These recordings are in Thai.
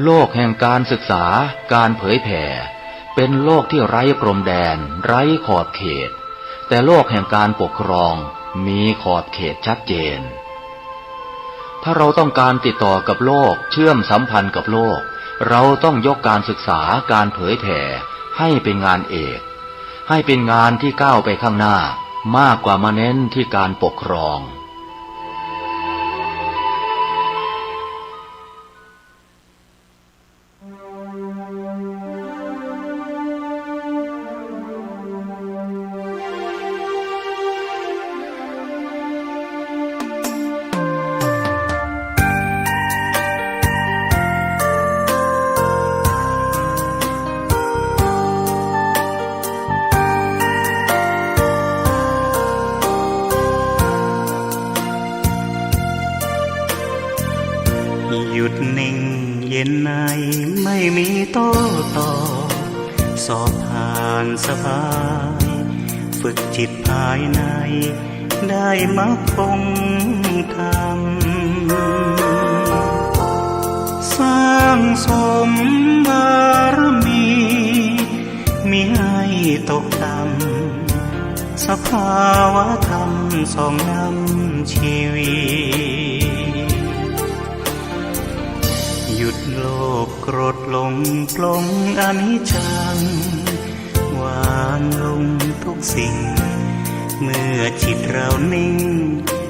โลกแห่งการศึกษาการเผยแผ่เป็นโลกที่ไร้พรมแดนไร้ขอบเขตแต่โลกแห่งการปกครองมีขอบเขตชัดเจนถ้าเราต้องการติดต่อกับโลกเชื่อมสัมพันธ์กับโลกเราต้องยกการศึกษาการเผยแผ่ให้เป็นงานเอกให้เป็นงานที่ก้าวไปข้างหน้ามากกว่ามาเน้นที่การปกครองหยุดนิ่งเย็นในไม่มีโต้ตอบสอบผ่านสบายฝึกจิตภายในได้มรรคคงธรรมสร้างสมบารมีมิให้ตกต่ำสภาวะธรรมส่องนำชีวิตหยุดโลภโกรธหลงปลงอนิจจังวางลงทุกสิ่งเมื่อจิตเรานิ่ง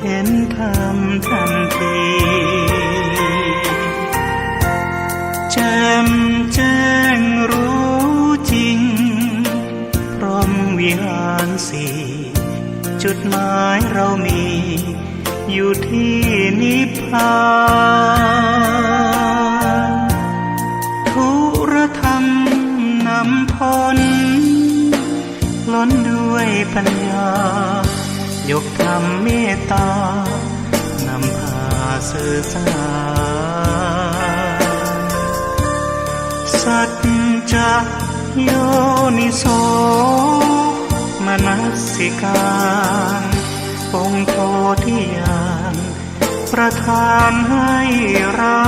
เห็นธรรมทันทีแจ่มแจ้งรู้จริงพร้อมวิหารสี่จุดหมายเรามีอยู่ที่นิพพานทุรธรรมนำพ้นล้นด้วยปัญญายกธรรมเมตตานำพาสื่อสารสัจจะโยนิโสมนสิการองค์โพธิญาณประทานให้เรา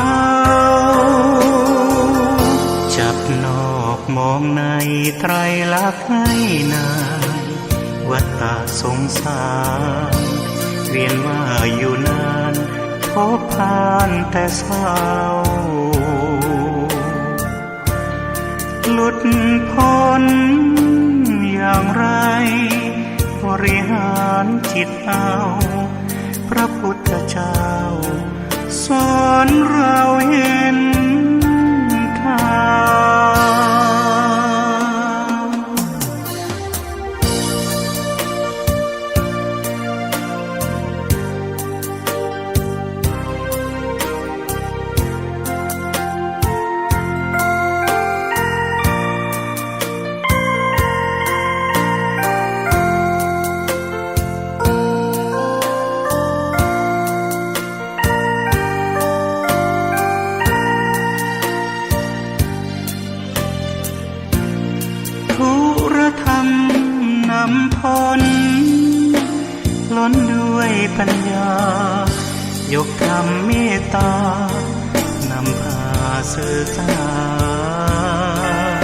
จับนอกมองในไตรลักษณ์ให้นานวัฏฏะสงสารเวียนว่าอยู่นานพบผ่านแต่เศร้าหลุดพ้นอย่างไรบริหารจิตเอาพระพุทธเจ้าสอนเราเห็นทางทุรธรรมนำพ้นล้นด้วยปัญญายกธรรมเมตตานำพาสื่อสาร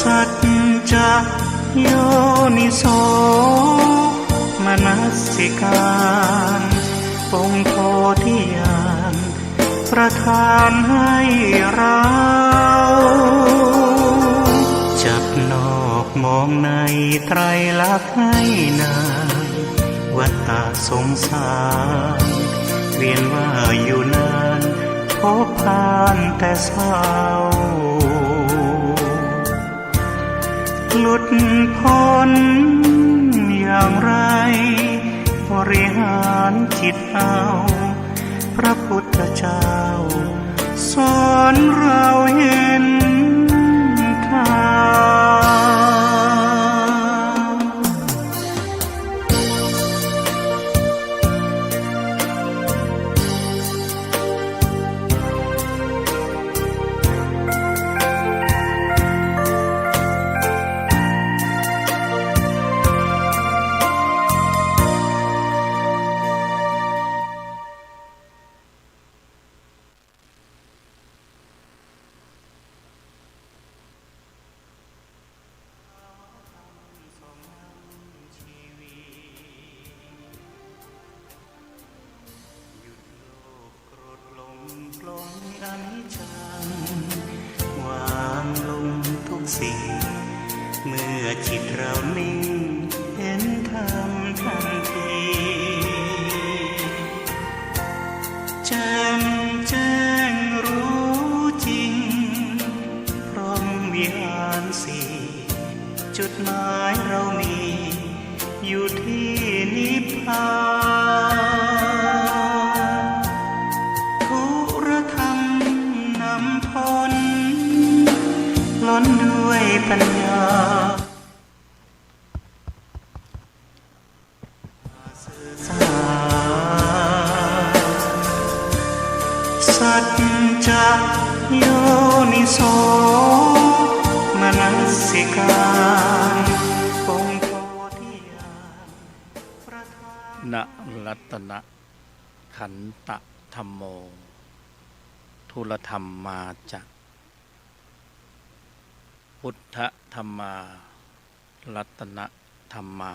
สัจจะโยนิโสมนสิการองค์โพธิญาณประทานให้เราจับนอกมองในไตรลักษณ์ให้นานวัฏฏะสงสารเวียนว่าอยู่นานพบผ่านแต่เศร้าหลุดพ้นอย่างไรบริหารจิตเอาพระพุทธเจ้าสอนเราเห็นทาง โสมนัสิการองค์โพธิญาณประทาน นะรัตนะขันตะธัมโมทุลธรรมมาจะพุทธธัมมารัตนะธัมมา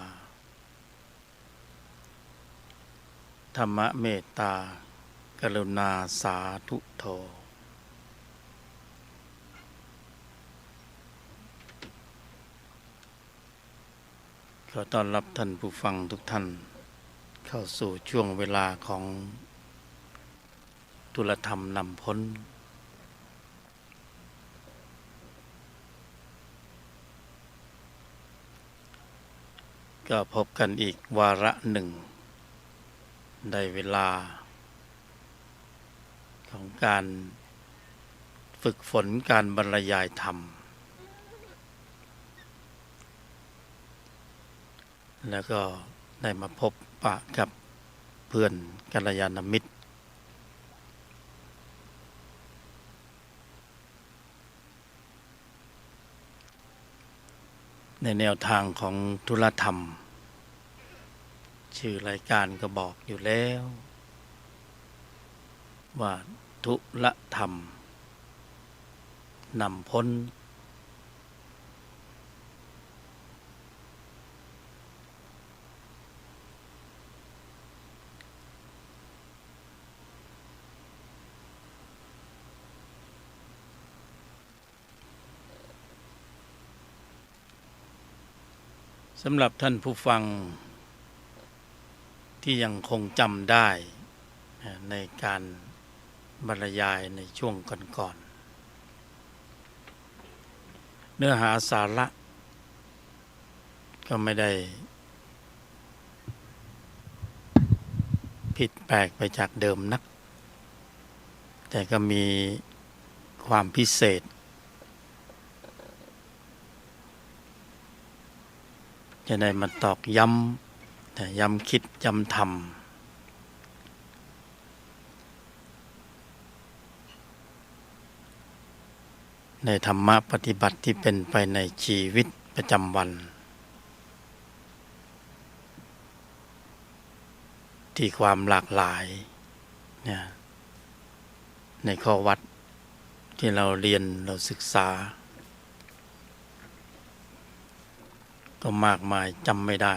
ธรรมเมตตากรุณาสาธุโธขอต้อนรับท่านผู้ฟังทุกท่านเข้าสู่ช่วงเวลาของทุลธรรมนำพ้นก็พบกันอีกวาระหนึ่งได้เวลาของการฝึกฝนการบรรยายธรรมแล้วก็ได้มาพบปะกับเพื่อนกัลยาณมิตรในแนวทางของทุลธรรมชื่อรายการก็บอกอยู่แล้วว่าทุลธรรมนำพ้นสำหรับท่านผู้ฟังที่ยังคงจำได้ในการบรรยายในช่วงก่อนๆเนื้อหาสาระก็ไม่ได้ผิดแปลกไปจากเดิมนักแต่ก็มีความพิเศษจะได้มาตอกย้ำย้ำคิดย้ำทำในธรรมะปฏิบัติที่เป็นไปในชีวิตประจำวันที่ความหลากหลายเนี่ยในข้อวัดที่เราเรียนเราศึกษาก็มากมายจำไม่ได้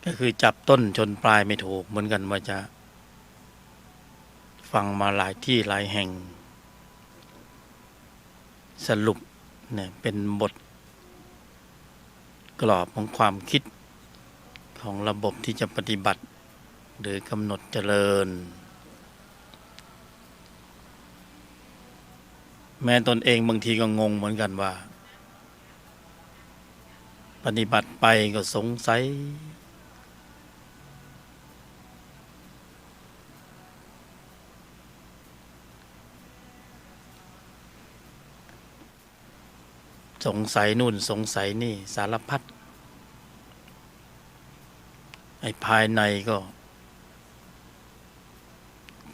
ก็คือจับต้นชนปลายไม่ถูกเหมือนกันว่าจะฟังมาหลายที่หลายแห่งสรุปเนี่ยเป็นบทกรอบของความคิดของระบบที่จะปฏิบัติหรือกำหนดเจริญแม้ตนเองบางทีก็งงเหมือนกันว่าปฏิบัติไปก็สงสัยนู่นสงสัยนี่สารพัดไอ้ภายในก็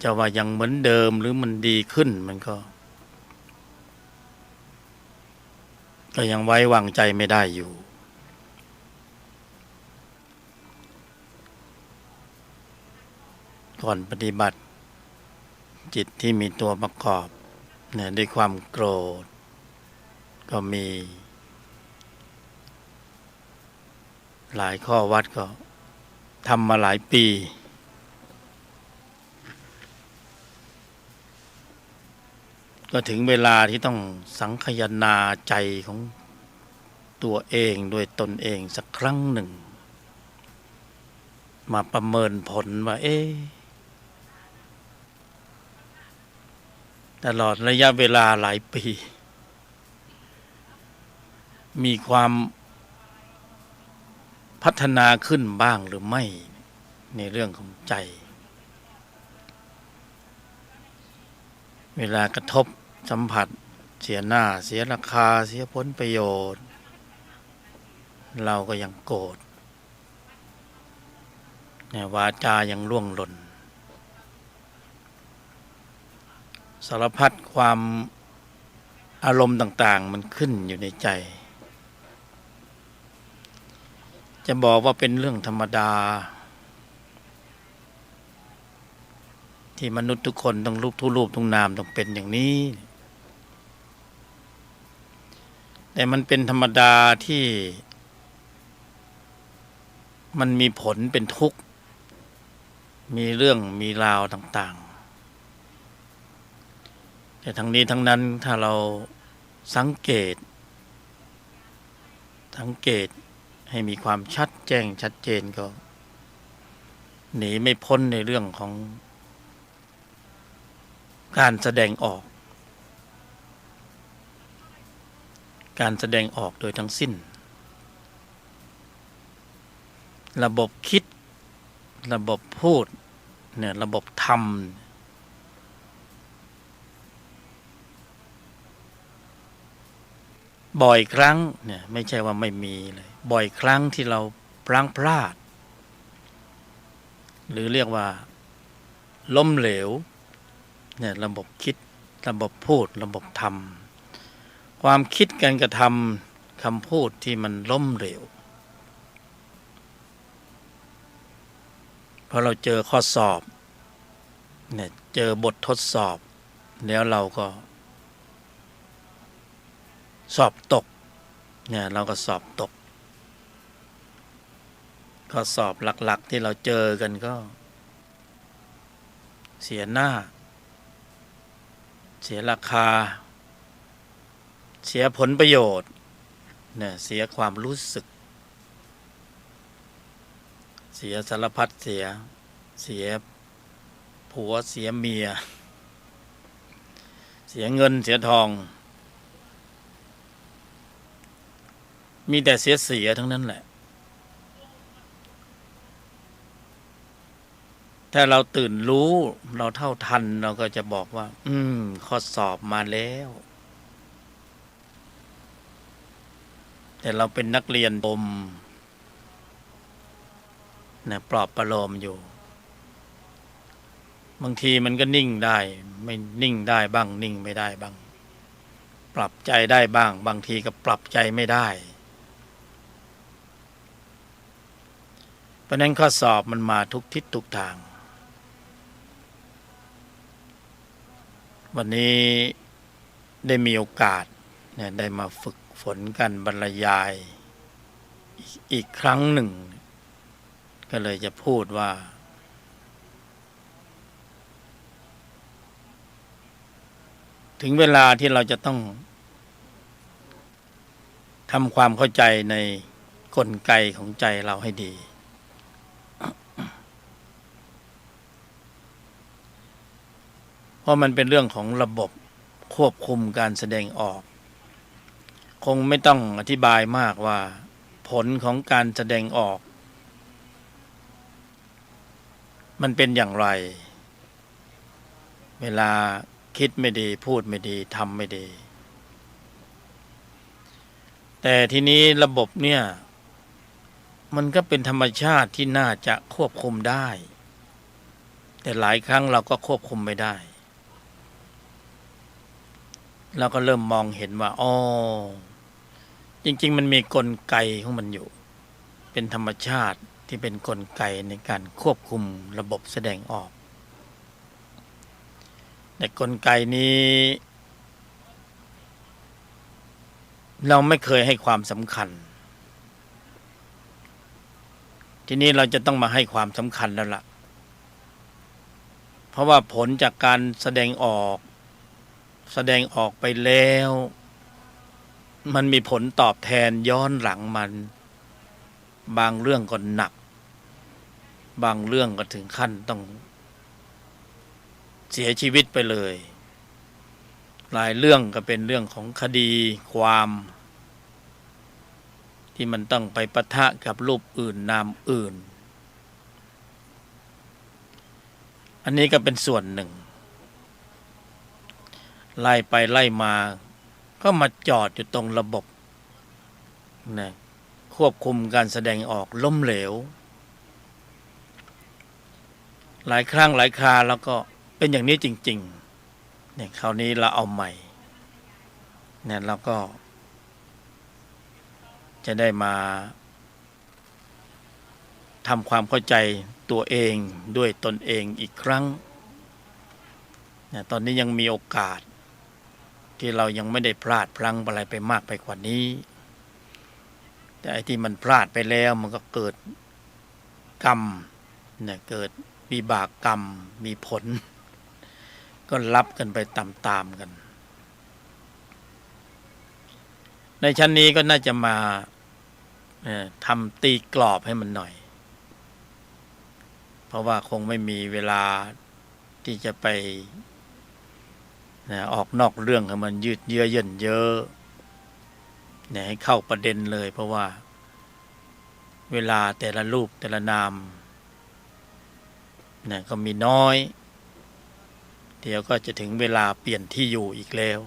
จะว่ายังเหมือนเดิมหรือมันดีขึ้นมันก็ยังไว้วางใจไม่ได้อยู่ก่อนปฏิบัติจิตที่มีตัวประกอบเนี่ยด้วยความโกรธก็มีหลายข้อวัดก็ทำมาหลายปีก็ถึงเวลาที่ต้องสังคายนาใจของตัวเองด้วยตนเองสักครั้งหนึ่งมาประเมินผลว่าตลอดระยะเวลาหลายปีมีความพัฒนาขึ้นบ้างหรือไม่ในเรื่องของใจเวลากระทบสัมผัสเสียหน้าเสียราคาเสียผลประโยชน์เราก็ยังโกรธวาจายังล่วงหล่น สารพัดความอารมณ์ต่างๆมันขึ้นอยู่ในใจจะบอกว่าเป็นเรื่องธรรมดาที่มนุษย์ทุกคนต้องทุกรูปทุกนามต้องเป็นอย่างนี้แต่มันเป็นธรรมดาที่มันมีผลเป็นทุกข์มีเรื่องมีราวต่างๆแต่ทั้งนี้ทั้งนั้นถ้าเราสังเกตให้มีความชัดแจ้งชัดเจนก็หนีไม่พ้นในเรื่องของการแสดงออกโดยทั้งสิ้นระบบคิดระบบพูดเนี่ยระบบทำบ่อยครั้งเนี่ยไม่ใช่ว่าไม่มีเลยบ่อยครั้งที่เราพลั้งพลาดหรือเรียกว่าล้มเหลวเนี่ยระบบคิดระบบพูดระบบทำความคิดการกระทำคำพูดที่มันล้มเหลวพอเราเจอข้อสอบเนี่ยเจอบททดสอบแล้วเราก็สอบตกเนี่ยเราก็สอบตกข้อสอบหลักๆที่เราเจอกันก็เสียหน้าเสียราคาเสียผลประโยชน์เนี่ยเสียความรู้สึกเสียสารพัดเสียผัวเสียเมียเสียเงินเสียทองมีแต่เสียทั้งนั้นแหละถ้าเราตื่นรู้เราเท่าทันเราก็จะบอกว่าข้อสอบมาแล้วแต่เราเป็นนักเรียนนะปลอบประโลมอยู่บางทีมันก็นิ่งได้ไม่นิ่งได้บ้างนิ่งไม่ได้บ้างปรับใจได้บ้างบางทีก็ปรับใจไม่ได้เพราะนั้นข้อสอบมันมาทุกทิศทุกทางวันนี้ได้มีโอกาสเนี่ยได้มาฝึกฝนกันบรรยายอีกครั้งหนึ่งก็เลยจะพูดว่าถึงเวลาที่เราจะต้องทำความเข้าใจในกลไกของใจเราให้ดีเพราะมันเป็นเรื่องของระบบควบคุมการแสดงออกคงไม่ต้องอธิบายมากว่าผลของการแสดงออกมันเป็นอย่างไรเวลาคิดไม่ดีพูดไม่ดีทำไม่ดีแต่ทีนี้ระบบเนี่ยมันก็เป็นธรรมชาติที่น่าจะควบคุมได้แต่หลายครั้งเราก็ควบคุมไม่ได้เราก็เริ่มมองเห็นว่าจริงๆมันมีกลไกของมันอยู่เป็นธรรมชาติที่เป็นกลไกในการควบคุมระบบแสดงออกแต่กลไกนี้เราไม่เคยให้ความสำคัญทีนี้เราจะต้องมาให้ความสำคัญแล้วล่ะเพราะว่าผลจากการแสดงออกไปแล้วมันมีผลตอบแทนย้อนหลังมันบางเรื่องก็หนักบางเรื่องก็ถึงขั้นต้องเสียชีวิตไปเลยหลายเรื่องก็เป็นเรื่องของคดีความที่มันต้องไปปะทะกับรูปอื่นนามอื่นอันนี้ก็เป็นส่วนหนึ่งไล่ไปไล่มาก็มาจอดอยู่ตรงระบบนะควบคุมการแสดงออกล้มเหลวหลายครั้งหลายคราแล้วก็เป็นอย่างนี้จริง เนี่ยคราวนี้เราเอาใหม่เนี่ยเราก็จะได้มาทำความเข้าใจตัวเองด้วยตนเองอีกครั้งเนี่ยตอนนี้ยังมีโอกาสที่เรายังไม่ได้พลาดพลั้งอะไรไปมากไปกว่านี้แต่ไอ้ที่มันพลาดไปแล้วมันก็เกิดกรรมเนี่ยเกิดวิบากกรรมมีผลก็รับกันไปตามๆกันในชั้นนี้ก็น่าจะมาทำตีกรอบให้มันหน่อยเพราะว่าคงไม่มีเวลาที่จะไปออกนอกเรื่องให้มันยืดเยื้อเยินเยอะเนี่ยให้เข้าประเด็นเลยเพราะว่าเวลาแต่ละรูปแต่ละนามเนี่ยก็มีน้อยเดี๋ยวก็จะถึงเวลาเปลี่ยนที่อยู่อีกแล้ว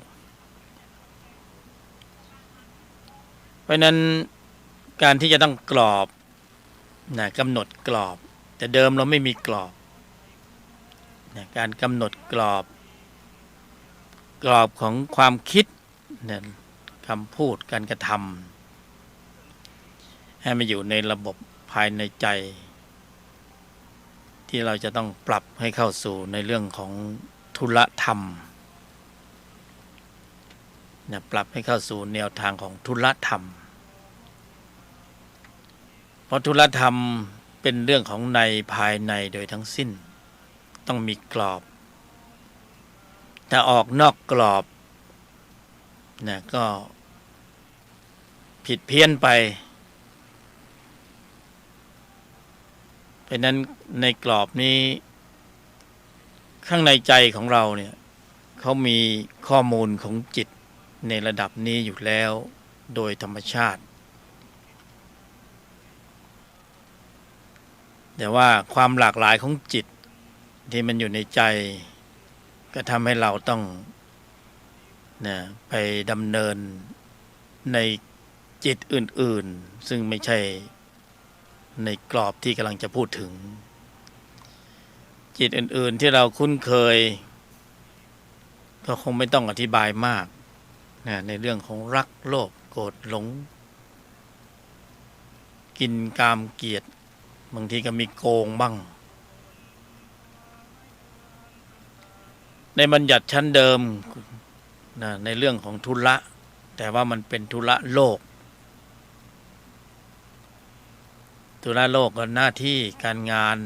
เพราะนั้นการที่จะต้องกรอบนะกำหนดกรอบแต่เดิมเราไม่มีกรอบนะการกำหนดกรอบของความคิดนะคำพูดการกระทำให้มันอยู่ในระบบภายในใจที่เราจะต้องปรับให้เข้าสู่ในเรื่องของธุระธรรมนะปรับให้เข้าสู่แนวทางของธุระธรรมเพราะธุระธรรมเป็นเรื่องของในภายในโดยทั้งสิ้นต้องมีกรอบถ้าออกนอกกรอบนะก็ผิดเพี้ยนไปเพราะนั้นในกรอบนี้ข้างในใจของเราเนี่ยเขามีข้อมูลของจิตในระดับนี้อยู่แล้วโดยธรรมชาติแต่ว่าความหลากหลายของจิตที่มันอยู่ในใจก็ทำให้เราต้องไปดำเนินในจิตอื่นๆซึ่งไม่ใช่ในกรอบที่กำลังจะพูดถึงจิตอื่นๆที่เราคุ้นเคยก็คงไม่ต้องอธิบายมากในเรื่องของรักโลภโกรธหลงกินกามเกลียดบางทีก็มีโกงบ้างในบัญญัติชั้นเดิมในเรื่องของธุระแต่ว่ามันเป็นธุระโลกธุระโลกก็หน้าที่การงาน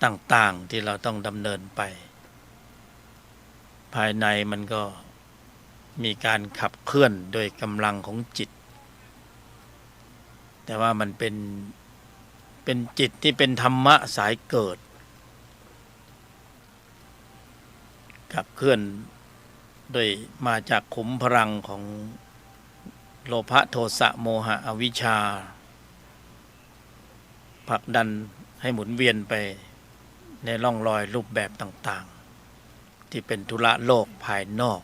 ต่างๆที่เราต้องดำเนินไปภายในมันก็มีการขับเคลื่อนโดยกำลังของจิตแต่ว่ามันเป็นจิตที่เป็นธรรมะสายเกิดขับเคลื่อนโดยมาจากขุมพลังของโลภะโทสะโมหะอวิชชาผลักดันให้หมุนเวียนไปในร่องรอยรูปแบบต่างๆที่เป็นธุระโลกภายนอก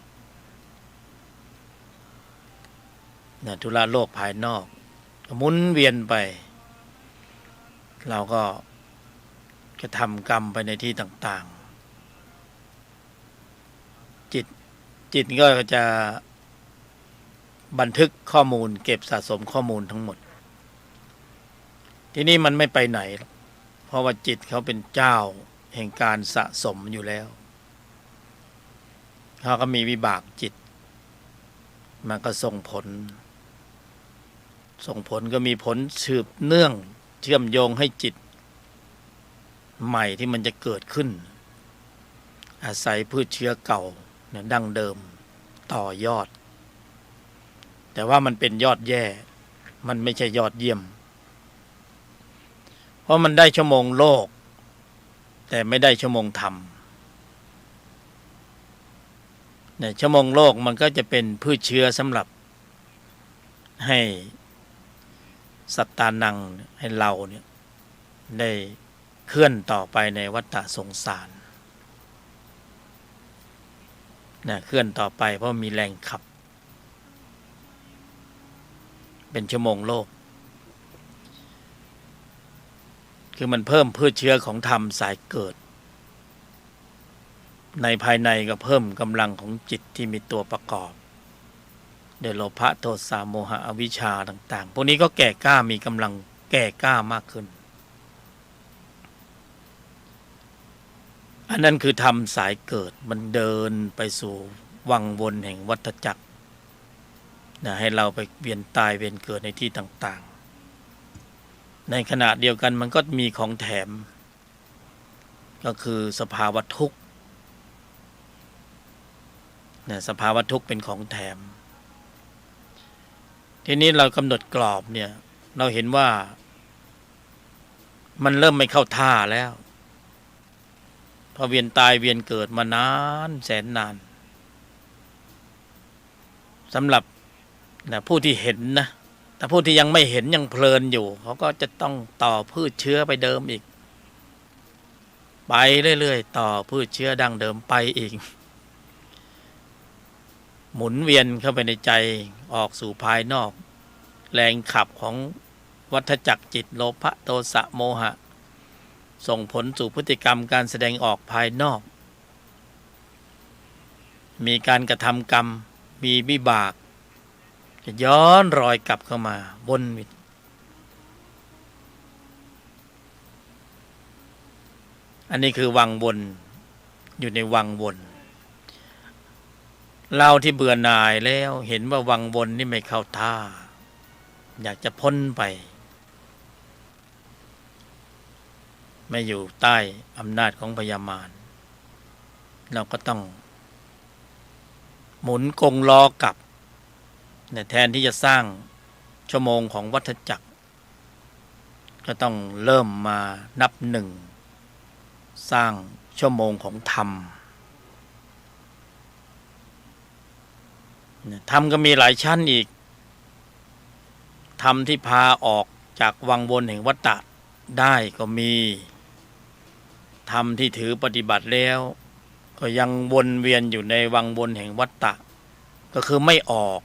ธุระโลกภายนอกหมุนเวียนไปเราก็กระทำกรรมไปในที่ต่างๆจิตก็จะบันทึกข้อมูลเก็บสะสมข้อมูลทั้งหมดที่นี่มันไม่ไปไหนเพราะว่าจิตเขาเป็นเจ้าแห่งการสะสมอยู่แล้วเขาก็มีวิบากจิตมันก็ส่งผลก็มีผลสืบเนื่องเชื่อมโยงให้จิตใหม่ที่มันจะเกิดขึ้นอาศัยพืชเชื้อเก่าดั้งเดิมต่อยอดแต่ว่ามันเป็นยอดแย่มันไม่ใช่ยอดเยี่ยมเพราะมันได้ชั่วโมงโลกแต่ไม่ได้ชั่วโมงธรรมชั่วโมงโลกมันก็จะเป็นพืชเชื้อสำหรับให้สัตตานังให้เราเนี่ยได้เคลื่อนต่อไปในวัฏฏะสงสารเคลื่อนต่อไปเพราะมีแรงขับเป็นชั่วโมงโลกคือมันเพิ่มพืชเชื้อของธรรมสายเกิด ในภายในก็เพิ่มกำลังของจิตที่มีตัวประกอบด้วยโลภะโทสะโมหะอวิชชาต่างๆพวกนี้ก็แก่กล้ามีกำลังแก่กล้ามากขึ้นอันนั้นคือธรรมสายเกิดมันเดินไปสู่วังวนแห่งวัฏจักรให้เราไปเวียนตายเวียนเกิดในที่ต่างๆในขณะเดียวกันมันก็มีของแถมก็คือสภาวะทุกข์สภาวะทุกข์เป็นของแถมทีนี้เรากำหนดกรอบเนี่ยเราเห็นว่ามันเริ่มไม่เข้าท่าแล้วพอเวียนตายเวียนเกิดมานานแสนนานสำหรับผู้ที่เห็นนะแต่ผู้ที่ยังไม่เห็นยังเพลินอยู่เขาก็จะต้องต่อพืชเชื้อไปเดิมอีกไปเรื่อยๆต่อพืชเชื้อดั้งเดิมไปอีกหมุนเวียนเข้าไปในใจออกสู่ภายนอกแรงขับของวัฏจักรจิตโลภะโทสะโมหะส่งผลสู่พฤติกรรมการแสดงออกภายนอกมีการกระทำกรรมมีวิบากจะย้อนรอยกลับเข้ามาวนอันนี้คือวังวนอยู่ในวังวนเราที่เบื่อหน่ายแล้วเห็นว่าวังวนนี่ไม่เข้าท่าอยากจะพ้นไปไม่อยู่ใต้อำนาจของพยามารเราก็ต้องหมุนกงล้อกลับแทนที่จะสร้างชั่วโมงของวัฏจักรก็ต้องเริ่มมานับหนึ่งสร้างชั่วโมงของธรรมธรรมก็มีหลายชั้นอีกธรรมที่พาออกจากวังวนแห่งวัฏฏะได้ก็มีธรรมที่ถือปฏิบัติแล้วก็ยังวนเวียนอยู่ในวังวนแห่งวัฏฏะก็คือไม่ออก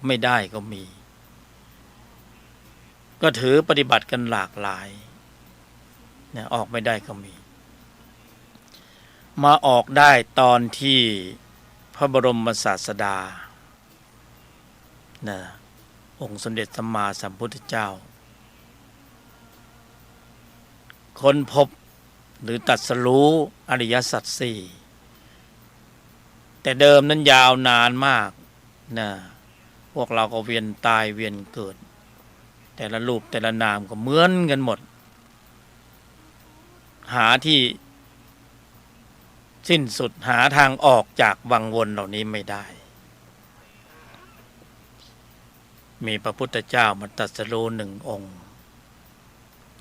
ไม่ได้ก็มีก็ถือปฏิบัติกันหลากหลายออกไม่ได้ก็มีมาออกได้ตอนที่พระบรมศาสดาองค์สมเด็จสัมมาสัมพุทธเจ้าค้นพบหรือตรัสรู้อริยสัจสี่แต่เดิมนั้นยาวนานมากพวกเราก็เวียนตายเวียนเกิดแต่ละรูปแต่ละนามก็เหมือนกันหมดหาที่สิ้นสุดหาทางออกจากวังวนเหล่านี้ไม่ได้มีพระพุทธเจ้ามาตรัสรู้หนึ่งองค์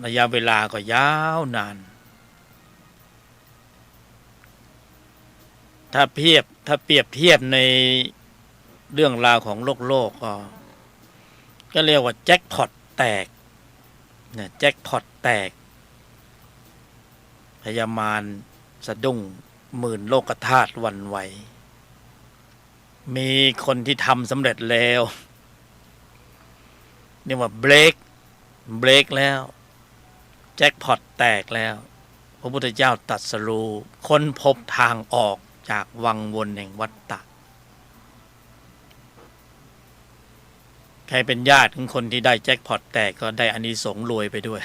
ระยะเวลาก็ยาวนานถ้าเปรียบเทียบในเรื่องราวของโลกก็เรียกว่าแจ็คพอตแตกแจ็คพอตแตกพยามารสะดุ้งหมื่นโลกธาตุหวั่นไหวมีคนที่ทำสำเร็จแล้วเรียกว่าเบรกแล้วแจ็คพอตแตกแล้วพระพุทธเจ้าตรัสรู้ค้นพบทางออกจากวังวนแห่งวัฏฏะใครเป็นญาติของคนที่ได้แจ็คพอตแตกก็ได้อานิสงส์รวยไปด้วย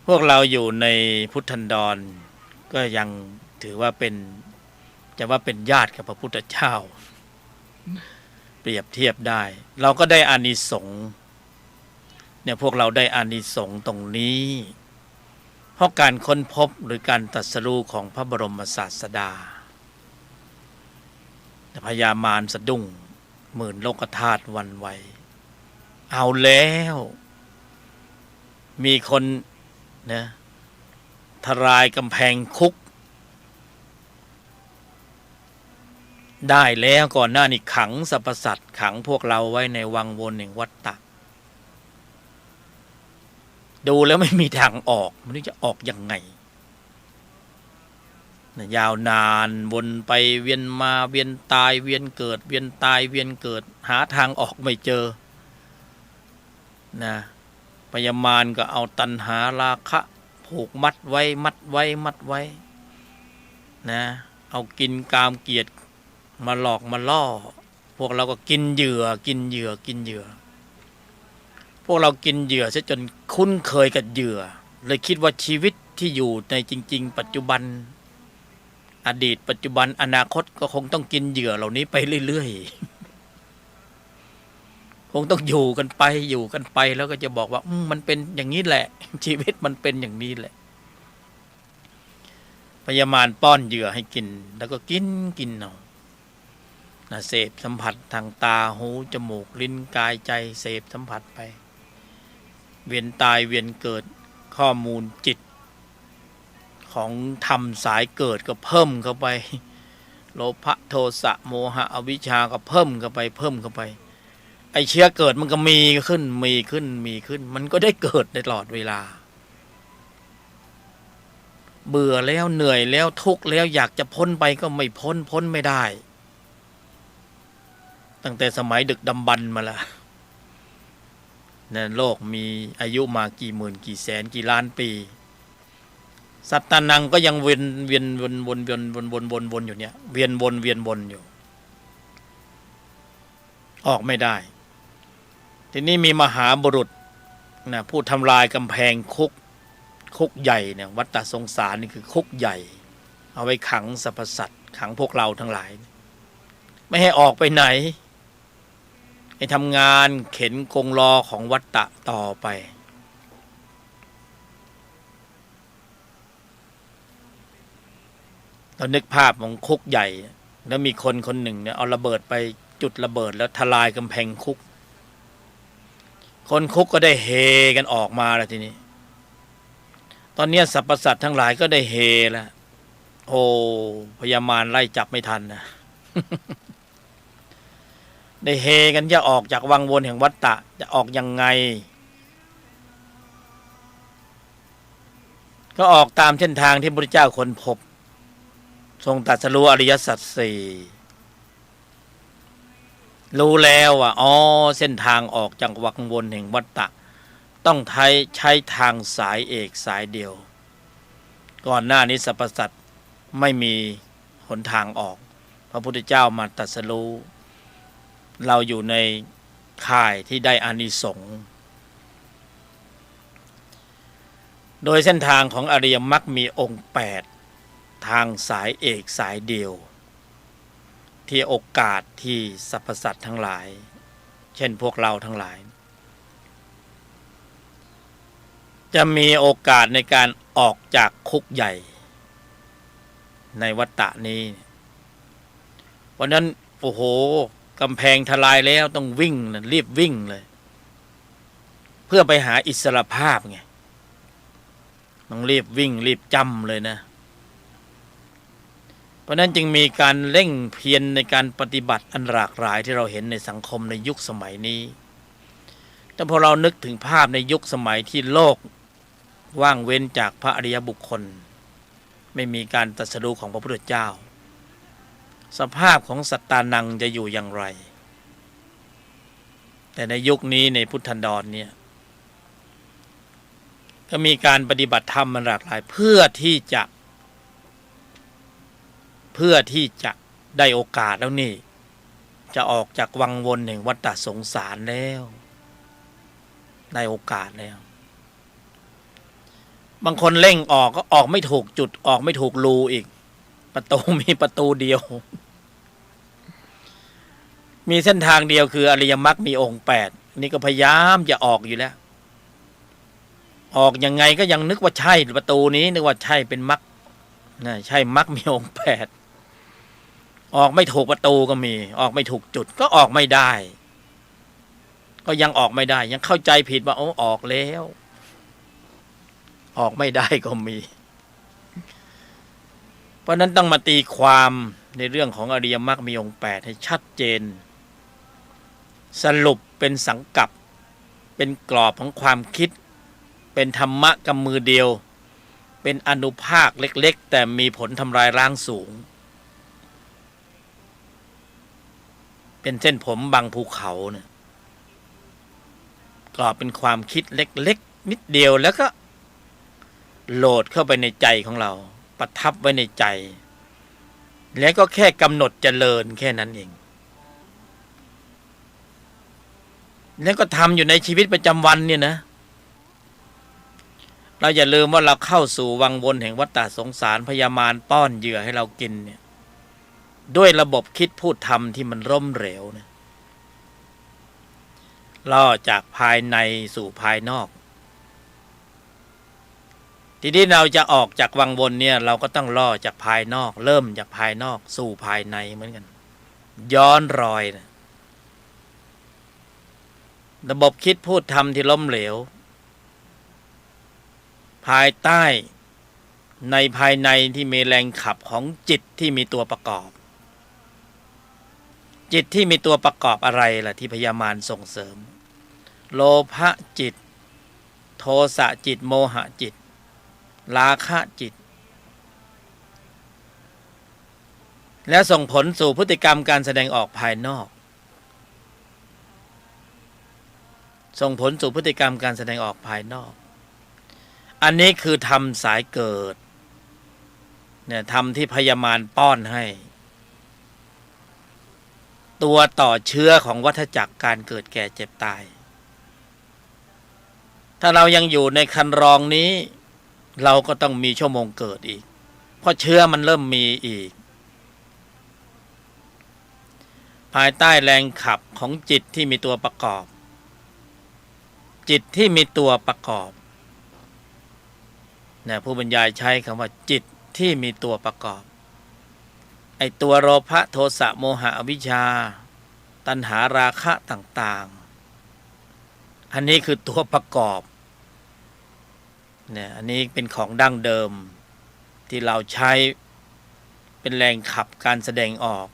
พวกเราอยู่ในพุทธันดรก็ยังถือว่าเป็นญาติกับพระพุทธเจ้าเปรียบเทียบได้เราก็ได้อานิสงส์พวกเราได้อานิสงส์ตรงนี้เพราะการค้นพบหรือการตรัสรู้ของพระบรมศาสดาพญามารสะดุ้งหมื่นโลกธาตุหวั่นไหวเอาแล้วมีคนทลายกำแพงคุกได้แล้วก่อนหน้านี้ขังสรรพสัตว์ขังพวกเราไว้ในวังวนแห่งวัฏฏะดูแล้วไม่มีทางออกมันจะออกยังไงยาวนานวนไปเวียนมาเวียนตายเวียนเกิดเวียนตายเวียนเกิดหาทางออกไม่เจอพยามารก็เอาตัณหาราคะโภ ผูกมัดไว้มัดไว้มัดไว้นะเอากินกามเกียรติมาหลอกมาล่อพวกเราก็กินเหยื่อกินเหยื่อกินเหยื่อพวกเรากินเหยื่อซะจนคุ้นเคยกับเหยื่อเลยคิดว่าชีวิตที่อยู่ในจริงๆปัจจุบันอดีตปัจจุบันอนาคตก็คงต้องกินเหยื่อเหล่านี้ไปเรื่อยๆคงต้องอยู่กันไปอยู่กันไปแล้วก็จะบอกว่ามันเป็นอย่างนี้แหละชีวิตมันเป็นอย่างนี้แหละพยามารป้อนเหยื่อให้กินแล้วก็กินเอานะเสพสัมผัสทางตาหูจมูกลิ้นกายใจเสพสัมผัสไปเวียนตายเวียนเกิดข้อมูลจิตของธรรมสายเกิดก็เพิ่มเข้าไปโลภะโทสะโมหะอวิชชาก็เพิ่มเข้าไปไอเชื้อเกิดมันก็มีขึ้นมันก็ได้เกิดในตลอดเวลาเบื่อแล้วเหนื่อยแล้วทุกข์แล้วอยากจะพ้นไปก็ไม่พ้นไม่ได้ตั้งแต่สมัยดึกดำบรรพ์มาละเนี่ยโลกมีอายุมากี่หมื่นกี่แสนกี่ล้านปีสัตตานังก็ยังวนอยู่เนี่ยเวียนวนอยู่ออกไม่ได้ทีนี้มีมหาบุรุษนะผู้ทำลายกำแพงคุกใหญ่เนี่ยวัฏฏะสงสารนี่คือคุกใหญ่เอาไว้ขังสรรพสัตว์ขังพวกเราทั้งหลายไม่ให้ออกไปไหนให้ทำงานเข็นกงล้อของวัฏฏะต่อไปเรานึกภาพของคุกใหญ่แล้วมีคนหนึ่งเนี่ยเอาระเบิดไปจุดระเบิดแล้วทลายกำแพงคุกคนคุกก็ได้เฮกันออกมาแล้วทีนี้ตอนนี้สรรพสัตว์ทั้งหลายก็ได้เฮแล้วโอ้พญามารไล่จับไม่ทันนะ ได้เฮกันจะออกจากวังวนแห่งวัฏฏะจะออกยังไงก็ออกตามเส้นทางที่พระพุทธเจ้าค้นพบทรงตรัสรู้อริยสัจสี่รู้แล้วว่าเส้นทางออกจากวังวนแห่งวัฏฏะต้องใช้ทางสายเอกสายเดียวก่อนหน้านี้สรรพสัตว์ไม่มีหนทางออกพระพุทธเจ้ามาตรัสรู้เราอยู่ในข่ายที่ได้อานิสงส์โดยเส้นทางของอริยมรรคมีองค์8ทางสายเอกสายเดียวที่โอกาสที่สรรพสัตว์ทั้งหลายเช่นพวกเราทั้งหลายจะมีโอกาสในการออกจากคุกใหญ่ในวัฏฏะนี้วันนั้นโอ้โหกำแพงทลายแล้วต้องวิ่งรีบวิ่งเลยเพื่อไปหาอิสรภาพไงต้องรีบวิ่งรีบจำเลยนะเพราะนั้นจึงมีการเร่งเพียรในการปฏิบัติอันหลากหลายที่เราเห็นในสังคมในยุคสมัยนี้แต่พอเรานึกถึงภาพในยุคสมัยที่โลกว่างเว้นจากพระอริยบุคคลไม่มีการตรัสรู้ของพระพุทธเจ้าสภาพของสัตตานังจะอยู่อย่างไรแต่ในยุคนี้ในพุทธันดรเนี่ยก็มีการปฏิบัติธรรมมันหลากหลายเพื่อที่จะได้โอกาสแล้วนี่จะออกจากวังวนแห่งวัฏฏะสงสารแล้วได้โอกาสแล้วบางคนเร่งออกก็ออกไม่ถูกจุดออกไม่ถูกรูอีกประตูมีประตูเดียวมีเส้นทางเดียวคืออริยมรรคมีองค์8นี่ก็พยายามจะออกอยู่แล้วออกยังไงก็ยังนึกว่าใช่ประตูนี้นึกว่าใช่เป็นมรรคนะใช่มรรคมีองค์8ออกไม่ถูกประตูก็มีออกไม่ถูกจุดก็ออกไม่ได้ก็ยังออกไม่ได้ยังเข้าใจผิดว่าออกแล้วออกไม่ได้ก็มีเพราะนั้นต้องมาตีความในเรื่องของอริยมรรคมีองค์8ให้ชัดเจนสรุปเป็นสังกัปเป็นกรอบของความคิดเป็นธรรมะกำมือเดียวเป็นอนุภาคเล็กๆแต่มีผลทำลายล้างสูงเป็นเส้นผมบางภูเขาเนี่ยกรอบเป็นความคิดเล็กๆนิดเดียวแล้วก็ โหลดเข้าไปในใจของเราประทับไว้ในใจแล้วก็แค่กำหนดเจริญแค่นั้นเองแล้วก็ทำอยู่ในชีวิตประจำวันเนี่ยนะเราอย่าลืมว่าเราเข้าสู่วังวนแห่งวัฏฏะสงสารพยามารป้อนเหยื่อให้เรากินเนี่ยด้วยระบบคิดพูดทำที่มันล้มเหลวเนี่ยล่อจากภายในสู่ภายนอกทีนี้เราจะออกจากวังวนเนี่ยเราก็ต้องล่อจากภายนอกเริ่มจากภายนอกสู่ภายในเหมือนกันย้อนรอยนะระบบคิดพูดทำที่ล้มเหลวภายใต้ในภายในที่มีแรงขับของจิตที่มีตัวประกอบจิตที่มีตัวประกอบอะไรล่ะที่พยามารส่งเสริมโลภะจิตโทสะจิตโมหะจิตราคะจิตและส่งผลสู่พฤติกรรมการแสดงออกภายนอกส่งผลสู่พฤติกรรมการแสดงออกภายนอกอันนี้คือธรรมสายเกิดเนี่ยธรรมที่พยามารป้อนให้ตัวต่อเชื้อของวัฏจักรการเกิดแก่เจ็บตายถ้าเรายังอยู่ในคันรองนี้เราก็ต้องมีชั่วโมงเกิดอีกเพราะเชื้อมันเริ่มมีอีกภายใต้แรงขับของจิตที่มีตัวประกอบจิตที่มีตัวประกอบเนี่ยผู้บรรยายใช้คำว่าจิตที่มีตัวประกอบไอตัวโลภะโทสะโมหะอวิชชาตัณหาราคะต่างๆอันนี้คือตัวประกอบเนี่ยอันนี้เป็นของดั้งเดิมที่เราใช้เป็นแรงขับการแสดงออก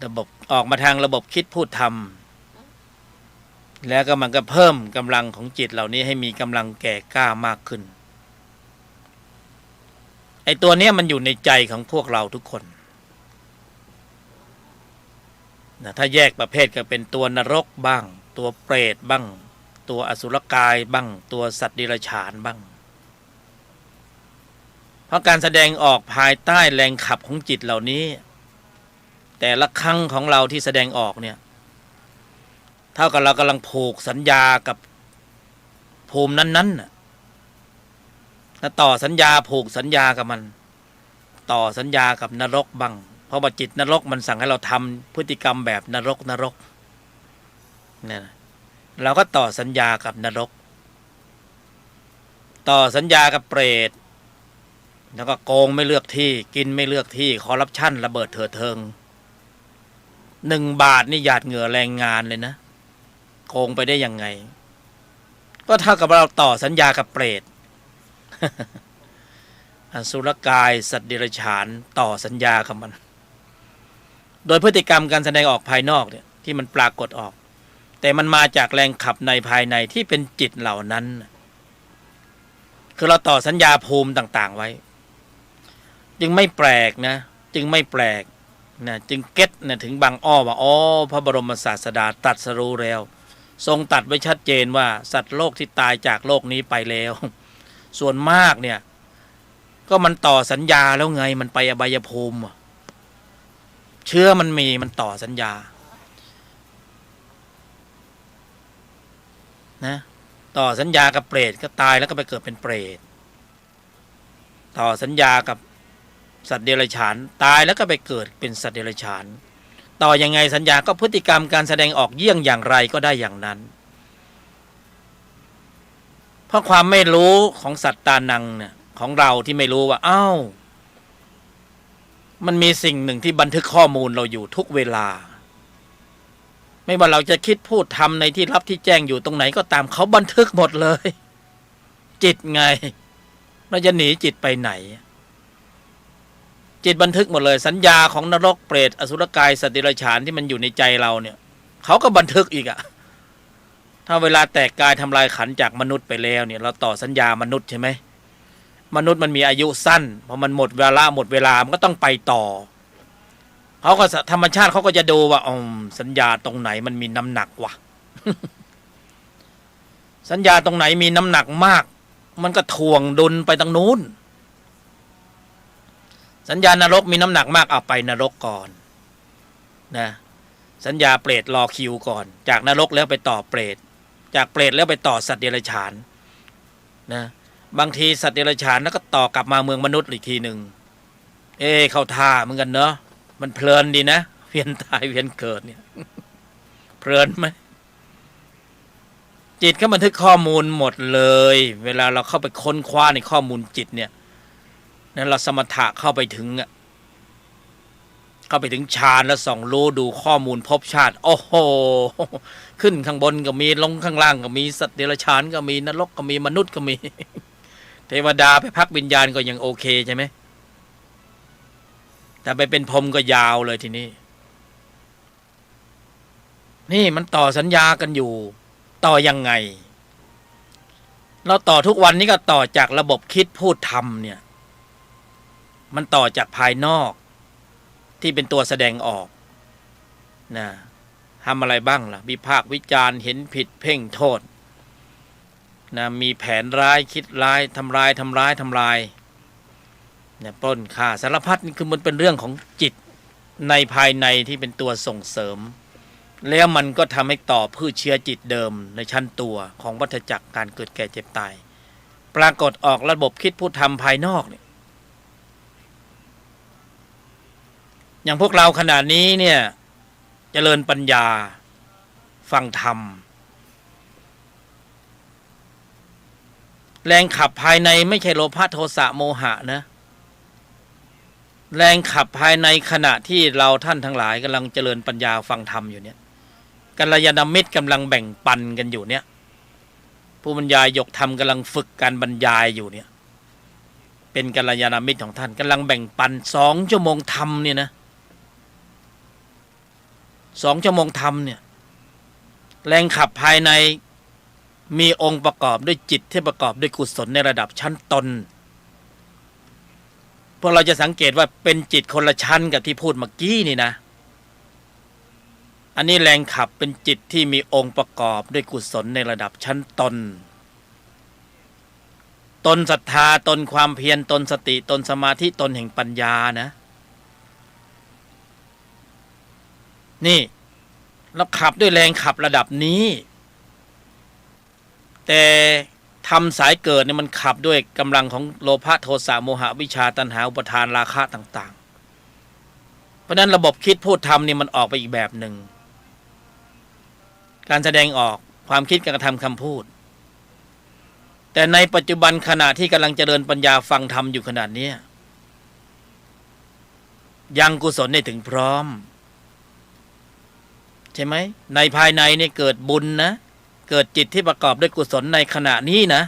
ระบบออกมาทางระบบคิดพูดทำแล้วก็มันก็เพิ่มกำลังของจิตเหล่านี้ให้มีกำลังแก่กล้ามากขึ้นไอ้ตัวเนี้ยมันอยู่ในใจของพวกเราทุกคนนะถ้าแยกประเภทก็เป็นตัวนรกบ้างตัวเปรตบ้างตัวอสุรกายบ้างตัวสัตว์เดรัจฉานบ้างเพราะการแสดงออกภายใต้แรงขับของจิตเหล่านี้แต่ละครั้งของเราที่แสดงออกเนี่ยเท่ากับเรากำลังผูกสัญญากับภูมินั้นๆแล้วต่อสัญญาผูกสัญญากับมันต่อสัญญากับนรกบ้างเพราะว่าจิตนรกมันสั่งให้เราทำพฤติกรรมแบบนรกเนี่ยเราก็ต่อสัญญากับนรกต่อสัญญากับเปรตแล้วก็โกงไม่เลือกที่กินไม่เลือกที่คอร์รัปชันระเบิดเถิดเทิง1 บาทนี่หยาดเหงื่อแรงงานเลยนะโกงไปได้ยังไงก็เท่ากับเราต่อสัญญากับเปรต อสุรกายสัตว์เดรัจฉานต่อสัญญากับมันโดยพฤติกรรมการแสดงออกภายนอกเนี่ยที่มันปรากฏออกแต่มันมาจากแรงขับในภายในที่เป็นจิตเหล่านั้นคือเราต่อสัญญาภูมิต่างๆไว้จึงไม่แปลกนะจึงไม่แปลกนะจึงเก็ตนะถึงบางอ้อว่าอ๋อพระบรมศาสดาตรัสรู้แล้วทรงตรัสไว้ชัดเจนว่าสัตว์โลกที่ตายจากโลกนี้ไปแล้วส่วนมากเนี่ยก็มันต่อสัญญาแล้วไงมันไปอบายภูมิเชื้อมันมีมันต่อสัญญานะต่อสัญญากับเปรตก็ตายแล้วก็ไปเกิดเป็นเปรตต่อสัญญากับสัตว์เดรัจฉานตายแล้วก็ไปเกิดเป็นสัตว์เดรัจฉานต่อยังไงสัญญาก็พฤติกรรมการแสดงออกเยี่ยงอย่างไรก็ได้อย่างนั้นเพราะความไม่รู้ของสัตตานังเนี่ยของเราที่ไม่รู้ว่าอ้าวมันมีสิ่งหนึ่งที่บันทึกข้อมูลเราอยู่ทุกเวลาไม่ว่าเราจะคิดพูดทำในที่ลับที่แจ้งอยู่ตรงไหนก็ตามเขาบันทึกหมดเลยจิตไงเราจะหนีจิตไปไหนจิตบันทึกหมดเลยสัญญาของนรกเปรตอสุรกายสัตว์เดรัจฉานที่มันอยู่ในใจเราเนี่ยเขาก็บันทึกอีกถ้าเวลาแตกกายทำลายขันธ์จากมนุษย์ไปแล้วเนี่ยเราต่อสัญญามนุษย์ใช่ไหมมนุษย์มันมีอายุสั้นพอมันหมดเวลามันก็ต้องไปต่อเขาก็ธรรมชาติเขาก็จะดูว่าสัญญาตรงไหนมันมีน้ำหนักวะ สัญญาตรงไหนมีน้ำหนักมาก มันก็ถ่วงดุลไปทางนู้นสัญญานรกมีน้ำหนักมากเอาไปนรกก่อนนะสัญญาเปรตรอคิวก่อนจากนรกแล้วไปต่อเปรตจากเปรตแล้วไปต่อสัตว์เดรัจฉานนะบางทีสัตว์เดรัจฉานแล้วก็ต่อกลับมาเมืองมนุษย์อีกทีหนึ่งเข้าท่าเหมือนกันเนาะมันเพลินดีนะเวียนตายเวียนเกิดเนี่ย เพลินไหมจิตก็บันทึกข้อมูลหมดเลยเวลาเราเข้าไปค้นคว้าในข้อมูลจิตเนี่ยนั้นเราสมถะเข้าไปถึงฌานแล้วส่องรู้ดูข้อมูลภพชาติโอ้โหขึ้นข้างบนก็มีลงข้างล่างก็มีสัตว์เดรัจฉานก็มีนรกก็มีมนุษย์ก็มี เทวดาไปพักวิญญาณก็ยังโอเคใช่ไหมแต่ไปเป็นพรหมก็ยาวเลยทีนี้นี่มันต่อสัญญากันอยู่ต่อยังไงเราต่อทุกวันนี้ก็ต่อจากระบบคิดพูดทำเนี่ยมันต่อจากภายนอกที่เป็นตัวแสดงออกนะทำอะไรบ้างล่ะวิพากษ์วิจารณ์เห็นผิดเพ่งโทษนะมีแผนร้ายคิดร้ายทำร้ายเนี่ยปล้นฆ่าสารพัดนี่คือมันเป็นเรื่องของจิตในภายในที่เป็นตัวส่งเสริมแล้วมันก็ทำให้ต่อพืชเชื้อจิตเดิมในชั้นตัวของวัฏจักรการเกิดแก่เจ็บตายปรากฏออกระบบคิดพูดทำภายนอกเนี่ยอย่างพวกเราขณะนี้เนี่ยเจริญปัญญาฟังธรรมแรงขับภายในไม่ใช่โลภะโทสะโมหะนะแรงขับภายในขณะที่เราท่านทั้งหลายกำลังเจริญปัญญาฟังธรรมอยู่เนี่ยกัลยาณมิตรกำลังแบ่งปันกันอยู่เนี่ยผู้บรรยายยกธรรมกำลังฝึกการบรรยายอยู่เนี่ยเป็นกัลยาณมิตรของท่านกำลังแบ่งปัน2 ชั่วโมงธรรมเนี่ยนะ2 ชั่วโมงธรรมเนี่ยแรงขับภายในมีองค์ประกอบด้วยจิตที่ประกอบด้วยกุศลในระดับชั้นตนพวกเราจะสังเกตว่าเป็นจิตคนละชั้นกับที่พูดเมื่อกี้นี่นะอันนี้แรงขับเป็นจิตที่มีองค์ประกอบด้วยกุศลในระดับชั้นตนตนศรัทธาตนความเพียรตนสติตนสมาธิตนแห่งปัญญานะนี่เราขับด้วยแรงขับระดับนี้แต่ทำสายเกิดเนี่ยมันขับด้วยกำลังของโลภะโทสะโมหะวิชาตัณหาอุปาทานราคะต่างๆเพราะนั้นระบบคิดพูดทำนี่มันออกไปอีกแบบหนึ่งการแสดงออกความคิดการกระทำคำพูดแต่ในปัจจุบันขณะที่กำลังเจริญปัญญาฟังธรรมอยู่ขนาดนี้ยังกุศลได้ถึงพร้อมใช่ไหมในภายในเนี่ยเกิดบุญนะเกิดจิตที่ประกอบด้วยกุศลในขณะนี้นะ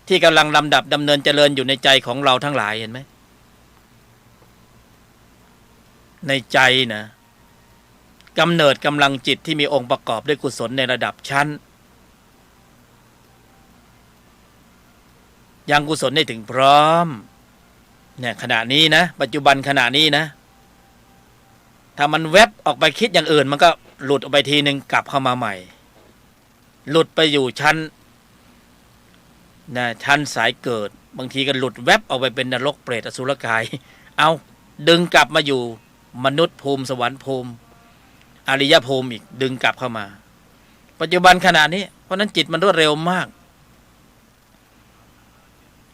ที่กำลังลำดับดำเนินเจริญอยู่ในใจของเราทั้งหลายเห็นไหมในใจนะกำเนิดกำลังจิตที่มีองค์ประกอบด้วยกุศลในระดับชั้นยังกุศลได้ถึงพร้อมเนี่ยขณะนี้นะปัจจุบันขณะนี้นะถ้ามันแวบออกไปคิดอย่างอื่นมันก็หลุดออกไปทีนึงกลับเข้ามาใหม่หลุดไปอยู่ชั้นนะชั้นสายเกิดบางทีก็หลุดแวบออกไปเป็นนรกเปรตอสุรกายเอาดึงกลับมาอยู่มนุษย์ภูมิสวรรค์ภูมิอริยภูมิอีกดึงกลับเข้ามาปัจจุบันขณะนี้เพราะนั้นจิตมันรวดเร็วมาก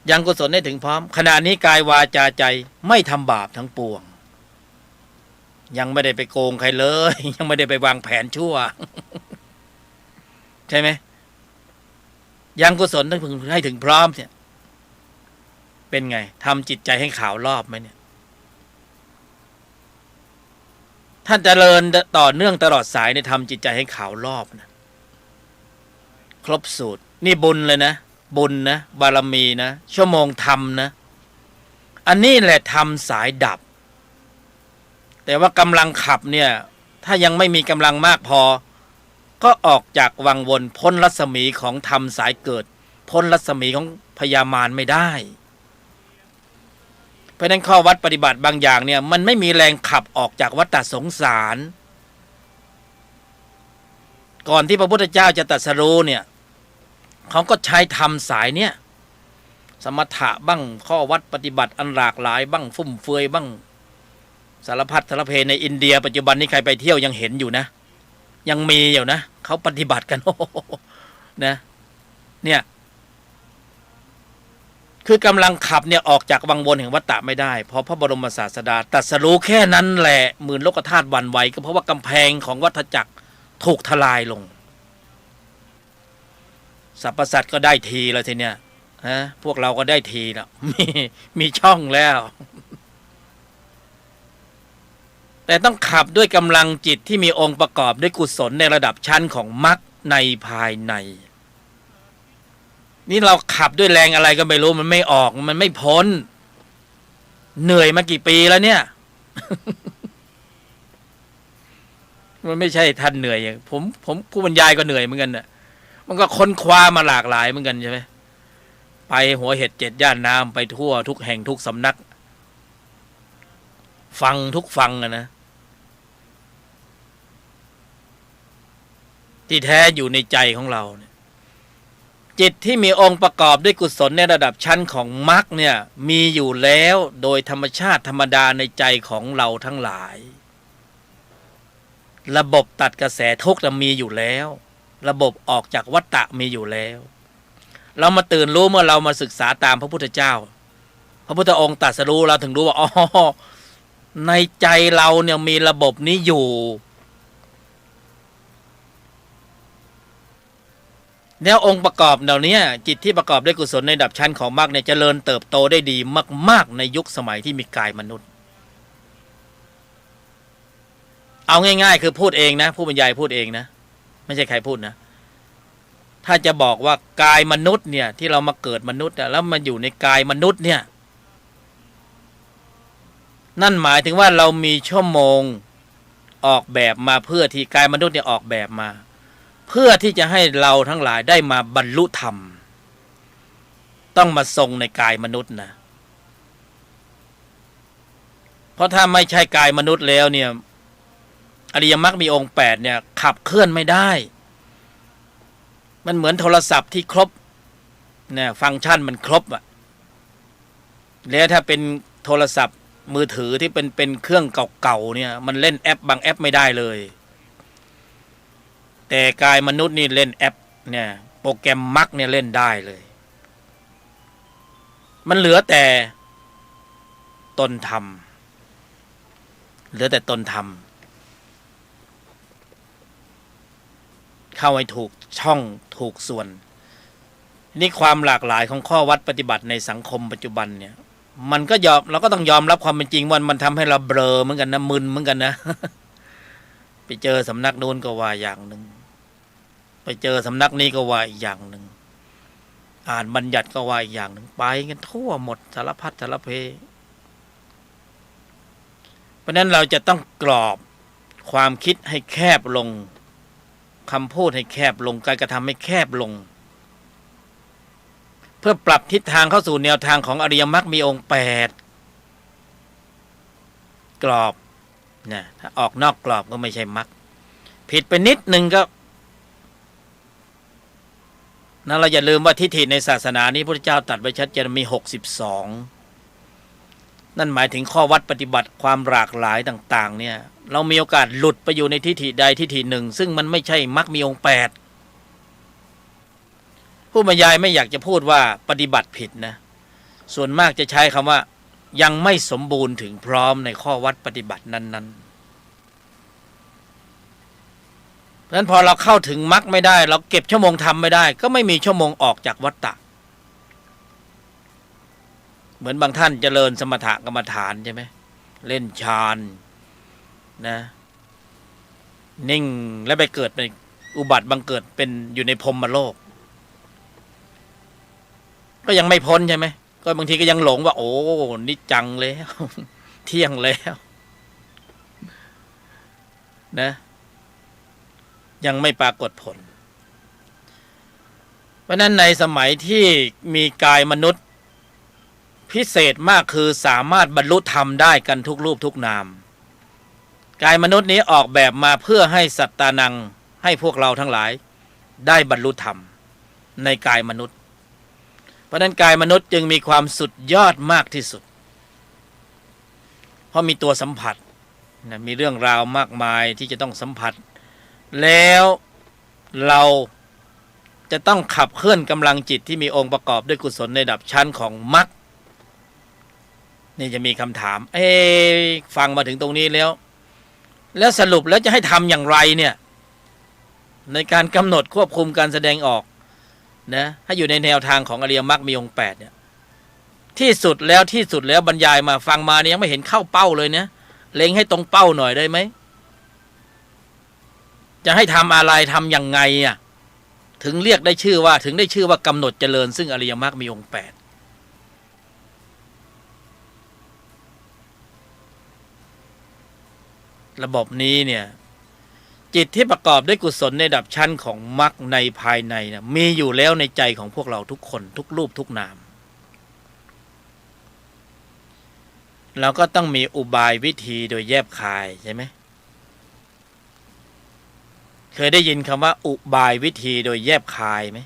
ยังกุศลได้ถึงพร้อมขณะนี้กายวาจาใจไม่ทำบาปทั้งปวงยังไม่ได้ไปโกงใครเลยยังไม่ได้ไปวางแผนชั่ว ใช่ไหมยังกุศลต้องพึงให้ถึงพร้อมเนี่ยเป็นไงทำจิตใจให้ขาวรอบไหมเนี่ยท่านเจริญต่อเนื่องตลอดสายในทำจิตใจให้ขาวรอบนะครบสูตรนี่บุญเลยนะบุญนะบารมีนะชั่วโมงธรรมนะอันนี้แหละทำสายดับแต่ว่ากำลังขับเนี่ยถ้ายังไม่มีกำลังมากพอก็ออกจากวังวนพ้นรัศมีของธรรมสายเกิดพ้นรัศมีของพญามารไม่ได้เพราะนั้นข้อวัดปฏิบัติบางอย่างเนี่ยมันไม่มีแรงขับออกจากวัฏสงสารก่อนที่พระพุทธเจ้าจะตรัสรู้เนี่ยเขาก็ใช้ธรรมสายเนี่ย สมถะบ้างข้อวัดปฏิบัติอันหลากหลายบ้างฟุ่มเฟือยบ้างสารพัดสารเพในอินเดียปัจจุบันนี้ใครไปเที่ยวยังเห็นอยู่นะยังมีอยู่นะเขาปฏิบัติกัน โอ้โหนะเนี่ยคือกำลังขับเนี่ยออกจากวังวนแห่งวัฏฏะไม่ได้เพราะพระบรมศาสดาตรัสรู้แค่นั้นแหละหมื่นโลกธาตุหวั่นไหวก็เพราะว่ากำแพงของวัฏจักรถูกทลายลงสรรพสัตว์ก็ได้ทีแล้วทีเนี้ยฮะพวกเราก็ได้ทีแล้วมีช่องแล้ว แต่ต้องขับด้วยกำลังจิตที่มีองค์ประกอบด้วยกุศลในระดับชั้นของมรรคในภายในนี่เราขับด้วยแรงอะไรก็ไม่รู้มันไม่ออกมันไม่พ้นเหนื่อยมากี่ปีแล้วเนี่ย มันไม่ใช่ท่านเหนื่อยอย่างผมผู้บรรยายก็เหนื่อยเหมือนกันน่ะมันก็ค้นคว้ามาหลากหลายเหมือนกันใช่ไหมไปหัวเห็ด7 ย่านน้ำไปทั่วทุกแห่งทุกสำนักฟังทุกฟังนะที่แท้อยู่ในใจของเราเนี่ยจิตที่มีองค์ประกอบด้วยกุศลในระดับชั้นของมรรคเนี่ยมีอยู่แล้วโดยธรรมชาติธรรมดาในใจของเราทั้งหลายระบบตัดกระแสทุกข์มีอยู่แล้วระบบออกจากวัฏฏะมีอยู่แล้วเรามาตื่นรู้เมื่อเรามาศึกษาตามพระพุทธเจ้าพระพุทธองค์ตรัสรู้เราถึงรู้ว่าอ๋อในใจเราเนี่ยมีระบบนี้อยู่แล้วองค์ประกอบเหล่านี้จิตที่ประกอบด้วยกุศลในระดับชั้นของมรรคเนี่ยเจริญเติบโตได้ดีมากๆในยุคสมัยที่มีกายมนุษย์เอาง่ายๆคือพูดเองนะผู้บรรยายพูดเองนะไม่ใช่ใครพูดนะถ้าจะบอกว่ากายมนุษย์เนี่ยที่เรามาเกิดมนุษย์แล้วมาอยู่ในกายมนุษย์เนี่ยนั่นหมายถึงว่าเรามีชั่วโมงออกแบบมาเพื่อที่กายมนุษย์เนี่ยออกแบบมาเพื่อที่จะให้เราทั้งหลายได้มาบรรลุธรรมต้องมาทรงในกายมนุษย์นะเพราะถ้าไม่ใช่กายมนุษย์แล้วเนี่ยอริยมรรคมีองค์8เนี่ยขับเคลื่อนไม่ได้มันเหมือนโทรศัพท์ที่ครบเนี่ยฟังก์ชันมันครบอ่ะแล้วถ้าเป็นโทรศัพท์มือถือที่เป็นเครื่องเก่าๆเนี่ยมันเล่นแอปบางแอปไม่ได้เลยแต่กายมนุษย์นี่เล่นแอปเนี่ยโปรแกรมมรรคเนี่ยเล่นได้เลยมันเหลือแต่ตนธรรมเหลือแต่ตนธรรมเข้าให้ถูกช่องถูกส่วนนี่ความหลากหลายของข้อวัดปฏิบัติในสังคมปัจจุบันเนี่ยมันก็เราก็ต้องยอมรับความเป็นจริงว่ามันทำให้เราเบลอเหมือนกันนะมึนเหมือนกันนะ ไปเจอสำนักโน้นก็ว่าอย่างหนึ่งไปเจอสำนักนี้ก็ว่าอีกอย่างหนึ่งอ่านบัญญัติก็ว่าอีกอย่างหนึ่งไปกันทั่วหมดสารพัดสารเพเพราะนั้นเราจะต้องกรอบความคิดให้แคบลงคำพูดให้แคบลงการกระทำให้แคบลงเพื่อปรับทิศทางเข้าสู่แนวทางของอริยมรรคมีองค์8กรอบนะถ้าออกนอกกรอบก็ไม่ใช่มรรคผิดไปนิดนึงก็นั้นเราอย่าลืมว่าทิฏฐิในศาสนานี้พระพุทธเจ้าตรัสไว้ชัดเจนมี62นั่นหมายถึงข้อวัดปฏิบัติความหลากหลายต่างๆเนี่ยเรามีโอกาสหลุดไปอยู่ในทิฏฐิใดทิฏฐิหนึ่งซึ่งมันไม่ใช่มรรคมีองค์8ผู้บรรยายไม่อยากจะพูดว่าปฏิบัติผิดนะส่วนมากจะใช้คำว่ายังไม่สมบูรณ์ถึงพร้อมในข้อวัดปฏิบัตินั้นๆเพราะฉะนั้นพอเราเข้าถึงมรรคไม่ได้เราเก็บชั่วโมงทำไม่ได้ก็ไม่มีชั่วโมงออกจากวัฏฏะเหมือนบางท่านเจริญสมถกรรมฐานใช่ไหมเล่นฌานนะนิ่งแล้วไปเกิดเป็นอุบัติบังเกิดเป็นอยู่ในพรหมโลกก็ยังไม่พ้นใช่ไหมก็บางทีก็ยังหลงว่าโอ้นิจจังแล้ว เที่ยงแล้วนะยังไม่ปรากฏผลเพราะนั้นในสมัยที่มีกายมนุษย์พิเศษมากคือสามารถบรรลุธรรมได้กันทุกรูปทุกนามกายมนุษย์นี้ออกแบบมาเพื่อให้สัตตานังให้พวกเราทั้งหลายได้บรรลุธรรมในกายมนุษย์ เพราะนั้นกายมนุษย์จึงมีความสุดยอดมากที่สุดเพราะมีตัวสัมผัสนะมีเรื่องราวมากมายที่จะต้องสัมผัสแล้วเราจะต้องขับเคลื่อนกำลังจิตที่มีองค์ประกอบด้วยกุศลในระดับชั้นของมรรคนี่จะมีคำถามฟังมาถึงตรงนี้แล้วสรุปแล้วจะให้ทำอย่างไรเนี่ยในการกำหนดควบคุมการแสดงออกนะให้อยู่ในแนวทางของอริยมรรคมีองค์8เนี่ยที่สุดแล้วบรรยายมาฟังมาเนี่ยยังไม่เห็นเข้าเป้าเลยเนี่ยเล็งให้ตรงเป้าหน่อยได้ไหมจะให้ทำอะไรทำยังไงอ่ะถึงได้ชื่อว่ากำหนดเจริญซึ่งอริยมรรคมีองค์8ระบบนี้เนี่ยจิตที่ประกอบด้วยกุศลในระดับชั้นของมรรคในภายในนะมีอยู่แล้วในใจของพวกเราทุกคนทุกรูปทุกนามเราก็ต้องมีอุบายวิธีโดยแยบคายใช่ไหมเคยได้ยินคำว่าอุบายวิธีโดยแยบคายไหม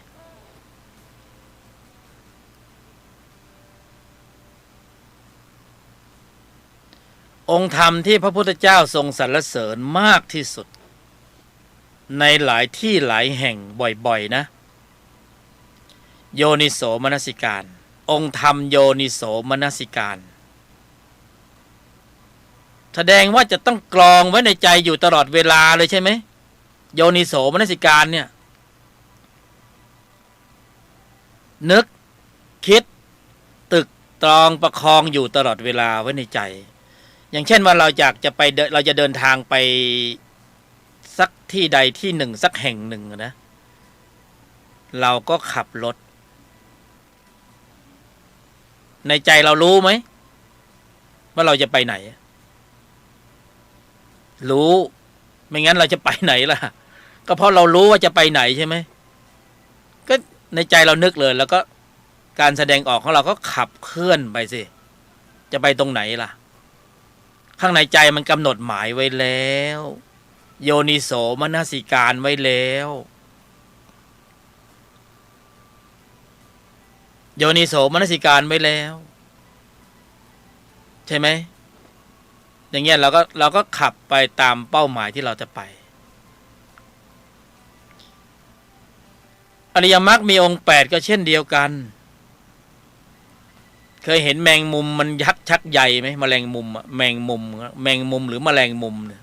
องค์ธรรมที่พระพุทธเจ้าทรงสรรเสริญมากที่สุดในหลายที่หลายแห่งบ่อยๆนะโยนิโสมนสิการองค์ธรรมโยนิโสมนสิการแสดงว่าจะต้องกรองไว้ในใจอยู่ตลอดเวลาเลยใช่ไหมโยนิโสมนสิการเนี่ยนึกคิดตึกตรองประคองอยู่ตลอดเวลาไว้ในใจอย่างเช่นว่าเราจะเดินทางไปสักที่ใดที่หนึ่งสักแห่งหนึ่งนะเราก็ขับรถในใจเรารู้ไหมว่าเราจะไปไหนรู้ไม่งั้นเราจะไปไหนล่ะก็เพราะเรารู้ว่าจะไปไหนใช่ไหมก็ในใจเรานึกเลยแล้วก็การแสดงออกของเราก็ขับเคลื่อนไปสิจะไปตรงไหนล่ะข้างในใจมันกำหนดหมายไว้แล้วโยนิโสมนสิการไว้แล้วโยนิโสมนสิการไว้แล้วใช่ไหมอย่างเงี้ยเราก็ขับไปตามเป้าหมายที่เราจะไปอริยมรรคมีองค์8ก็เช่นเดียวกันเคยเห็นแมงมุมมันยักชักใยไหมแมลงมุมอะแมงมุมหรือแมลงมุมเนี่ย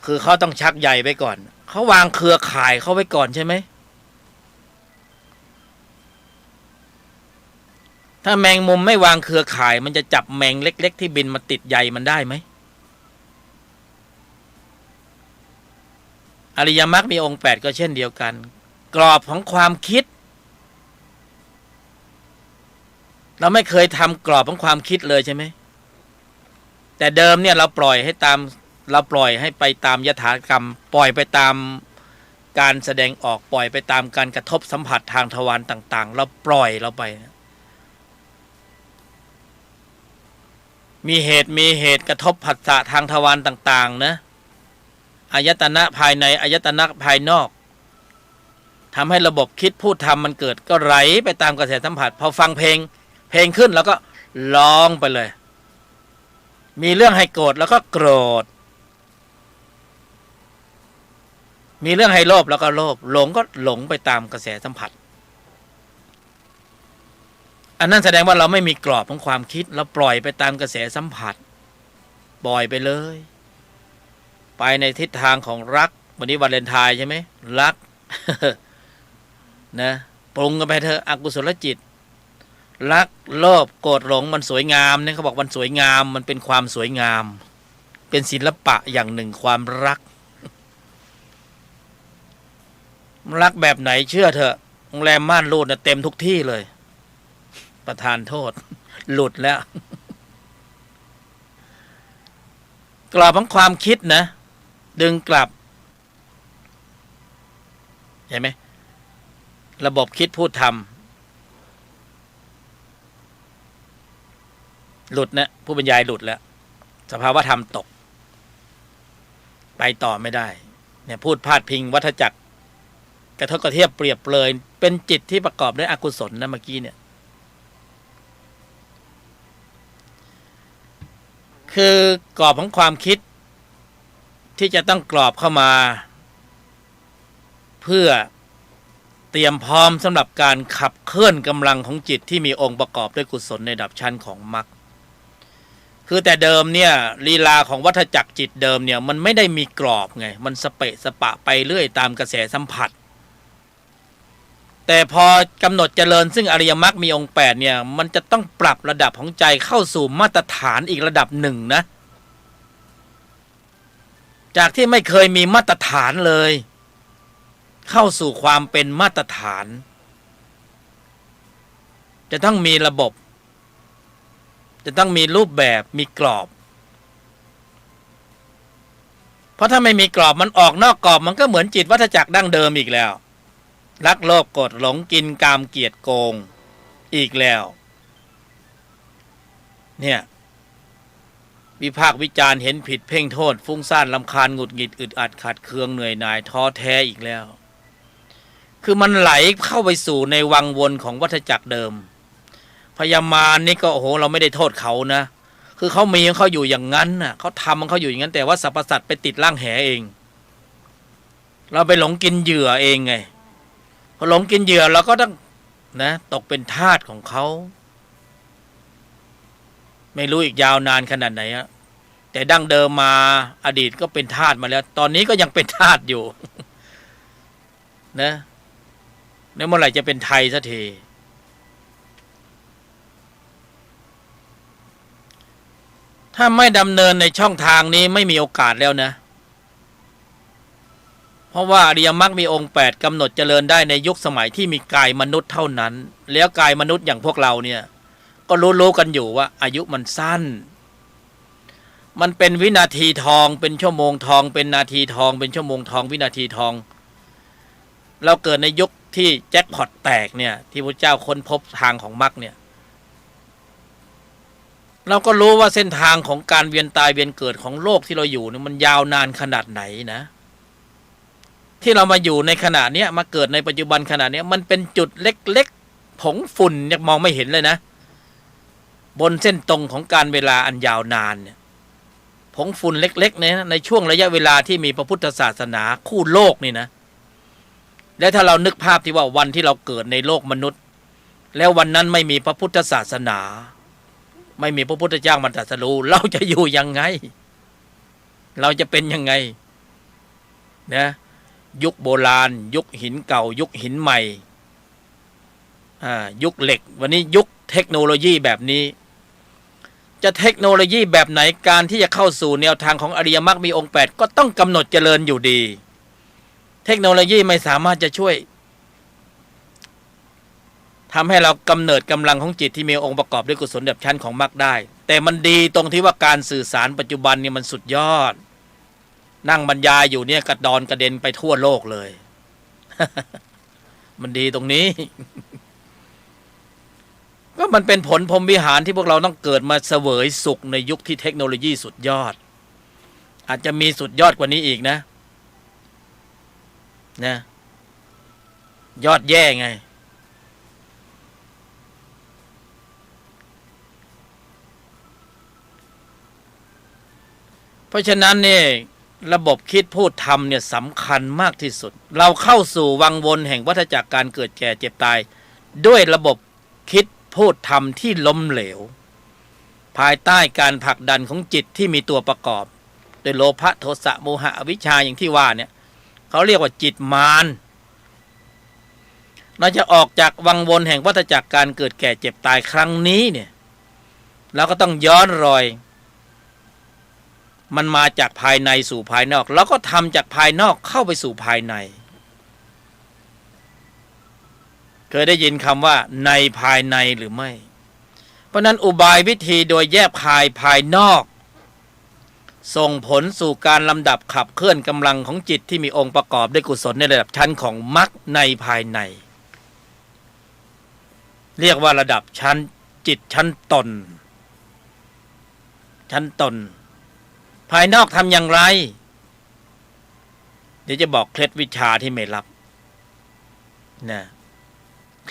คือเขาต้องชักใยไปก่อนเขาวางเครือข่ายเขาไว้ก่อนใช่ไหมถ้าแมงมุมไม่วางเครือข่ายมันจะจับแมงเล็กๆที่บินมาติดใยมันได้ไหมอริยมรรคมีองค์8ก็เช่นเดียวกันกรอบของความคิดเราไม่เคยทำกรอบของความคิดเลยใช่ไหมแต่เดิมเนี่ยเราปล่อยให้ไปตามยถากรรมปล่อยไปตามการแสดงออกปล่อยไปตามการกระทบสัมผัสทางทวารต่างๆเราปล่อยเราไปมีเหตุกระทบผัสสะทางทวารต่างๆนะอายตนะภายในอายตนะภายนอกทำให้ระบบคิดพูดทำมันเกิดก็ไหลไปตามกระแสสัมผัสพอฟังเพลงขึ้นแล้วก็ร้องไปเลยมีเรื่องให้โกรธแล้วก็โกรธมีเรื่องให้โลภแล้วก็โลภหลงก็หลงไปตามกระแสสัมผัสอันนั้นแสดงว่าเราไม่มีกรอบของความคิดเราปล่อยไปตามกระแสสัมผัสปล่อยไปเลยไปในทิศทางของรักวันนี้วาเลนไทน์ใช่ไหมรัก นะปรุงกันไปเถอะอกุศลจิตรักโลภโกรธหลงมันสวยงามเนี่ยเขาบอกมันสวยงามมันเป็นความสวยงามเป็นศิลปะอย่างหนึ่งความรักแบบไหนเชื่อเถอะโรงแรมม่านรูดนะเต็มทุกที่เลยประทานโทษหลุดแล้วกรอบของความคิดนะดึงกลับเห็นไหมระบบคิดพูดทำหลุดนะผู้บรรยายหลุดแล้วสภาวะธรรมตกไปต่อไม่ได้เนี่ยพูดพาดพิงวัฏจักรกระทบกระเทียบเปรียบเปรย เป็นจิตที่ประกอบด้วยอกุศลนะเมื่อกี้เนี่ยคือกรอบของความคิดที่จะต้องกรอบเข้ามาเพื่อเตรียมพร้อมสำหรับการขับเคลื่อนกำลังของจิตที่มีองค์ประกอบด้วยกุศลในระดับชั้นของมรรคคือแต่เดิมเนี่ยลีลาของวัฏจักรจิตเดิมเนี่ยมันไม่ได้มีกรอบไงมันสเปะสปะไปเรื่อยตามกระแสสัมผัสแต่พอกำหนดเจริญซึ่งอริยมรรคมีองค์8เนี่ยมันจะต้องปรับระดับของใจเข้าสู่มาตรฐานอีกระดับหนึ่งนะจากที่ไม่เคยมีมาตรฐานเลยเข้าสู่ความเป็นมาตรฐานจะต้องมีระบบจะต้องมีรูปแบบมีกรอบเพราะถ้าไม่มีกรอบมันออกนอกกรอบมันก็เหมือนจิตวัฏจักรดั้งเดิมอีกแล้วรักโลภโกรธหลงกินกามเกียรติโกงอีกแล้วเนี่ยวิพากษ์วิจารณ์เห็นผิดเพ่งโทษฟุ้งซ่านรำคาญหงุดหงิดอึดอัดขัดเคืองเหนื่อยหน่ายท้อแท้อีกแล้วคือมันไหลเข้าไปสู่ในวังวนของวัฏจักรเดิมพยามารนี่ก็โอ้โหเราไม่ได้โทษเขานะคือเขามีของเขาอยู่อย่างนั้นน่ะเขาทำของเขาอยู่อย่างนั้นแต่ว่าสรรพสัตว์ไปติดร่างแหเองเราไปหลงกินเหยื่อเองไงพอหลงกินเหยื่อเราก็ต้องนะตกเป็นทาสของเขาไม่รู้อีกยาวนานขนาดไหนอะแต่ดั้งเดิมมาอดีตก็เป็นทาสมาแล้วตอนนี้ก็ยังเป็นทาสอยู่นะแล้วเมื่อไหร่จะเป็นไทยสักทีถ้าไม่ดำเนินในช่องทางนี้ไม่มีโอกาสแล้วนะเพราะว่าอริยมรรคมีองค์8กำหนดเจริญได้ในยุคสมัยที่มีกายมนุษย์เท่านั้นแล้วกายมนุษย์อย่างพวกเราเนี่ยก็รู้กันอยู่ว่าอายุมันสั้นมันเป็นวินาทีทองเป็นชั่วโมงทองเป็นนาทีทองเป็นชั่วโมงทองวินาทีทองเราเกิดในยุคที่แจ็คพอตแตกเนี่ยที่พระเจ้าค้นพบทางของมรรคเนี่ยเราก็รู้ว่าเส้นทางของการเวียนตายเวียนเกิดของโลกที่เราอยู่เนี่ยมันยาวนานขนาดไหนนะที่เรามาอยู่ในขณะนี้มาเกิดในปัจจุบันขณะนี้มันเป็นจุดเล็กๆผงฝุ่นยังมองไม่เห็นเลยนะบนเส้นตรงของการเวลาอันยาวนานเนี่ยผงฝุ่นเล็กๆเนี่ยในช่วงระยะเวลาที่มีพระพุทธศาสนาคู่โลกนี่นะและถ้าเรานึกภาพที่ว่าวันที่เราเกิดในโลกมนุษย์แล้ววันนั้นไม่มีพระพุทธศาสนาไม่มีพระพุทธเจ้ามาตรัสรู้เราจะอยู่ยังไงเราจะเป็นยังไงนะยุคโบราณยุคหินเก่ายุคหินใหม่ยุคเหล็กวันนี้ยุคเทคโนโลยีแบบนี้จะเทคโนโลยีแบบไหนการที่จะเข้าสู่แนวทางของอริยมรรคมีองค์8ก็ต้องกำหนดเจริญอยู่ดีเทคโนโลยีไม่สามารถจะช่วยทำให้เรากำเนิดกำลังของจิตที่มีองค์ประกอบด้วยกุศลแบบชั้นของมรรคได้แต่มันดีตรงที่ว่าการสื่อสารปัจจุบันเนี่ยมันสุดยอดนั่งบรรยายอยู่เนี่ยกระดอนกระเด็นไปทั่วโลกเลย มันดีตรงนี้ ก็มันเป็นผลพรหมวิหารที่พวกเราต้องเกิดมาเสวยสุขในยุคที่เทคโนโลยีสุดยอดอาจจะมีสุดยอดกว่านี้อีกนะยอดแย่ไงเพราะฉะนั้นเนี่ยระบบคิดพูดทำเนี่ยสำคัญมากที่สุดเราเข้าสู่วังวนแห่งวัฏจักรการเกิดแก่เจ็บตายด้วยระบบคิดพูดทำที่ล้มเหลวภายใต้การผลักดันของจิตที่มีตัวประกอบโดยโลภะโทสะโมหะอวิชชาอย่างที่ว่าเนี่ยเขาเรียกว่าจิตมารเราจะออกจากวังวนแห่งวัฏจักรการเกิดแก่เจ็บตายครั้งนี้เนี่ยเราก็ต้องย้อนรอยมันมาจากภายในสู่ภายนอกแล้วก็ทำจากภายนอกเข้าไปสู่ภายในเคยได้ยินคำว่าในภายในหรือไม่เพราะนั้นอุบายวิธีโดยแยบคายภายนอกส่งผลสู่การลำดับขับเคลื่อนกำลังของจิตที่มีองค์ประกอบด้วยกุศลในระดับชั้นของมรรคในภายในเรียกว่าระดับชั้นจิตชั้นตนภายนอกทำอย่างไรเดี๋ยวจะบอกเคล็ดวิชาที่ไม่ลับนะ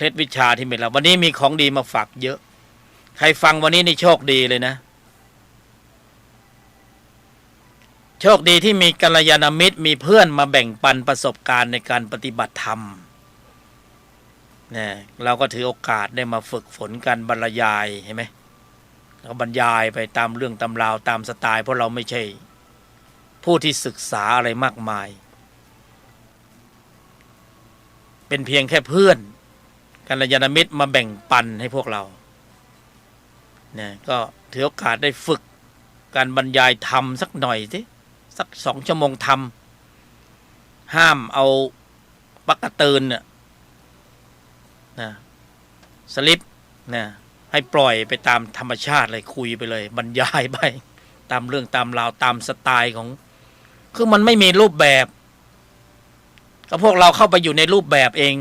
เคล็ดวิชาที่ไม่รับวันนี้มีของดีมาฝากเยอะใครฟังวันนี้นี่โชคดีเลยนะโชคดีที่มีกัลยาณมิตรมีเพื่อนมาแบ่งปันประสบการณ์ในการปฏิบัติธรรมเนี่ยเราก็ถือโอกาสได้มาฝึกฝนการบรรยายเห็นไหมเราบรรยายไปตามเรื่องตำราวตามสไตล์เพราะเราไม่ใช่ผู้ที่ศึกษาอะไรมากมายเป็นเพียงแค่เพื่อนกัลยาณมิตรมาแบ่งปันให้พวกเราเนี่ยก็ถือโอกาสได้ฝึกการบรรยายธรรมสักหน่อยสิสัก2 ชั่วโมงธรรมห้ามเอาปักกระตือนเนี่ยนะสลิปนะให้ปล่อยไปตามธรรมชาติเลยคุยไปเลยบรรยายไปตามเรื่องตามราวตามสไตล์ของคือมันไม่มีรูปแบบก็พวกเราเข้าไปอยู่ในรูปแบบเอง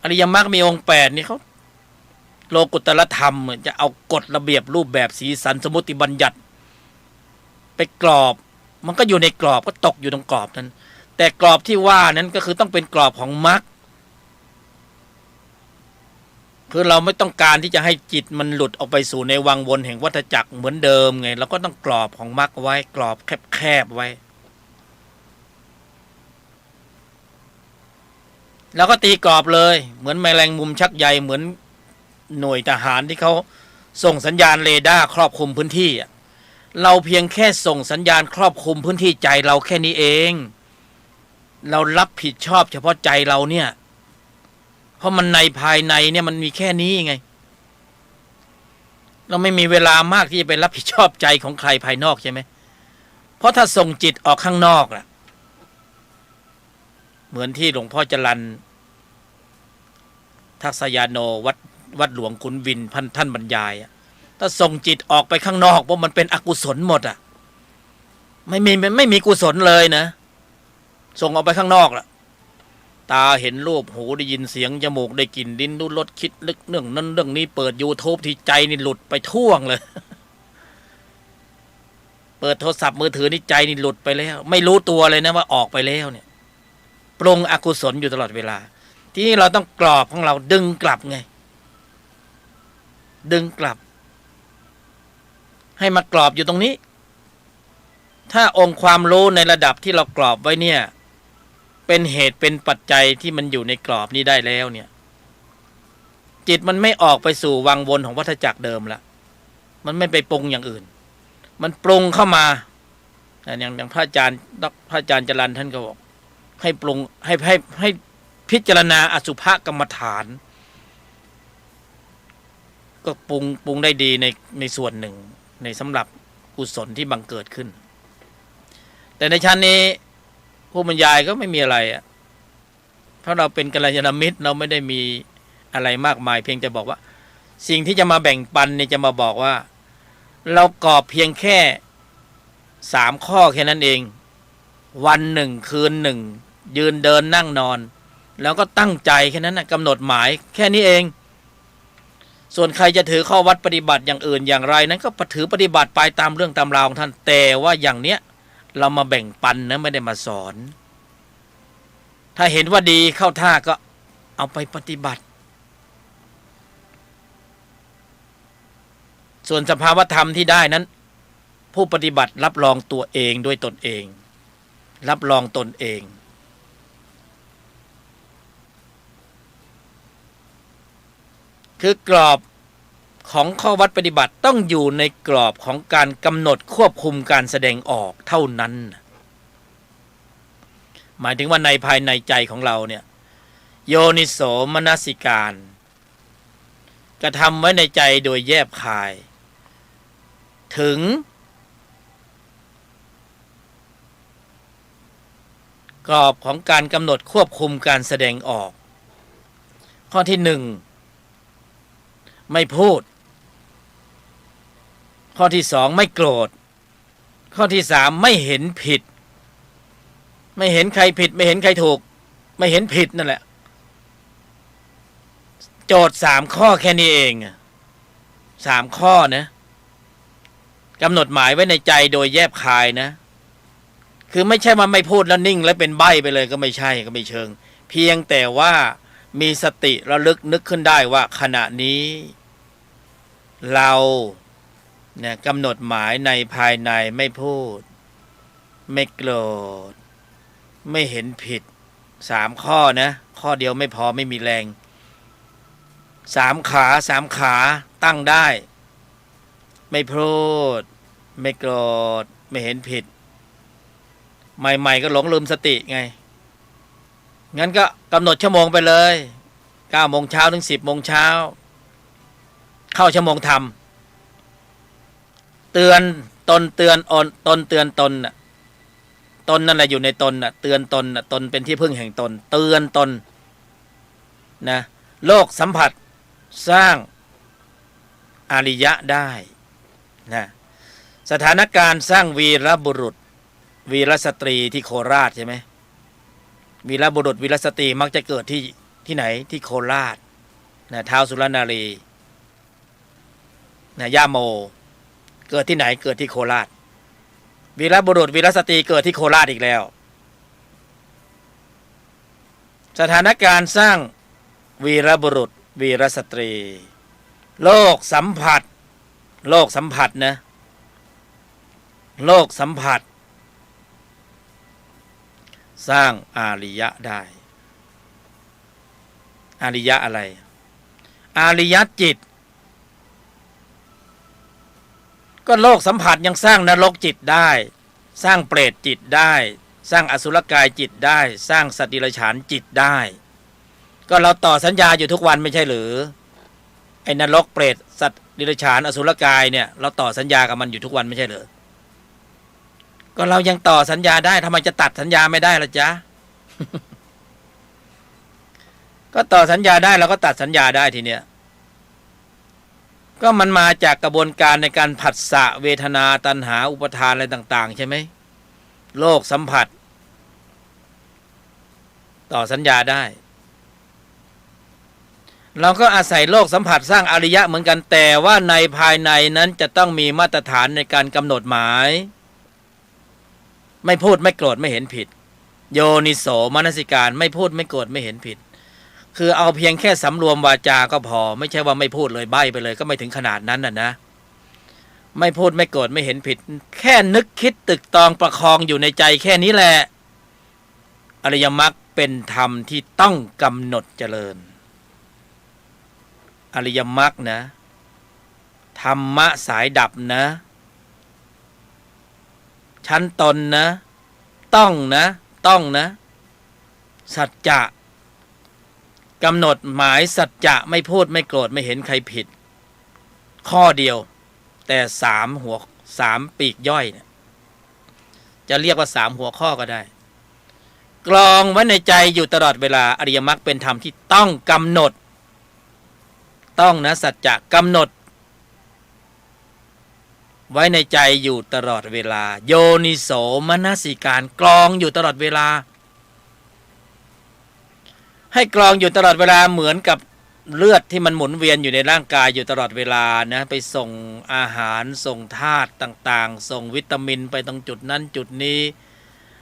อริยมรรคมีองค์8นี่เขาโลกุตตรธรรมจะเอากฎระเบียบรูปแบบสีสันสมมติบัญญัติไปกรอบมันก็อยู่ในกรอบก็ตกอยู่ตรงกรอบนั้นแต่กรอบที่ว่านั้นก็คือต้องเป็นกรอบของมรรคคือเราไม่ต้องการที่จะให้จิตมันหลุดออกไปสู่ในวังวนแห่งวัฏจักรเหมือนเดิมไงเราก็ต้องกรอบของมรรคไว้กรอบแคบๆไว้แล้วก็ตีกรอบเลยเหมือนแมลงมุมชักใยเหมือนหน่วยทหารที่เขาส่งสัญญาณเรดาร์ครอบคลุมพื้นที่เราเพียงแค่ส่งสัญญาณครอบคลุมพื้นที่ใจเราแค่นี้เองเรารับผิดชอบเฉพาะใจเราเนี่ยเพราะมันในภายในเนี่ยมันมีแค่นี้ไงเราไม่มีเวลามากที่จะไปรับผิดชอบใจของใครภายนอกใช่ไหมเพราะถ้าส่งจิตออกข้างนอกล่ะเหมือนที่หลวงพ่อจรัญทักษยาโนวัดหลวงขุนวินท่านบรรยายถ้าส่งจิตออกไปข้างนอกเพราะมันเป็นอกุศลหมดไม่มีกุศลเลยนะส่งออกไปข้างนอกล่ะตาเห็นรูปหูได้ยินเสียงจมูกได้กลิ่นลิ้นดูรสคิดนึกเรื่องนั้นเรื่องนี้เปิด YouTube ที่ใจนี่หลุดไปท่วงเลยเปิดโทรศัพท์มือถือนี่ใจนี่หลุดไปแล้วไม่รู้ตัวเลยนะว่าออกไปแล้วเนี่ยปรุงอกุศลอยู่ตลอดเวลาที่นี่เราต้องกรอบของเราดึงกลับไงดึงกลับให้มากรอบอยู่ตรงนี้ถ้าองค์ความรู้ในระดับที่เรากรอบไว้เนี่ยเป็นเหตุเป็นปัจจัยที่มันอยู่ในกรอบนี้ได้แล้วเนี่ยจิตมันไม่ออกไปสู่วังวนของวัฏจักรเดิมละมันไม่ไปปรุงอย่างอื่นมันปรุงเข้ามาอย่างพระอาจารย์จรัญท่านก็บอกให้ปรุงให้พิจารณาอสุภกรรมฐานก็ปรุงได้ดีในส่วนหนึ่งในสำหรับกุศลที่บังเกิดขึ้นแต่ในชั้นนี้ผู้บรรยายก็ไม่มีอะไรเพราะเราเป็นกัลยาณมิตรเราไม่ได้มีอะไรมากมายเพียงแต่บอกว่าสิ่งที่จะมาแบ่งปันเนี่ยจะมาบอกว่าเรากรอบเพียงแค่3 ข้อแค่นั้นเองวัน1คืน1ยืนเดินนั่งนอนแล้วก็ตั้งใจแค่นั้นนะกำหนดหมายแค่นี้เองส่วนใครจะถือข้อวัดปฏิบัติอย่างอื่นอย่างไรนั้นก็ถือปฏิบัติไปตามเรื่องตามราวของท่านแต่ว่าอย่างเนี้ยเรามาแบ่งปันนะไม่ได้มาสอนถ้าเห็นว่าดีเข้าท่าก็เอาไปปฏิบัติส่วนสภาวธรรมที่ได้นั้นผู้ปฏิบัติรับรองตัวเองด้วยตนเองรับรองตนเองคือกรอบของข้อวัดปฏิบัติต้องอยู่ในกรอบของการกำหนดควบคุมการแสดงออกเท่านั้นหมายถึงว่าในภายในใจของเราเนี่ยโยนิโสมนสิการกระทำไว้ในใจโดยแยบคายถึงกรอบของการกำหนดควบคุมการแสดงออกข้อที่1ไม่พูดข้อที่2ไม่โกรธข้อที่3ไม่เห็นผิดไม่เห็นใครผิดไม่เห็นใครถูกไม่เห็นผิดนั่นแหละโจทย์3 ข้อแค่นี้เอง3 ข้อนะกำหนดหมายไว้ในใจโดยแยบคายนะคือไม่ใช่ว่าไม่พูดแล้วนิ่งแล้วเป็นใบ้ไปเลยก็ไม่ใช่ก็ไม่เชิงเพียงแต่ว่า มีสติระลึกนึกขึ้นได้ว่าขณะนี้เราเนี่ยกำหนดหมายในภายในไม่พูดไม่โกรธไม่เห็นผิด3 ข้อนะข้อเดียวไม่พอไม่มีแรง3 ขาตั้งได้ไม่พูดไม่โกรธไม่เห็นผิดใหม่ๆก็หลงลืมสติไงงั้นก็กำหนดชั่วโมงไปเลย9 โมงเช้าถึง10 โมงเช้าเข้าชั่วโมงธรรมเตือนตนเตือนตนเตือนตนน่ะตนนั่นแหละอยู่ในตนน่ะเตือนตนน่ะตนเป็นที่พึ่งแห่งตนเตือนตนนะโลกสัมผัสสร้างอริยะได้นะสถานการณ์สร้างวีรบุรุษวีรสตรีที่โคราชใช่ไหมวีรบุรุษวีรสตรีมักจะเกิดที่ไหนที่โคราชนะท้าวสุรนารีนะย่าโมเกิดที่ไหนเกิดที่โคราชวีรบุรุษวีรสตรีเกิดที่โคราชอีกแล้วสถานการณ์สร้างวีรบุรุษวีรสตรีโลกสัมผัสนะโลกสัมผัสสร้างอาริยะได้อาริยะอะไรอาริยะจิตก็โลกสัมผัสยังสร้างนรกจิตได้สร้างเปรตจิตได้สร้างอสุรกายจิตได้สร้างสัตว์ดิรัจฉานจิตได้ก็เราต่อสัญญาอยู่ทุกวันไม่ใช่หรือไอ้นรกเปรตสัตว์ดิรัจฉานอสุรกายเนี่ยเราต่อสัญญากับมันอยู่ทุกวันไม่ใช่หรือก็เรายังต่อสัญญาได้ทำไมจะตัดสัญญาไม่ได้ล่ะจ๊ะ ก็ต่อสัญญาได้เราก็ตัดสัญญาได้ทีเนี้ยก็มันมาจากกระบวนการในการผัสสะเวทนาตัณหาอุปทานอะไรต่างๆใช่ไหมโลกสัมผัสต่อสัญญาได้เราก็อาศัยโลกสัมผัสสร้างอริยะเหมือนกันแต่ว่าในภายในนั้นจะต้องมีมาตรฐานในการกำหนดหมายไม่พูดไม่โกรธไม่เห็นผิดโยนิโสมนสิการไม่พูดไม่โกรธไม่เห็นผิดคือเอาเพียงแค่สำรวมวาจาก็พอไม่ใช่ว่าไม่พูดเลยใบ้ไปเลยก็ไม่ถึงขนาดนั้นนะไม่พูดไม่โกรธไม่เห็นผิดแค่นึกคิดตึกตองประคองอยู่ในใจแค่นี้แหละอริยมรรคเป็นธรรมที่ต้องกำหนดเจริญอริยมรรคนะธรรมะสายดับนะชั้นตนนะต้องนะสัจจะกำหนดหมายสัจจะไม่พูดไม่โกรธไม่เห็นใครผิดข้อเดียวแต่3 ปีกย่อยเนี่ยจะเรียกว่า3 หัวข้อก็ได้กรองไว้ในใจอยู่ตลอดเวลาอริยมรรคเป็นธรรมที่ต้องกำหนดต้องนะสัจจะกำหนดไว้ในใจอยู่ตลอดเวลาโยนิโสมนสิการกรองอยู่ตลอดเวลาให้กรองอยู่ตลอดเวลาเหมือนกับเลือดที่มันหมุนเวียนอยู่ในร่างกายอยู่ตลอดเวลานะไปส่งอาหารส่งธาตุต่างๆส่งวิตามินไปตรงจุดนั้นจุดนี้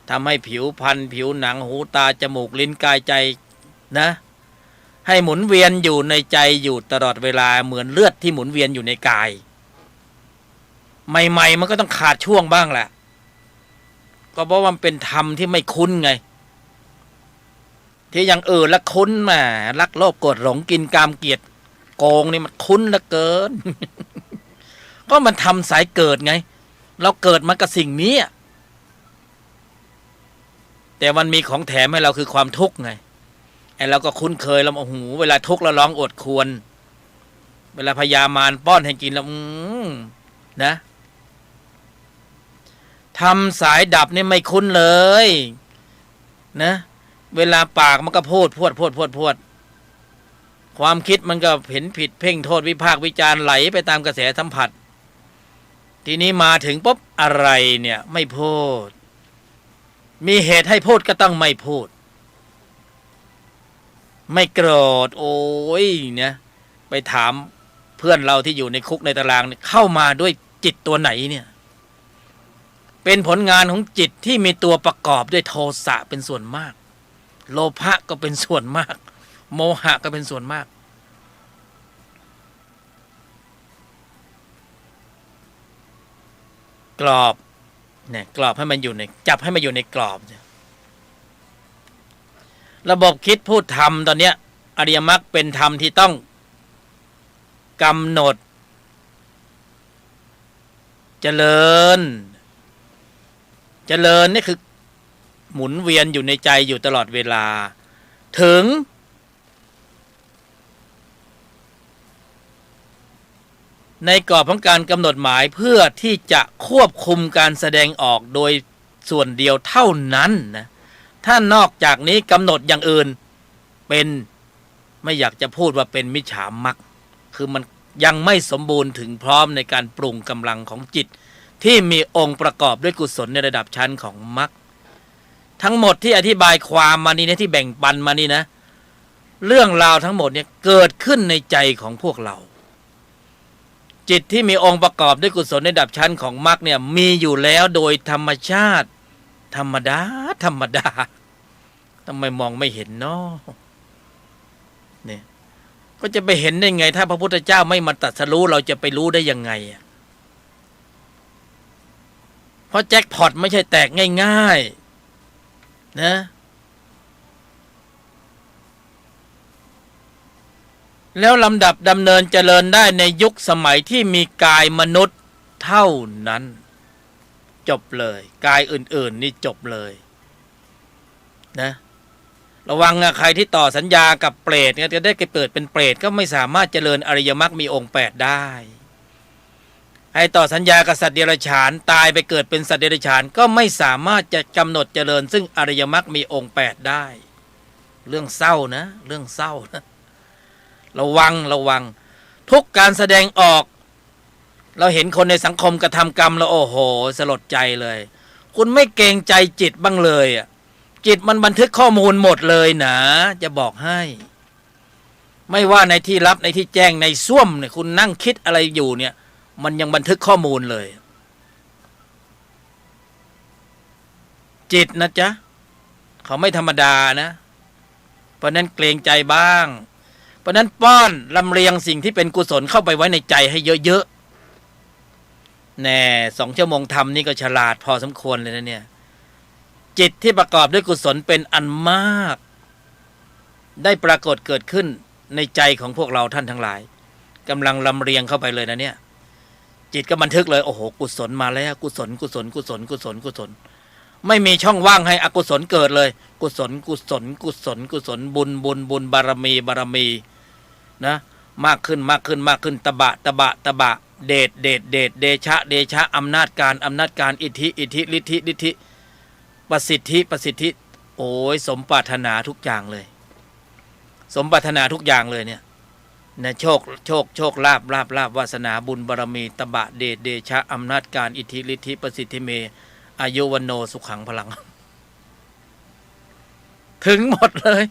ทำให้ผิวพรรณผิวหนังหูตาจมูกลิ้นกายใจนะให้หมุนเวียนอยู่ในใจอยู่ตลอดเวลาเหมือนเลือดที่หมุนเวียนอยู่ในกายใหม่ๆมันก็ต้องขาดช่วงบ้างแหละก็เพราะว่ามันเป็นธรรมที่ไม่คุ้นไงที่อย่างละคุ้นแหมรักโลภโกรธหลงกินกามเกียรติโกงนี่มันคุ้นเหลือเกิน ก็มันทำสายเกิดไงเราเกิดมากับสิ่งนี้แต่มันมีของแถมให้เราคือความทุกข์ไงไอ้เราก็คุ้นเคยแล้วโอ้โหเวลาทุกข์เราร้องอดควรเวลาพยามารป้อนให้กินแล้วนะทำสายดับนี่ไม่คุ้นเลยนะเวลาปากมันก็พูดความคิดมันก็เห็นผิดเพ่งโทษวิพากษ์วิจารณ์ไหลไปตามกระแสสัมผัสทีนี้มาถึงปุ๊บอะไรเนี่ยไม่พูดมีเหตุให้พูดก็ต้องไม่พูดไม่โกรธโอ้ยเนี่ยไปถามเพื่อนเราที่อยู่ในคุกในตารางเข้ามาด้วยจิตตัวไหนเนี่ยเป็นผลงานของจิตที่มีตัวประกอบด้วยโทสะเป็นส่วนมากโลภะก็เป็นส่วนมาก โมหะก็เป็นส่วนมากกรอบเนี่ยกรอบให้มันอยู่ในจับให้มันอยู่ในกรอบเนี่ยระบบคิดพูดทำตอนเนี้ยอริยมรรคเป็นธรรมที่ต้องกำหนดเจริญนี่คือหมุนเวียนอยู่ในใจอยู่ตลอดเวลาถึงในกรอบของการกำหนดหมายเพื่อที่จะควบคุมการแสดงออกโดยส่วนเดียวเท่านั้นนะถ้านอกจากนี้กำหนดอย่างอื่นเป็นไม่อยากจะพูดว่าเป็นมิจฉามรรคคือมันยังไม่สมบูรณ์ถึงพร้อมในการปรุงกำลังของจิตที่มีองค์ประกอบด้วยกุศลในระดับชั้นของมรรคทั้งหมดที่อธิบายความมานี่นะที่แบ่งปันมานี่นะเรื่องราวทั้งหมดเนี่ยเกิดขึ้นในใจของพวกเราจิตที่มีองค์ประกอบด้วยกุศลในระดับชั้นของมรรคเนี่ยมีอยู่แล้วโดยธรรมชาติธรรมดาทำไมมองไม่เห็นเนาะเนี่ยก็จะไปเห็นได้ไงถ้าพระพุทธเจ้าไม่มาตรัสรู้เราจะไปรู้ได้ยังไงเพราะแจ็คพอตไม่ใช่แตกง่ายๆนะแล้วลำดับดำเนินเจริญได้ในยุคสมัยที่มีกายมนุษย์เท่านั้นจบเลยกายอื่นๆนี่จบเลยนะระวังใครที่ต่อสัญญากับเปรตเนี่ยจะได้เกิดเป็นเปรตก็ไม่สามารถเจริญอริยมรรคมีองค์8ได้ให้ต่อสัญญากับสัตว์เดรัจฉานตายไปเกิดเป็นสัตว์เดรัจฉานก็ไม่สามารถจะกำหนดเจริญซึ่งอริยมรรคมีองค์8ได้เรื่องเศร้านะเรื่องเศร้านะระวังทุกการแสดงออกเราเห็นคนในสังคมกระทำกรรมแล้วโอ้โหสลดใจเลยคุณไม่เกรงใจจิตบ้างเลยจิตมันบันทึกข้อมูลหมดเลยนะจะบอกให้ไม่ว่าในที่ลับในที่แจ้งในส้วมเนี่ยคุณนั่งคิดอะไรอยู่เนี่ยมันยังบันทึกข้อมูลเลยจิตนะจ๊ะเขาไม่ธรรมดานะเพราะนั้นเกรงใจบ้างเพราะนั้นป้อนลำเลียงสิ่งที่เป็นกุศลเข้าไปไว้ในใจให้เยอะๆแน่2 ชั่วโมงทำนี่ก็ฉลาดพอสมควรเลยนะเนี่ยจิตที่ประกอบด้วยกุศลเป็นอันมากได้ปรากฏเกิดขึ้นในใจของพวกเราท่านทั้งหลายกำลังลำเลียงเข้าไปเลยนะเนี่ยจิตก็บันทึกเลยโอ้โหกุศลมาแล้วกุศลไม่มีช่องว่างให้อกุศลเกิดเลยกุศลบุญบารมีนะมากขึ้นตบะเดชะอำนาจการอิทธิฤทธิประสิทธิโอ้ยสมปรารถนาทุกอย่างเลยสมปรารถนาทุกอย่างเลยเนี่ยนะโชคลาภวาสนาบุญบารมีตบะเดชะอำนาจการอิทธิฤทธิประสิทธิเมอายุวันโนสุขังพลังถึงหมดเลย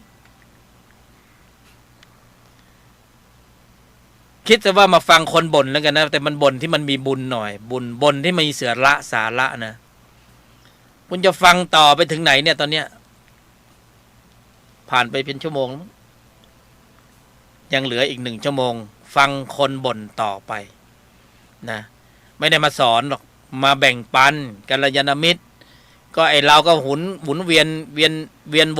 คิดซะว่ามาฟังคนบ่นแล้วกันนะแต่มันบ่นที่มันมีบุญหน่อยบ่นที่มีเสือละสาระนะคุณจะฟังต่อไปถึงไหนเนี่ยตอนเนี้ยผ่านไปเป็นชั่วโมงยังเหลืออีก1 ชั่วโมงฟังคนบ่นต่อไปนะไม่ได้มาสอนหรอกมาแบ่งปันกัลยาณมิตรก็ไอเราก็หมุนเวียน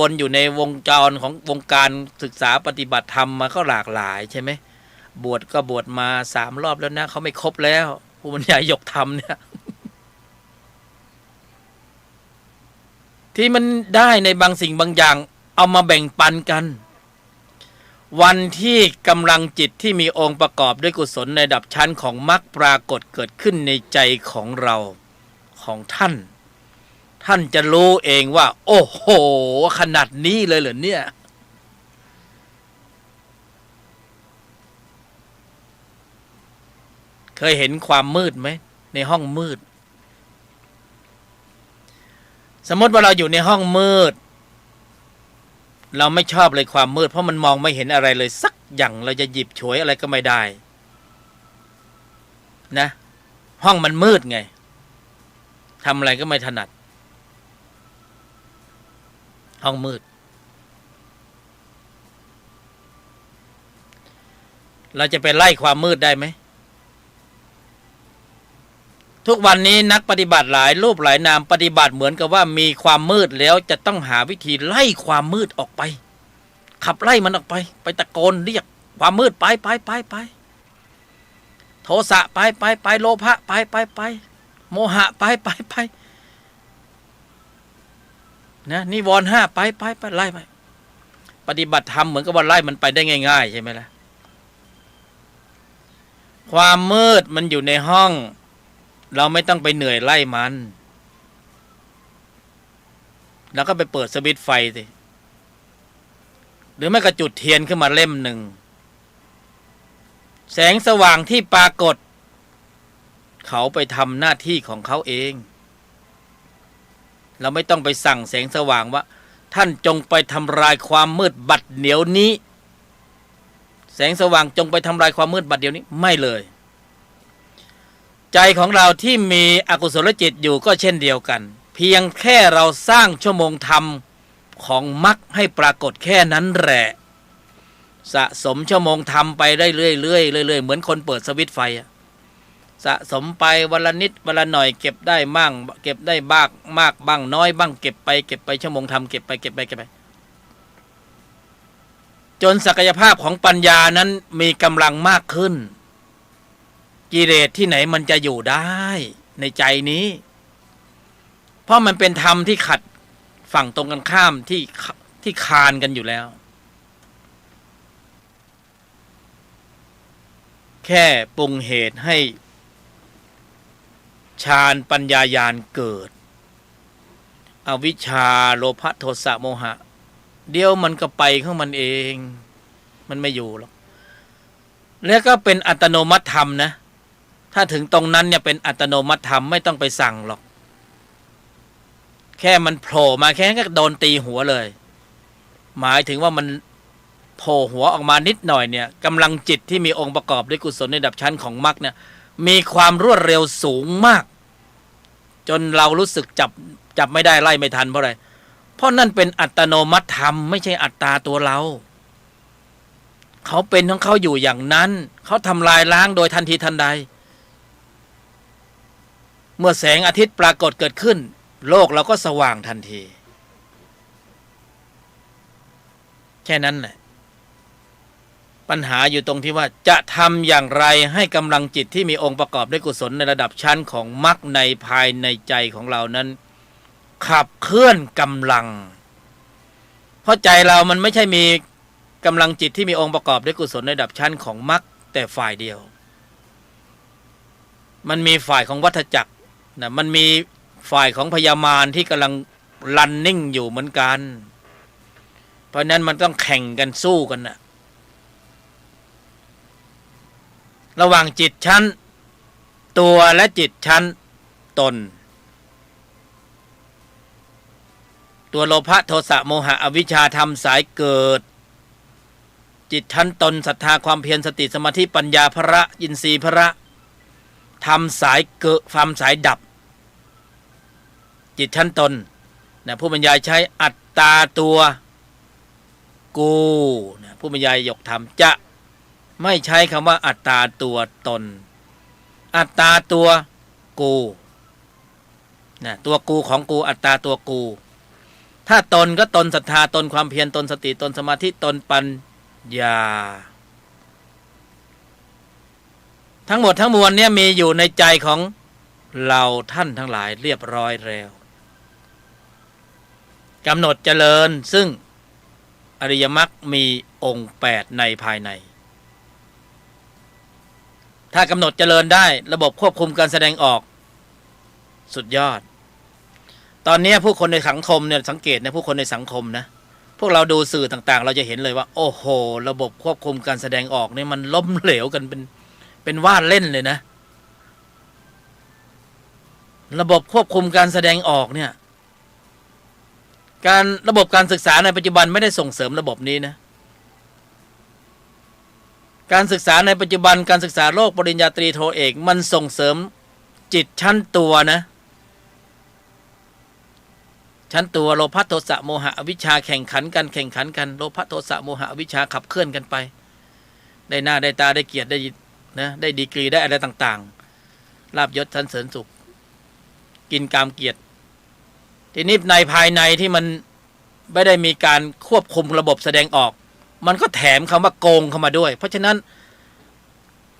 วนอยู่ในวงจรของวงการศึกษาปฏิบัติธรรมมาก็หลากหลายใช่ไหมบวชก็บวชมา3 รอบแล้วนะเขาไม่ครบแล้วผู้บรรยายยกธรรมเนี่ยที่มันได้ในบางสิ่งบางอย่างเอามาแบ่งปันกันวันที่กำลังจิตที่มีองค์ประกอบด้วยกุศลในระดับชั้นของมรรคปรากฏเกิดขึ้นในใจของเราของท่านจะรู้เองว่าโอ้โหขนาดนี้เลยเหรอเนี่ยเคยเห็นความมืดไหมในห้องมืดสมมติว่าเราอยู่ในห้องมืดเราไม่ชอบเลยความมืดเพราะมันมองไม่เห็นอะไรเลยสักอย่างเราจะหยิบฉวยอะไรก็ไม่ได้นะห้องมันมืดไงทำอะไรก็ไม่ถนัดห้องมืด เราจะไปไล่ความมืดได้ไหมทุกวันนี้นักปฏิบัติหลายรูปหลายนามปฏิบัติเหมือนกับว่ามีความมืดแล้วจะต้องหาวิธีไล่ความมืดออกไปขับไล่มันออกไปไปตะโกนเรียกความมืดไปโทสะไปโลภะไปโมหะไปนะนิวรณ์ห้าไปไล่ไปปฏิบัติธรรมเหมือนกับว่าไล่มันไปได้ง่ายๆใช่ไหมล่ะความมืดมันอยู่ในห้องเราไม่ต้องไปเหนื่อยไล่มันแล้วก็ไปเปิดสวิตช์ไฟสิหรือไม่ก็จุดเทียนขึ้นมาเล่มหนึ่งแสงสว่างที่ปรากฏเขาไปทำหน้าที่ของเขาเองเราไม่ต้องไปสั่งแสงสว่างว่าท่านจงไปทำลายความมืดบัดเดี๋ยวนี้แสงสว่างจงไปทำลายความมืดบัดเดี๋ยวนี้ไม่เลยใจของเราที่มีอกุศลจิตอยู่ก็เช่นเดียวกันเพียงแค่เราสร้างชั่วโมงธรรมของมรรคให้ปรากฏแค่นั้นแหละสะสมชั่วโมงธรรมไปได้เรื่อยๆเหมือนคนเปิดสวิตช์ไฟสะสมไปวันละนิดวันละหน่อยเก็บได้มั่งเก็บได้บ้างมากบ้างน้อยบ้างเก็บไปชั่วโมงธรรมเก็บไปจนศักยภาพของปัญญานั้นมีกำลังมากขึ้นกิเลสที่ไหนมันจะอยู่ได้ในใจนี้เพราะมันเป็นธรรมที่ขัดฝั่งตรงกันข้ามที่คานกันอยู่แล้วแค่ปรุงเหตุให้ฌานปัญญาญาณเกิดอวิชชาโลภะโทสะโมหะเดี๋ยวมันก็ไปของมันเองมันไม่อยู่หรอกแล้วก็เป็นอัตโนมัติธรรมนะถ้าถึงตรงนั้นเนี่ยเป็นอัตโนมัติธรรมไม่ต้องไปสั่งหรอกแค่มันโผล่มาแค่นั้นก็โดนตีหัวเลยหมายถึงว่ามันโผล่หัวออกมานิดหน่อยเนี่ยกำลังจิตที่มีองค์ประกอบด้วยกุศลในระดับชั้นของมรรคเนี่ยมีความรวดเร็วสูงมากจนเรารู้สึกจับไม่ได้ไล่ไม่ทันเพราะอะไรเพราะนั่นเป็นอัตโนมัติธรรมไม่ใช่อัตตาตัวเราเขาเป็นของเขาอยู่อย่างนั้นเขาทำลายล้างโดยทันทีทันใดเมื่อแสงอาทิตย์ปรากฏเกิดขึ้นโลกเราก็สว่างทันทีแค่นั้นแหละปัญหาอยู่ตรงที่ว่าจะทำอย่างไรให้กำลังจิตที่มีองค์ประกอบด้วยกุศลในระดับชั้นของมรรคในภายในใจของเรานั้นขับเคลื่อนกำลังเพราะใจเรามันไม่ใช่มีกำลังจิตที่มีองค์ประกอบด้วยกุศลในระดับชั้นของมรรคแต่ฝ่ายเดียวมันมีฝ่ายของวัฏจักรนะมันมีฝ่ายของพญามารที่กำลังรันนิ่งอยู่เหมือนกันเพราะนั้นมันต้องแข่งกันสู้กันนะระหว่างจิตชั้นตัวและจิตชั้นตนตัวโลภะโทสะโมหะอวิชชาธรรมสายเกิดจิตชั้นตนศรัทธาความเพียรสติสมาธิปัญญาพระอินทรีย์พระธรรมสายเกิดความสายดับจิตชั้นตนนะผู้บรรยายใช้อัตตาตัวกูนะผู้บรรยายยกธรรมจะไม่ใช้คำว่าอัตตาตัวตนอัตตาตัวกูนะตัวกูของกูอัตตาตัวกูถ้าตนก็ตนศรัทธาตนความเพียรตนสติตนสมาธิตนปัญญาทั้งหมดทั้งมวลเนี่ยมีอยู่ในใจของเราท่านทั้งหลายเรียบร้อยแล้วกำหนดเจริญซึ่งอริยมรรคมีองค์8ในภายในถ้ากำหนดเจริญได้ระบบควบคุมการแสดงออกสุดยอดตอนนี้ผู้คนในสังคมเนี่ยสังเกตนะผู้คนในสังคมนะพวกเราดูสื่อต่างๆเราจะเห็นเลยว่าโอ้โหระบบควบคุมการแสดงออกนี่มันล้มเหลวกันเป็นว่าเล่นเลยนะระบบควบคุมการแสดงออกเนี่ยระบบการศึกษาในปัจจุบันไม่ได้ส่งเสริมระบบนี้นะการศึกษาในปัจจุบันการศึกษาโลกปริญญาตรีโทเอกมันส่งเสริมจิตชั้นตัวนะชั้นตัวโลภะโทสะโมหะอวิชชาแข่งขันกันโลภะโทสะโมหะอวิชชาขับเคลื่อนกันไป ได้หน้าได้ตาได้เกียรติได้นะได้ดีกรีได้อะไรต่างๆลาภยศสรรเสริญสุขกินกามเกียรติทีนี้ในภายในที่มันไม่ได้มีการควบคุมระบบแสดงออกมันก็แถมคำว่าโกงเข้ามาด้วยเพราะฉะนั้น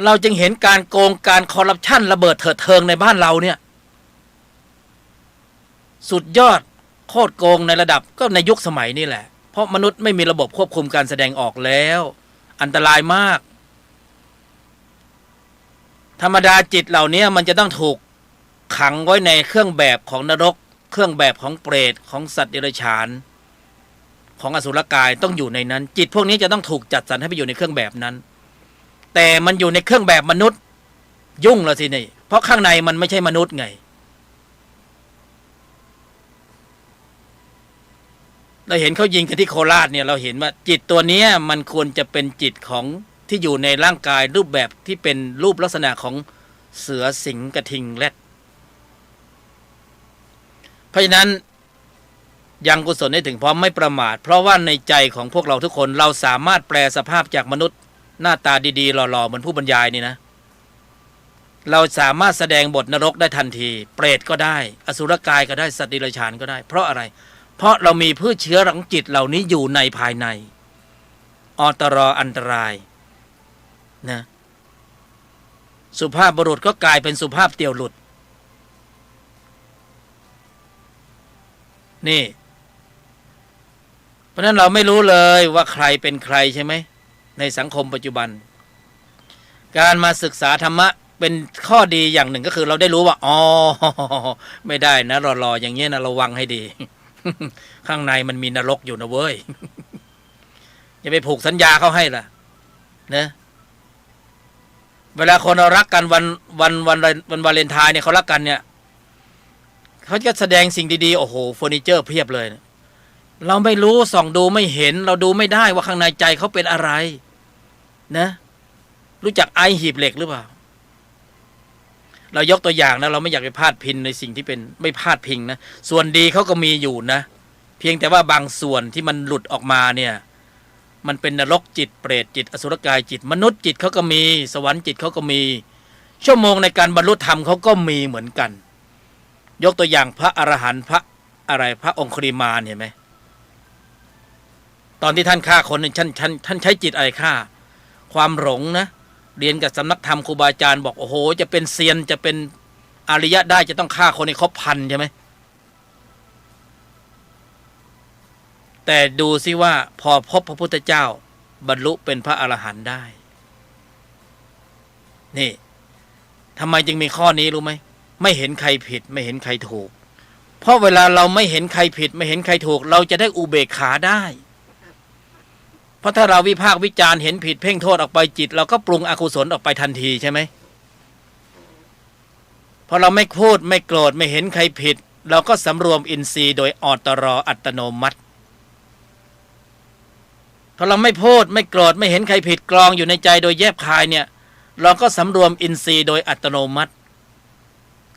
เราจึงเห็นการโกงการคอร์รัปชันระเบิดเถิดเทิงในบ้านเราเนี่ยสุดยอดโคตรโกงในระดับก็ในยุคสมัยนี่แหละเพราะมนุษย์ไม่มีระบบควบคุมการแสดงออกแล้วอันตรายมากธรรมดาจิตเหล่านี้มันจะต้องถูกขังไว้ในเครื่องแบบของนรกเครื่องแบบของเปรตของสัตว์เดรัจฉานของอสุรกายต้องอยู่ในนั้นจิตพวกนี้จะต้องถูกจัดสรรให้ไปอยู่ในเครื่องแบบนั้นแต่มันอยู่ในเครื่องแบบมนุษย์ยุ่งแล้วสินี่เพราะข้างในมันไม่ใช่มนุษย์ไงเราเห็นเขายิงกันที่โคราชเนี่ยเราเห็นว่าจิตตัวนี้มันควรจะเป็นจิตของที่อยู่ในร่างกายรูปแบบที่เป็นรูปลักษณะของเสือสิงห์กระทิงแรดเพราะฉะนั้นยังกุศลให้ถึงพร้อมไม่ประมาทเพราะว่าในใจของพวกเราทุกคนเราสามารถแปลสภาพจากมนุษย์หน้าตาดีๆหล่อๆเหมือนผู้บรรยายนี่นะเราสามารถแสดงบทนรกได้ทันทีเปรตก็ได้อสุรกายก็ได้สัตว์เดรัจฉานก็ได้เพราะอะไรเพราะเรามีพืชเชื้อของจิตเหล่านี้อยู่ในภายในอตรอันตรายนะสุภาพบุรุษก็กลายเป็นสุภาพเตี่ยวหลุดนี่เพราะนั้นเราไม่รู้เลยว่าใครเป็นใครใช่ไหมในสังคมปัจจุบันการมาศึกษาธรรมะเป็นข้อดีอย่างหนึ่งก็คือเราได้รู้ว่าอ๋อไม่ได้นะรอๆอย่างเงี้ยนะระวังให้ดี ข้างในมันมีนรกอยู่นะเว้ย อย่าไปผูกสัญญาเขาให้ล่ะนะเวลาคนเรารักกันวันวาเลนไทน์เนี่ยเขารักกันเนี่ยเขาจะแสดงสิ่งดีๆโอ้โหเฟอร์นิเจอร์เพียบเลยเราไม่รู้ส่องดูไม่เห็นเราดูไม่ได้ว่าข้างในใจเขาเป็นอะไรนะรู้จักไอหีบเหล็กหรือเปล่าเรายกตัวอย่างนะเราไม่อยากไปพาดพิงในสิ่งที่เป็นไม่พาดพิงนะส่วนดีเขาก็มีอยู่นะเพียงแต่ว่าบางส่วนที่มันหลุดออกมาเนี่ยมันเป็นนรกจิตเปรตจิตอสุรกายจิตมนุษย์จิตเขาก็มีสวรรค์จิตเขาก็มีชั่วโมงในการบรรลุธรรมเขาก็มีเหมือนกันยกตัวอย่างพระอรหันต์พระอะไรพระองคุลิมานเห็นไหมตอนที่ท่านฆ่าคนท่านใช้จิตอะไรฆ่าความหลงนะเรียนกับสำนักธรรมครูบาอาจารย์บอกโอ้โหจะเป็นเซียนจะเป็นอริยะได้จะต้องฆ่าคนในครบพันใช่ไหมแต่ดูซิว่าพอพบพระพุทธเจ้าบรรลุเป็นพระอรหันต์ได้นี่ทำไมจึงมีข้อนี้รู้ไหมไม่เห็นใครผิดไม่เห็นใครถูกเพราะเวลาเราไม่เห็นใครผิดไม่เห็นใครถูกเราจะได้อุเบกขาได้เพราะถ้าเราวิพากษ์วิจารณ์เห็นผิดเพ่งโทษออกไปจิตเราก็ปรุงอกุศลออกไปทันทีใช่ไหมพอเราไม่พูดไม่โกรธไม่เห็นใครผิดเราก็สำรวมอินทรีย์โดยอตรอัตโนมัติพอเราไม่พูดไม่โกรธไม่เห็นใครผิดกรองอยู่ในใจโดยแยบคายเนี่ยเราก็สำรวมอินทรีย์โดยอัตโนมัติ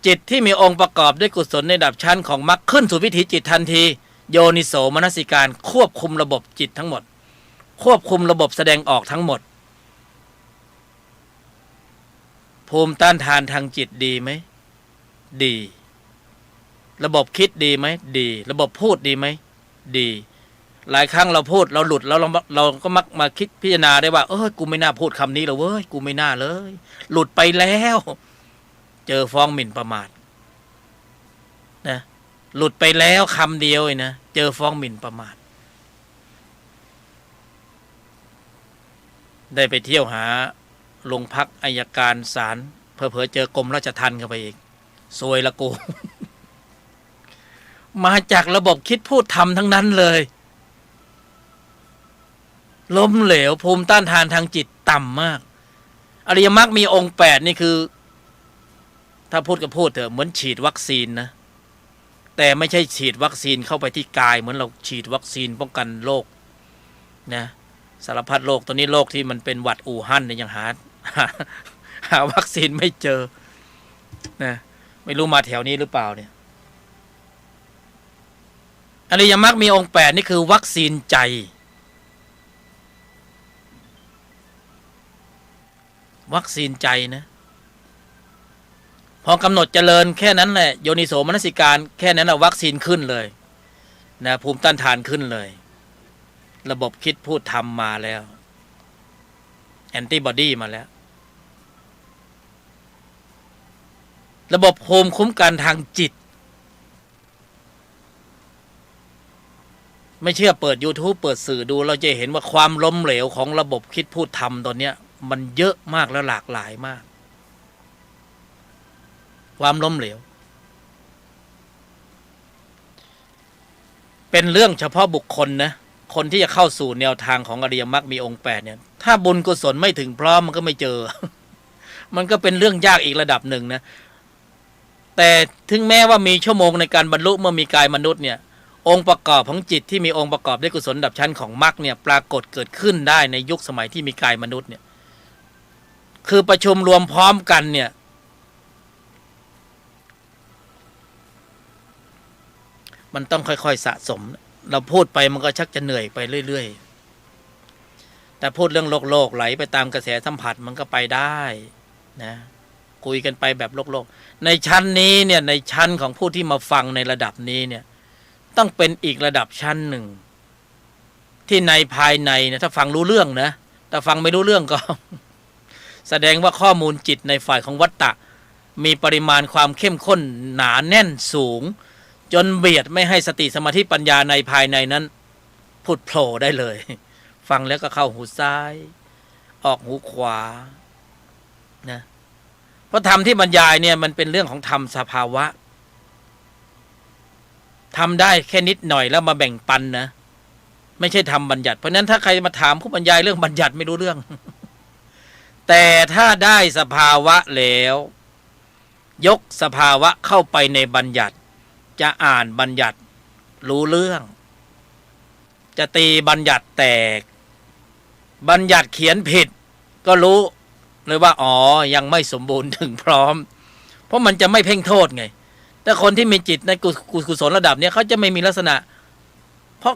จิตที่มีองค์ประกอบด้วยกุศลในระดับชั้นของมรรคขึ้นสู่วิถีจิตทันทีโยนิโสมนสิการควบคุมระบบจิตทั้งหมดควบคุมระบบแสดงออกทั้งหมดภูมิต้านทานทางจิตดีไหมดีระบบคิดดีไหมดีระบบพูดดีไหมดีหลายครั้งเราพูดเราหลุดแล้วเราก็มักมาคิดพิจารณาได้ว่ากูไม่น่าพูดคำนี้เลยเว้ยกูไม่น่าเลยหลุดไปแล้วเจอฟ้องหมิ่นประมาทนะหลุดไปแล้วคำเดียวเลยนะเจอฟ้องหมิ่นประมาทได้ไปเที่ยวหาโรงพักอัยการศาลเผลอๆเจอกรมราชทัณฑ์เข้าไปอีกซวยละกู มาจากระบบคิดพูดทำทั้งนั้นเลยล้มเหลวภูมิต้านทานทางจิตต่ำมากอริยมรรคมีองค์8นี่คือถ้าพูดก็พูดเถอะเหมือนฉีดวัคซีนนะแต่ไม่ใช่ฉีดวัคซีนเข้าไปที่กายเหมือนเราฉีดวัคซีนป้องกันโรคนะสารพัดโรคตัวนี้โรคที่มันเป็นหวัดอู่ฮั่นเนี่ยยังหาวัคซีนไม่เจอนะไม่รู้มาแถวนี้หรือเปล่าเนี่ยอริยมรรคมีองค์8นี่คือวัคซีนใจ วัคซีนใจนะพอกำหนดเจริญแค่นั้นแหละโยนิโสมนสิการแค่นั้นนะวัคซีนขึ้นเลยนะภูมิต้านทานขึ้นเลยระบบคิดพูดทำมาแล้วแอนติบอดีมาแล้วระบบภูมิคุ้มกันทางจิตไม่เชื่อเปิด YouTube เปิดสื่อดูเราจะเห็นว่าความล้มเหลวของระบบคิดพูดทำตอนนี้มันเยอะมากและหลากหลายมากความล้มเหลวเป็นเรื่องเฉพาะบุคคลนะคนที่จะเข้าสู่แนวทางของอริยมรรคมีองค์8เนี่ยถ้าบุญกุศลไม่ถึงพร้อมมันก็ไม่เจอ มันก็เป็นเรื่องยากอีกระดับหนึ่งนะแต่ถึงแม้ว่ามีชั่วโมงในการบรรลุเมื่อมีกายมนุษย์เนี่ยองค์ประกอบของจิตที่มีองค์ประกอบด้วยกุศลระดับชั้นของมรรคเนี่ยปรากฏเกิดขึ้นได้ในยุคสมัยที่มีกายมนุษย์เนี่ยคือประชุมรวมพร้อมกันเนี่ยมันต้องค่อยๆสะสมเราพูดไปมันก็ชักจะเหนื่อยไปเรื่อยๆแต่พูดเรื่องโลกไหลไปตามกระแสสัมผัสมันก็ไปได้นะคุยกันไปแบบโลกในชั้นนี้เนี่ยในชั้นของผู้ที่มาฟังในระดับนี้เนี่ยต้องเป็นอีกระดับชั้นหนึ่งที่ในภายในนะถ้าฟังรู้เรื่องนะแต่ฟังไม่รู้เรื่องก็ แสดงว่าข้อมูลจิตในฝ่ายของวัตตะมีปริมาณความเข้มข้นหนาแน่นสูงจนเบียดไม่ให้สติสมาธิปัญญาในภายในนั้นผุดโผล่ได้เลยฟังแล้วก็เข้าหูซ้ายออกหูขวานะเพราะธรรมที่บรรยายเนี่ยมันเป็นเรื่องของธรรมสภาวะทำได้แค่นิดหน่อยแล้วมาแบ่งปันนะไม่ใช่ทำบัญญัติเพราะนั้นถ้าใครมาถามผู้บรรยายเรื่องบัญญัติไม่รู้เรื่อง แต่ถ้าได้สภาวะแล้วยกสภาวะเข้าไปในบัญญัติจะอ่านบัญญัติรู้เรื่องจะตีบัญญัติแตกบัญญัติเขียนผิดก็รู้เลยว่าอ๋อยังไม่สมบูรณ์ถึงพร้อมเพราะมันจะไม่เพ่งโทษไงแต่คนที่มีจิตในกุศลระดับนี้เขาจะไม่มีลักษณะเพราะ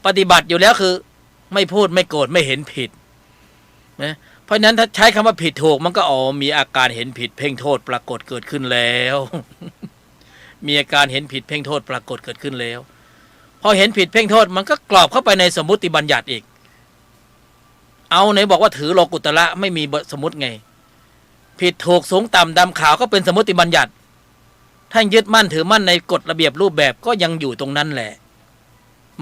ปฏิบัติอยู่แล้วคือไม่พูดไม่โกรธไม่เห็นผิดนะเพราะฉะนั้นถ้าใช้คำว่าผิดถูกมันก็อ๋อมีอาการเห็นผิดเพ่งโทษปรากฏเกิดขึ้นแล้ว มีอาการเห็นผิดเพ่งโทษปรากฏเกิดขึ้นแล้วพอเห็นผิดเพ่งโทษมันก็กรอบเข้าไปในสมมุติบัญญัติอีกเอาไหนบอกว่าถือโลกุตระไม่มีสมมติไงผิดถูกสูงต่ำดำขาวก็เป็นสมมติบัญญัติถ้ายึดมั่นถือมั่นในกฎระเบียบรูปแบบก็ยังอยู่ตรงนั้นแหละ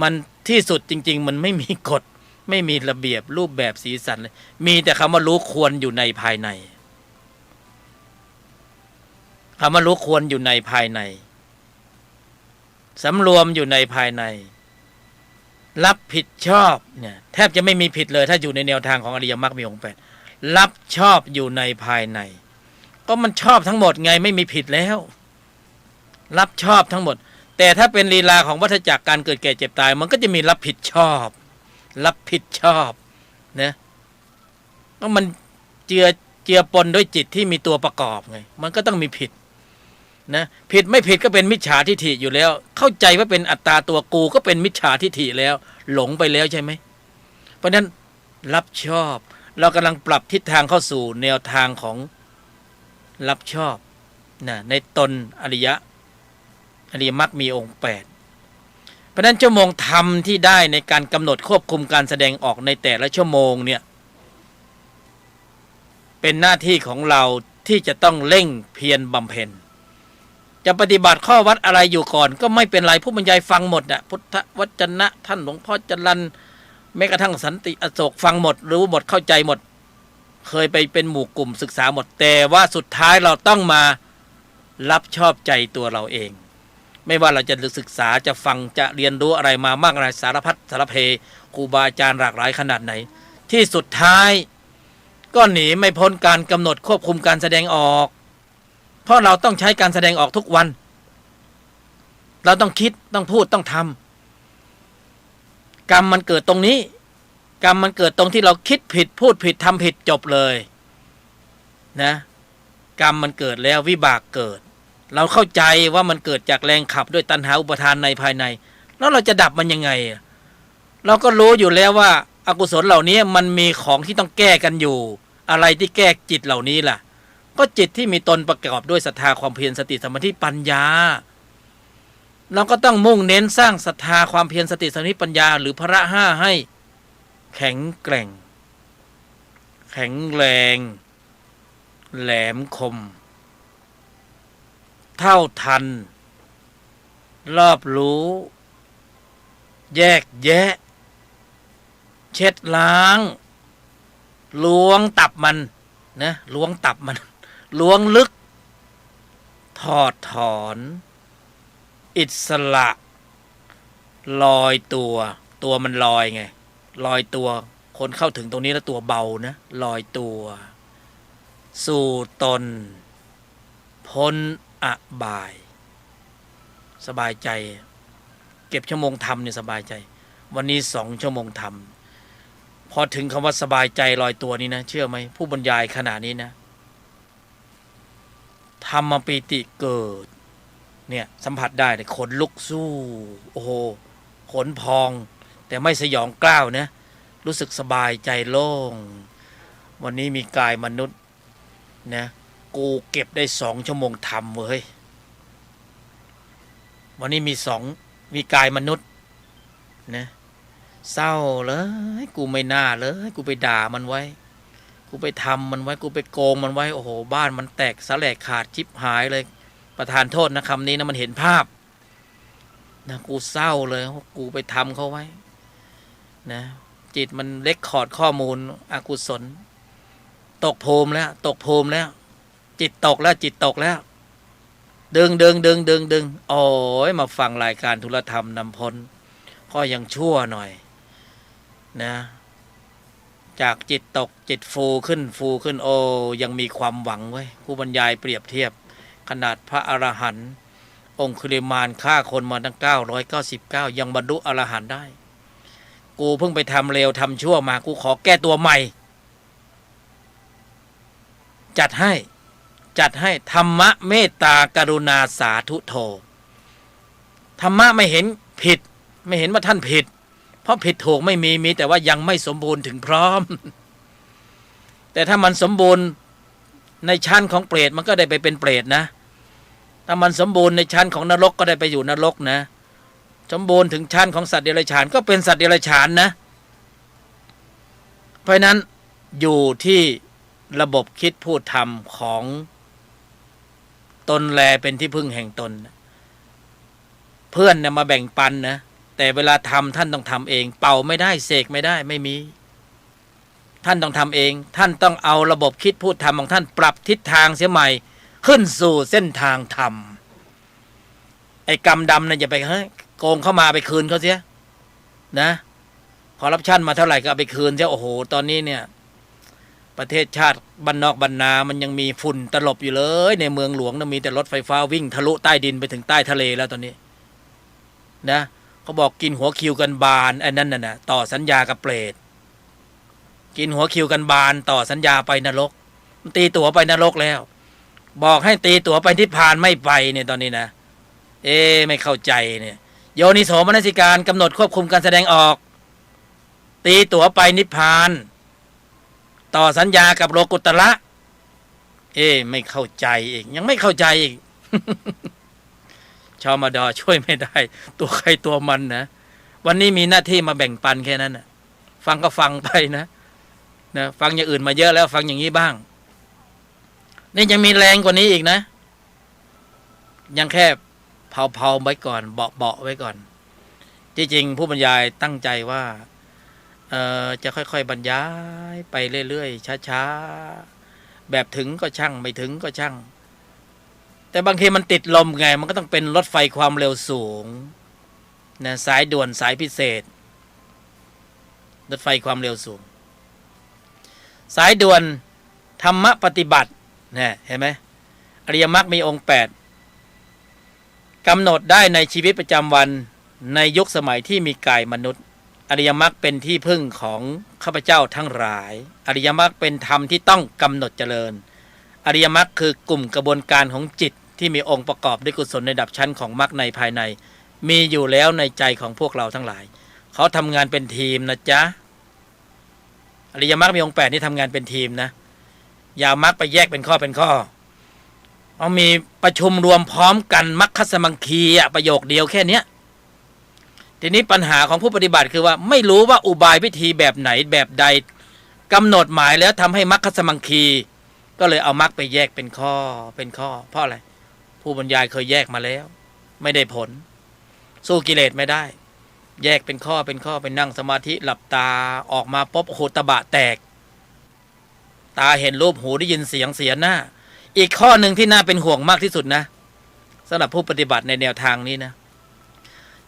มันที่สุดจริงๆมันไม่มีกฎไม่มีระเบียบรูปแบบสีสันเลยมีแต่คำว่ารู้ควรอยู่ในภายในคำว่ารู้ควรอยู่ในภายในสำรวมอยู่ในภายในรับผิดชอบเนี่ยแทบจะไม่มีผิดเลยถ้าอยู่ในแนวทางของอริยมรรคมีองค์8รับชอบอยู่ในภายในก็มันชอบทั้งหมดไงไม่มีผิดแล้วรับชอบทั้งหมดแต่ถ้าเป็นลีลาของวัฏจักรการเกิดแก่เจ็บตายมันก็จะมีรับผิดชอบรับผิดชอบนะก็มันเจือปนด้วยจิตที่มีตัวประกอบไงมันก็ต้องมีผิดนะผิดไม่ผิดก็เป็นมิจฉาทิฏฐิอยู่แล้วเข้าใจว่าเป็นอัตตาตัวกูก็เป็นมิจฉาทิฏฐิแล้วหลงไปแล้วใช่ไหมเพราะนั้นรับชอบเรากำลังปรับทิศทางเข้าสู่แนวทางของรับชอบนะในตนอริยมรรคมีองค์8เพราะนั้นชั่วโมงธรรมที่ได้ในการกำหนดควบคุมการแสดงออกในแต่ละชั่วโมงเนี่ยเป็นหน้าที่ของเราที่จะต้องเร่งเพียรบำเพ็ญจะปฏิบัติข้อวัดอะไรอยู่ก่อนก็ไม่เป็นไรผู้บรรยายฟังหมดนะพุทธวจนะท่านหลวงพ่อจรัญแม้กระทั่งสันติอโศกฟังหมดรู้หมดเข้าใจหมดเคยไปเป็นหมู่กลุ่มศึกษาหมดแต่ว่าสุดท้ายเราต้องมารับชอบใจตัวเราเองไม่ว่าเราจะศึกษาจะฟังจะเรียนรู้อะไรมามากมายสารพัดสารเพครูบาอาจารย์หลากหลายขนาดไหนที่สุดท้ายก็หนีไม่พ้นการกำหนดควบคุมการแสดงออกเพราะเราต้องใช้การแสดงออกทุกวันเราต้องคิดต้องพูดต้องทำกรรมมันเกิดตรงนี้กรรมมันเกิดตรงที่เราคิดผิดพูดผิดทำผิดจบเลยนะกรรมมันเกิดแล้ววิบากเกิดเราเข้าใจว่ามันเกิดจากแรงขับด้วยตัณหาอุปทานในภายในแล้วเราจะดับมันยังไงเราก็รู้อยู่แล้วว่าอกุศลเหล่านี้มันมีของที่ต้องแก้กันอยู่ อะไรที่แก้จิตเหล่านี้ล่ะก็จิตที่มีตนประกอบด้วยศรัทธาความเพียรสติสมาธิปัญญาเราก็ต้องมุ่งเน้นสร้างศรัทธาความเพียรสติสมาธิปัญญาหรือพระห้าให้แข็งแกร่งแข็งแรงแหลมคมเท่าทันรอบรู้แยกแยะเช็ดล้างล้วงตับมันนะล้วงตับมันล้วงลึกถอดถอนอิสระลอยตัวมันลอยไงลอยตัวคนเข้าถึงตรงนี้แล้วตัวเบานะลอยตัวสู่ตนพ้นอบายสบายใจเก็บชั่วโมงทำเนี่ยสบายใจวันนี้2 ชั่วโมงทำพอถึงคำว่าสบายใจลอยตัวนี้นะเชื่อไหมผู้บรรยายขนาดนี้นะธรรมปีติเกิดเนี่ยสัมผัสได้เลยขนลุกสู้โอ้โหขนพองแต่ไม่สยองกล้าวนะรู้สึกสบายใจโล่งวันนี้มีกายมนุษย์นะกูเก็บได้2 ชั่วโมงทำเว้ยวันนี้มีกายมนุษย์นะเศร้าเลยกูไม่น่าเลยกูไปด่ามันไว้กูไปทำมันไว้กูไปโกงมันไว้โอ้โหบ้านมันแตกสลายขาดชิบหายเลยประทานโทษนะคำนี้นะมันเห็นภาพนะกูเศร้าเลยกูไปทำเขาไว้นะจิตมันเล็กคอร์ดข้อมูลอกุศลตกภูมิแล้วจิตตกแล้วดึงโอ้ยมาฟังรายการธุรธรรมนำพ้นก็ยังชั่วหน่อยนะจากจิตตกจิตฟูขึ้นโอ้ยังมีความหวังไว้ผู้บรรยายเปรียบเทียบขนาดพระอรหันต์องคุลิมานฆ่าคนมาตั้ง999ยังบรรลุอรหันต์ได้กูเพิ่งไปทำเลวทำชั่วมากูขอแก้ตัวใหม่จัดให้ธรรมะเมตตากรุณาสาธุโธธรรมะไม่เห็นผิดไม่เห็นว่าท่านผิดเพราะผิดถูกไม่มีแต่ว่ายังไม่สมบูรณ์ถึงพร้อมแต่ถ้ามันสมบูรณ์ในชั้นของเปรตมันก็ได้ไปเป็นเปรตนะถ้ามันสมบูรณ์ในชั้นของนรกก็ได้ไปอยู่นรกนะสมบูรณ์ถึงชั้นของสัตว์เดรัจฉานก็เป็นสัตว์เดรัจฉานนะเพราะนั้นอยู่ที่ระบบคิดพูดทำของตนแลเป็นที่พึ่งแห่งตนเพื่อนเนี่ยมาแบ่งปันนะแต่เวลาทำท่านต้องทำเองเป่าไม่ได้เสกไม่ได้ไม่มีท่านต้องทำเองท่านต้องเอาระบบคิดพูดทำของท่านปรับทิศทางเสียใหม่ขึ้นสู่เส้นทางธรรมไอ้กรรมดำเนี่ยอย่าไปโกงเข้ามาไปคืนเขาเสียนะคอร์รัปชันมาเท่าไหร่ก็เอาไปคืนเสียโอ้โหตอนนี้เนี่ยประเทศชาติบ้านนอกบ้านนามันยังมีฝุ่นตลบอยู่เลยในเมืองหลวงนะมีแต่รถไฟฟ้าวิ่งทะลุใต้ดินไปถึงใต้ทะเลแล้วตอนนี้นะเขาบอกกินหัวคิวกันบานไอ้นั่นน่ะต่อสัญญากับเปรตกินหัวคิวกันบานต่อสัญญาไปนรกตีตั๋วไปนรกแล้วบอกให้ตีตั๋วไปนิพพานไม่ไปเนี่ยตอนนี้นะไม่เข้าใจเนี่ยโยนิโสมนสิการกำหนดควบคุมการแสดงออกตีตั๋วไปนิพพานต่อสัญญากับโลกุตระไม่เข้าใจอีกยังไม่เข้าใจอีก ชาวมดอช่วยไม่ได้ตัวใครตัวมันนะวันนี้มีหน้าที่มาแบ่งปันแค่นั้นนะฟังก็ฟังไปนะฟังอย่างอื่นมาเยอะแล้วฟังอย่างนี้บ้างนี่ยังมีแรงกว่านี้อีกนะยังแค่เผาไว้ก่อนเบาไว้ก่อนจริงๆผู้บรรยายตั้งใจว่าจะค่อยๆบรรยายไปเรื่อยๆช้าๆแบบถึงก็ช่างไม่ถึงก็ช่างแต่บางทีมันติดลมไงมันก็ต้องเป็นรถไฟความเร็วสูงนะสายด่วนสายพิเศษรถไฟความเร็วสูงสายด่วนธรรมปฏิบัติเนี่ยเห็นไหมอริยมรรคมีองค์8กำหนดได้ในชีวิตประจำวันในยุคสมัยที่มีกายมนุษย์อริยมรรคเป็นที่พึ่งของข้าพเจ้าทั้งหลายอริยมรรคเป็นธรรมที่ต้องกำหนดเจริญอริยมรรคคือกลุ่มกระบวนการของจิตที่มีองค์ประกอบด้วยกุศลในระดับชั้นของมรรคในภายในมีอยู่แล้วในใจของพวกเราทั้งหลายเขาทำงานเป็นทีมนะจ๊ะอริยมรรคมีองค์8นี่ทำงานเป็นทีมนะ อย่ามรรคไปแยกเป็นข้อเป็นข้อเอามีประชุมรวมพร้อมกันมรรคสมังคีอะประโยคเดียวแค่เนี้ยทีนี้ปัญหาของผู้ปฏิบัติคือว่าไม่รู้ว่าอุบายวิธีแบบไหนแบบใดกำหนดหมายแล้วทำให้มรรคสมังคีก็เลยเอามรรคไปแยกเป็นข้อเป็นข้อเพราะอะไรผู้บรรยายเคยแยกมาแล้วไม่ได้ผลสู้กิเลสไม่ได้แยกเป็นข้อเป็นข้อไปนั่งสมาธิหลับตาออกมาปุ๊บโอ้โหตะบะแตกตาเห็นรูปหูได้ยินเสียงเสียหน้าอีกข้อหนึ่งที่น่าเป็นห่วงมากที่สุดนะสำหรับผู้ปฏิบัติในแนวทางนี้นะ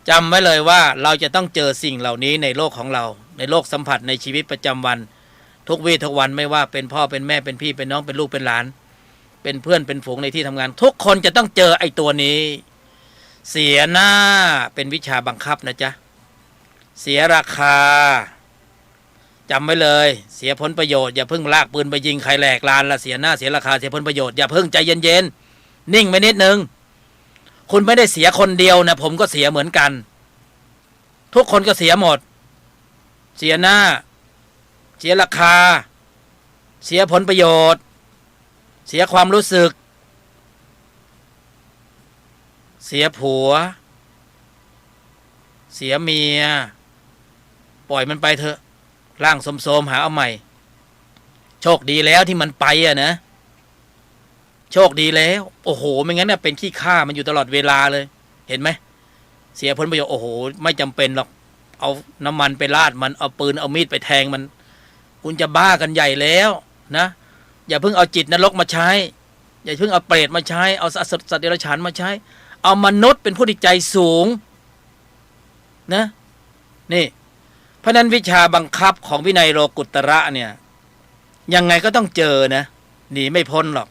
จำไว้เลยว่าเราจะต้องเจอสิ่งเหล่านี้ในโลกของเราในโลกสัมผัสในชีวิตประจำวันทุกวี่ทุกวันไม่ว่าเป็นพ่อเป็นแม่เป็นพี่เป็นน้องเป็นลูกเป็นหลานเป็นเพื่อนเป็นฝูงในที่ทำงานทุกคนจะต้องเจอไอ้ตัวนี้เสียหน้าเป็นวิชาบังคับนะจ๊ะเสียราคาจำไว้เลยเสียผลประโยชน์อย่าเพิ่งลากปืนไปยิงใครแหลกลานละเสียหน้าเสียราคาเสียผลประโยชน์อย่าเพิ่งใจเย็นๆนิ่งไปนิดนึงคุณไม่ได้เสียคนเดียวนะผมก็เสียเหมือนกันทุกคนก็เสียหมดเสียหน้าเสียราคาเสียผลประโยชน์เสียความรู้สึกเสียผัวเสียเมียปล่อยมันไปเถอะร่างโสมๆหาเอาใหม่โชคดีแล้วที่มันไปอะนะโชคดีแล้วโอ้โหไม่งั้นเนี่ยเป็นขี้ข้ามันอยู่ตลอดเวลาเลยเห็นไหมเสียผลประโยชน์โอ้โหไม่จำเป็นหรอกเอาน้ำมันไปราดมันเอาปืนเอามีดไปแทงมันคุณจะบ้ากันใหญ่แล้วนะอย่าเพิ่งเอาจิตนรกมาใช้อย่าเพิ่งเอาเปรตมาใช้เอาสัตว์เดรัจฉานมาใช้เอามนุษย์เป็นผู้ที่ใจสูงนะนี่เพราะนั้นวิชาบังคับของวินัยโลกุตระเนี่ยยังไงก็ต้องเจอนะหนีไม่พ้นหรอก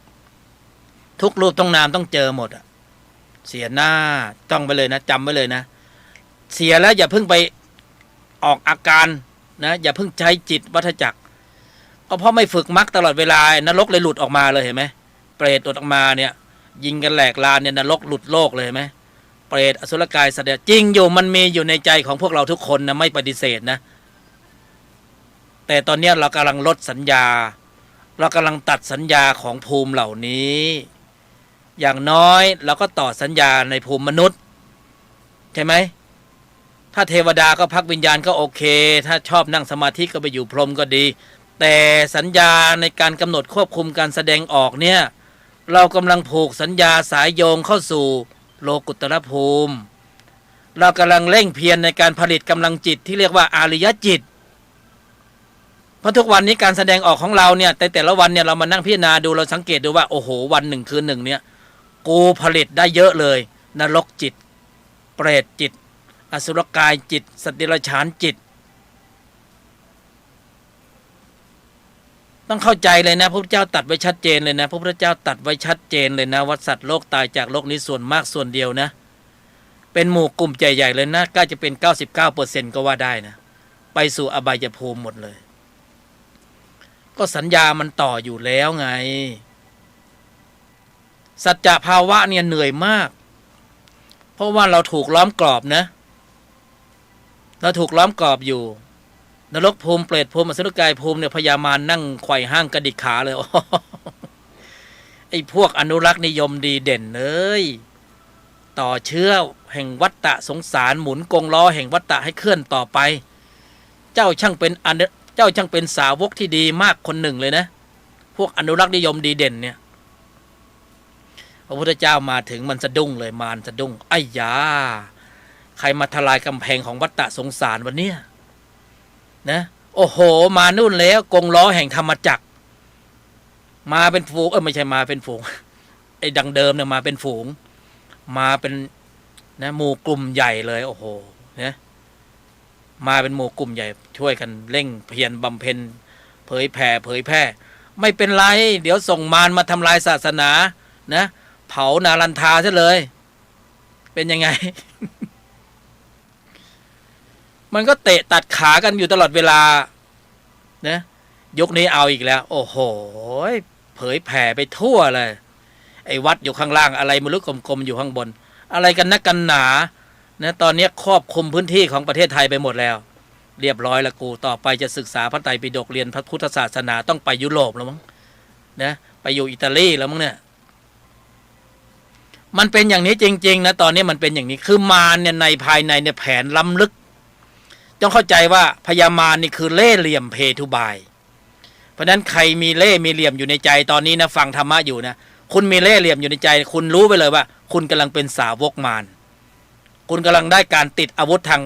ทุกรูปต้องนามต้องเจอหมดอะเสียหน้าต้องไปเลยนะจำไว้เลยนะเสียแล้วอย่าเพิ่งไปออกอาการนะอย่าเพิ่งใช้จิตวัฏจักรก็เพราะไม่ฝึกมรรคตลอดเวลานรกเลยหลุดออกมาเลยเห็นไหมเปรตหลุดออกมาเนี่ยยิงกันแหลกลานเนี่ยนรกหลุดโลกเลยเห็นไหมเปรตอสุรกายสัตว์จริงอยู่มันมีอยู่ในใจของพวกเราทุกคนนะไม่ปฏิเสธนะแต่ตอนนี้เรากำลังลดสัญญาเรากำลังตัดสัญญาของภูมิเหล่านี้อย่างน้อยเราก็ต่อสัญญาในภูมิมนุษย์ใช่ไหมถ้าเทวดาก็พักวิญญาณก็โอเคถ้าชอบนั่งสมาธิก็ไปอยู่พรหมก็ดีแต่สัญญาในการกำหนดควบคุมการแสดงออกเนี่ยเรากำลังผูกสัญญาสายโยงเข้าสู่โลกุตตรภูมิเรากำลังเร่งเพียรในการผลิตกำลังจิตที่เรียกว่าอาริยจิตเพราะทุกวันนี้การแสดงออกของเราเนี่ยแต่ละวันเนี่ยเรามานั่งพิจารณาดูเราสังเกตดูว่าโอ้โหวันหนึ่งคืนหนึ่งเนี่ยกูผลิตได้เยอะเลยนรกจิตเปรตจิตอสุรกายจิตสัตว์เดรัจฉานจิตต้องเข้าใจเลยนะพระพุทธเจ้าตัดไว้ชัดเจนเลยนะพระพุทธเจ้าตัดไว้ชัดเจนเลยนะว่าสัตว์โลกตายจากโลกนี้ส่วนมากส่วนเดียวนะเป็นหมู่กลุ่มใหญ่ๆเลยนะก็จะเป็น 99% ก็ว่าได้นะไปสู่อบายภูมิหมดเลยก็สัญญามันต่ออยู่แล้วไงสัจจะภาวะเนี่ยเหนื่อยมากเพราะว่าเราถูกล้อมกรอบนะเราถูกล้อมกรอบอยู่นรกภูมิเปรตภูมิอสุรกายภูมิเนี่ยพญามารนั่งไขว่ห้างกระดิกขาเลย ไอ้พวกอนุรักษ์นิยมดีเด่นเลยต่อเชื้อแห่งวัฏฏะสงสารหมุนกงล้อแห่งวัฏฏะให้เคลื่อนต่อไปเจ้าช่างเป็นสาวกที่ดีมากคนหนึ่งเลยนะพวกอนุรักษ์นิยมดีเด่นเนี่ยพระพุทธเจ้ามาถึงมันสะดุ้งเลยมารสะดุ้งไอ้ยาใครมาทลายกำแพงของวัฏฏะสงสารวันนี้นะโอ้โหมานู่นแล้วกงล้อแห่งธรรมจักรมาเป็นฝูงไม่ใช่มาเป็นฝูงไอ้ดังเดิมเนี่ยมาเป็นฝูงมาเป็นนะหมู่กลุ่มใหญ่เลยโอ้โหนะมาเป็นหมู่กลุ่มใหญ่ช่วยกันเร่งเพียรบำเพ็ญเผยแผ่ไม่เป็นไรเดี๋ยวส่งมารมาทำลายศาสนานะเผานารันทาซะเลยเป็นยังไง มันก็เตะตัดขากันอยู่ตลอดเวลานะยกนี้เอาอีกแล้วโอ้โหเผยแผ่ไปทั่วเลยไอ้วัดอยู่ข้างล่างอะไรไม่รู้กลมๆอยู่ข้างบนอะไรกันนักกันหนานะตอนนี้ครอบคลุมพื้นที่ของประเทศไทยไปหมดแล้วเรียบร้อยแล้วกูต่อไปจะศึกษาพระไตรปิฎกเรียนพระพุทธศาสนาต้องไปยุโรปแล้วมั้ง นะไปอยู่อิตาลีแล้วมั้งเนี่ยมันเป็นอย่างนี้จริงๆนะตอนนี้มันเป็นอย่างนี้คือมารเนี่ยในภายในเนี่ยแผนล้ำลึกต้องเข้าใจว่าพญามารนี่คือเล่ห์เหลี่ยมเพทุบายเพราะนั้นใครมีเล่ห์มีเหลี่ยมอยู่ในใจตอนนี้นะฟังธรรมะอยู่นะคุณมีเล่ห์เหลี่ยมอยู่ในใจคุณรู้ไปเลยว่าคุณกำลังเป็นสาวกมารคุณกำลังได้การติดอาวุธทาง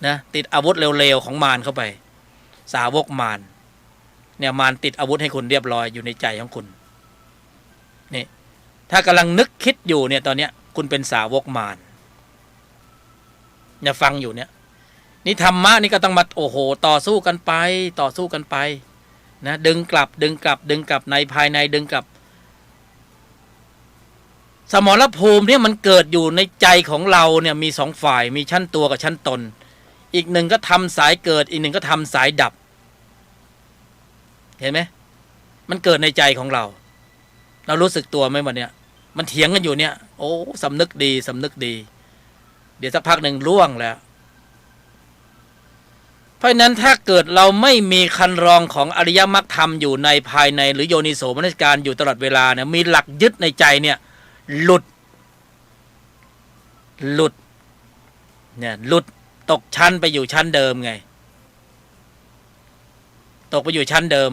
นะติดอาวุธเร็วๆของมารเข้าไปสาวกมารเนี่ยมารติดอาวุธให้คุณเรียบร้อยอยู่ในใจของคุณนี่ถ้ากำลังนึกคิดอยู่เนี่ยตอนเนี้ยคุณเป็นสาวกมารเนี่ยฟังอยู่เนี่ยนี่ธรรมะนี่ก็ต้องมาโอ้โหต่อสู้กันไปต่อสู้กันไปนะดึงกลับในภายในดึงกลับสมรภูมิเนี่ยมันเกิดอยู่ในใจของเราเนี่ยมีสองฝ่ายมีชั้นตัวกับชั้นตนอีกหนึ่งก็ทำสายเกิดอีกหนึ่งก็ทำสายดับเห็นไหมมันเกิดในใจของเรารู้สึกตัวไหมวันเนี้ยมันเถียงกันอยู่เนี่ยโอ้สำนึกดีเดี๋ยวสักพักหนึ่งล่วงแล้วเพราะนั้นถ้าเกิดเราไม่มีคันรองของอริยมรรคธรรมอยู่ในภายในหรือโยนิโสมนสิการอยู่ตลอดเวลาเนี่ยมีหลักยึดในใจเนี่ยหลุดเนี่ยหลุดตกชั้นไปอยู่ชั้นเดิมไงตกไปอยู่ชั้นเดิม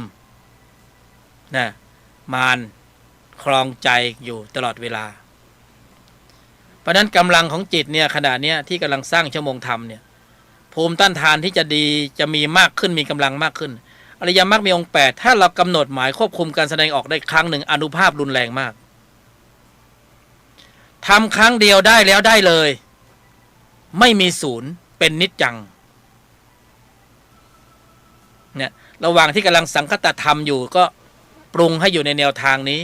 นะมารครองใจอยู่ตลอดเวลาเพราะนั้นกำลังของจิตเนี่ยขณะนี้ที่กำลังสร้างชั่วโมงธรรมเนี่ยภูมิต้านทานที่จะดีจะมีมากขึ้นมีกำลังมากขึ้นอริยมรรคมีองค์8ถ้าเรากำหนดหมายควบคุมการแสดงออกได้ครั้งหนึ่งอานุภาพรุนแรงมากทำครั้งเดียวได้แล้วได้เลยไม่มีศูนย์เป็นนิจจังเนี่ยระหว่างที่กำลังสังคตธรรมอยู่ก็ปรุงให้อยู่ในแนวทางนี้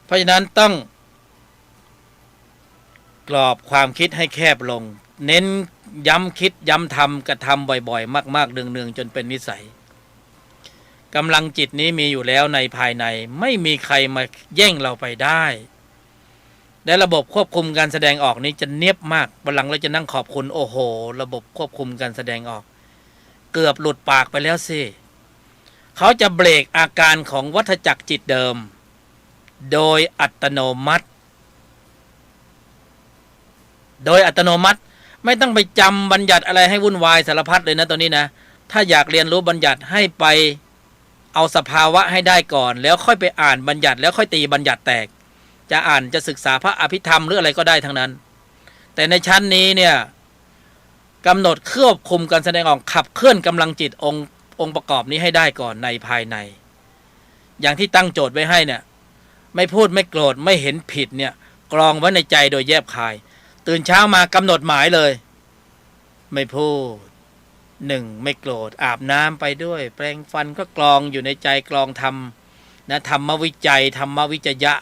เพราะฉะนั้นต้องกรอบความคิดให้แคบลงเน้นย้ำคิดย้ำทำกระทำบ่อยๆมากๆเนืองๆจนเป็นนิสัยกำลังจิตนี้มีอยู่แล้วในภายในไม่มีใครมาแย่งเราไปได้และระบบควบคุมการแสดงออกนี้จะเนียบมากวันหลังเราจะนั่งขอบคุณโอ้โหระบบควบคุมการแสดงออกเกือบหลุดปากไปแล้วสิเขาจะเบรกอาการของวัฏจักรจิตเดิมโดยอัตโนมัติไม่ต้องไปจำบัญญัติอะไรให้วุ่นวายสารพัดเลยนะตอนนี้นะถ้าอยากเรียนรู้บัญญัติให้ไปเอาสภาวะให้ได้ก่อนแล้วค่อยไปอ่านบัญญัติแล้วค่อยตีบัญญัติแตกจะอ่านจะศึกษาพระอภิธรรมหรืออะไรก็ได้ทั้งนั้นแต่ในชั้นนี้เนี่ยกำหนดควบคุมการแสดงออกขับเคลื่อนกำลังจิตองค์ประกอบนี้ให้ได้ก่อนในภายในอย่างที่ตั้งโจทย์ไว้ให้เนี่ยไม่พูดไม่โกรธไม่เห็นผิดเนี่ยกรองไว้ในใจโดยแยบคายตื่นเช้ามากำหนดหมายเลยไม่พูด1ไม่โกรธอาบน้ำไปด้วยแปรงฟันก็กรองอยู่ในใจกรองทำนะธรรมวิจัยธรรมวิจยะ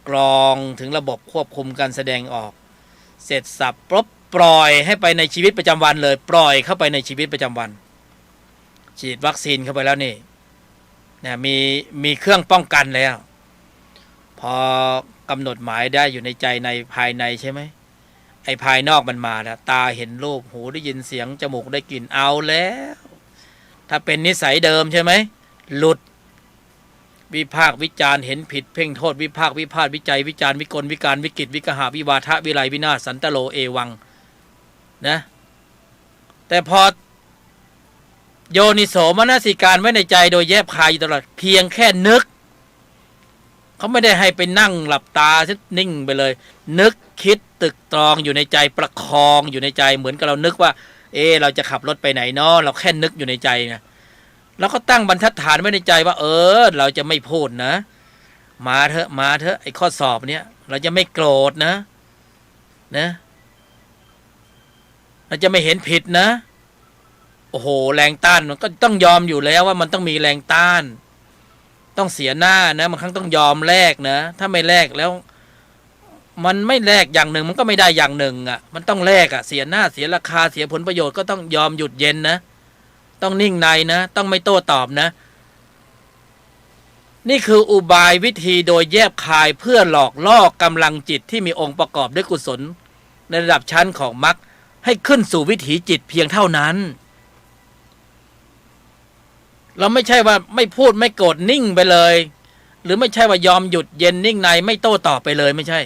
กรองถึงระบบควบคุมการแสดงออกเสร็จสับปล่อยให้ไปในชีวิตประจำวันเลยปล่อยเข้าไปในชีวิตประจำวันฉีดวัคซีนเข้าไปแล้วนี่นะมีเครื่องป้องกันแล้วพอกำหนดหมายได้อยู่ในใจในภายในใช่ไหมไอ้ภายนอกมันมาแล้วตาเห็นรูปหูได้ยินเสียงจมูกได้กลิ่นเอาแล้วถ้าเป็นนิสัยเดิมใช่ไหมหลุดวิพากษ์วิจารณ์เห็นผิดเพ่งโทษวิพากษ์วิพากษ์วิจัยวิจารณ์วิกลวิการวิกิตวิกหาวิวาทะวิไลวินาศสันตโลเอวังนะแต่พอโยนิโสมนสิการไว้ในใจโดยแยบคายอยู่ตลอดเพียงแค่นึกเขาไม่ได้ให้ไปนั่งหลับตานิ่งไปเลยนึกคิดตึกตรองอยู่ในใจประคองอยู่ในใจเหมือนกับเรานึกว่าเราจะขับรถไปไหนเนาะเราแค่นึกอยู่ในใจนะเราก็ตั้งบรรทัดฐานไว้ในใจว่าเราจะไม่พูดนะมาเถอะไอ้ข้อสอบเนี้ยเราจะไม่โกรธนะเราจะไม่เห็นผิดนะโอ้โหแรงต้านมันก็ต้องยอมอยู่แล้วว่ามันต้องมีแรงต้านต้องเสียหน้านะบางครั้งต้องยอมแลกนะถ้าไม่แลกแล้วมันไม่แลกอย่างหนึ่งมันก็ไม่ได้อย่างหนึ่งอ่ะมันต้องแลกอ่ะเสียหน้าเสียราคาเสียผลประโยชน์ก็ต้องยอมหยุดเย็นนะต้องนิ่งในนะต้องไม่โต้ตอบนะนี่คืออุบายวิธีโดยแยบคายเพื่อหลอกล่อกำลังจิตที่มีองค์ประกอบด้วยกุศลในระดับชั้นของมรรคให้ขึ้นสู่วิถีจิตเพียงเท่านั้น เราไม่ใช่ว่าไม่พูดไม่โกรธนิ่งไปเลย หรือไม่ใช่ว่ายอมหยุดเย็นนิ่งในไม่โต้ตอบไปเลยไม่ใช่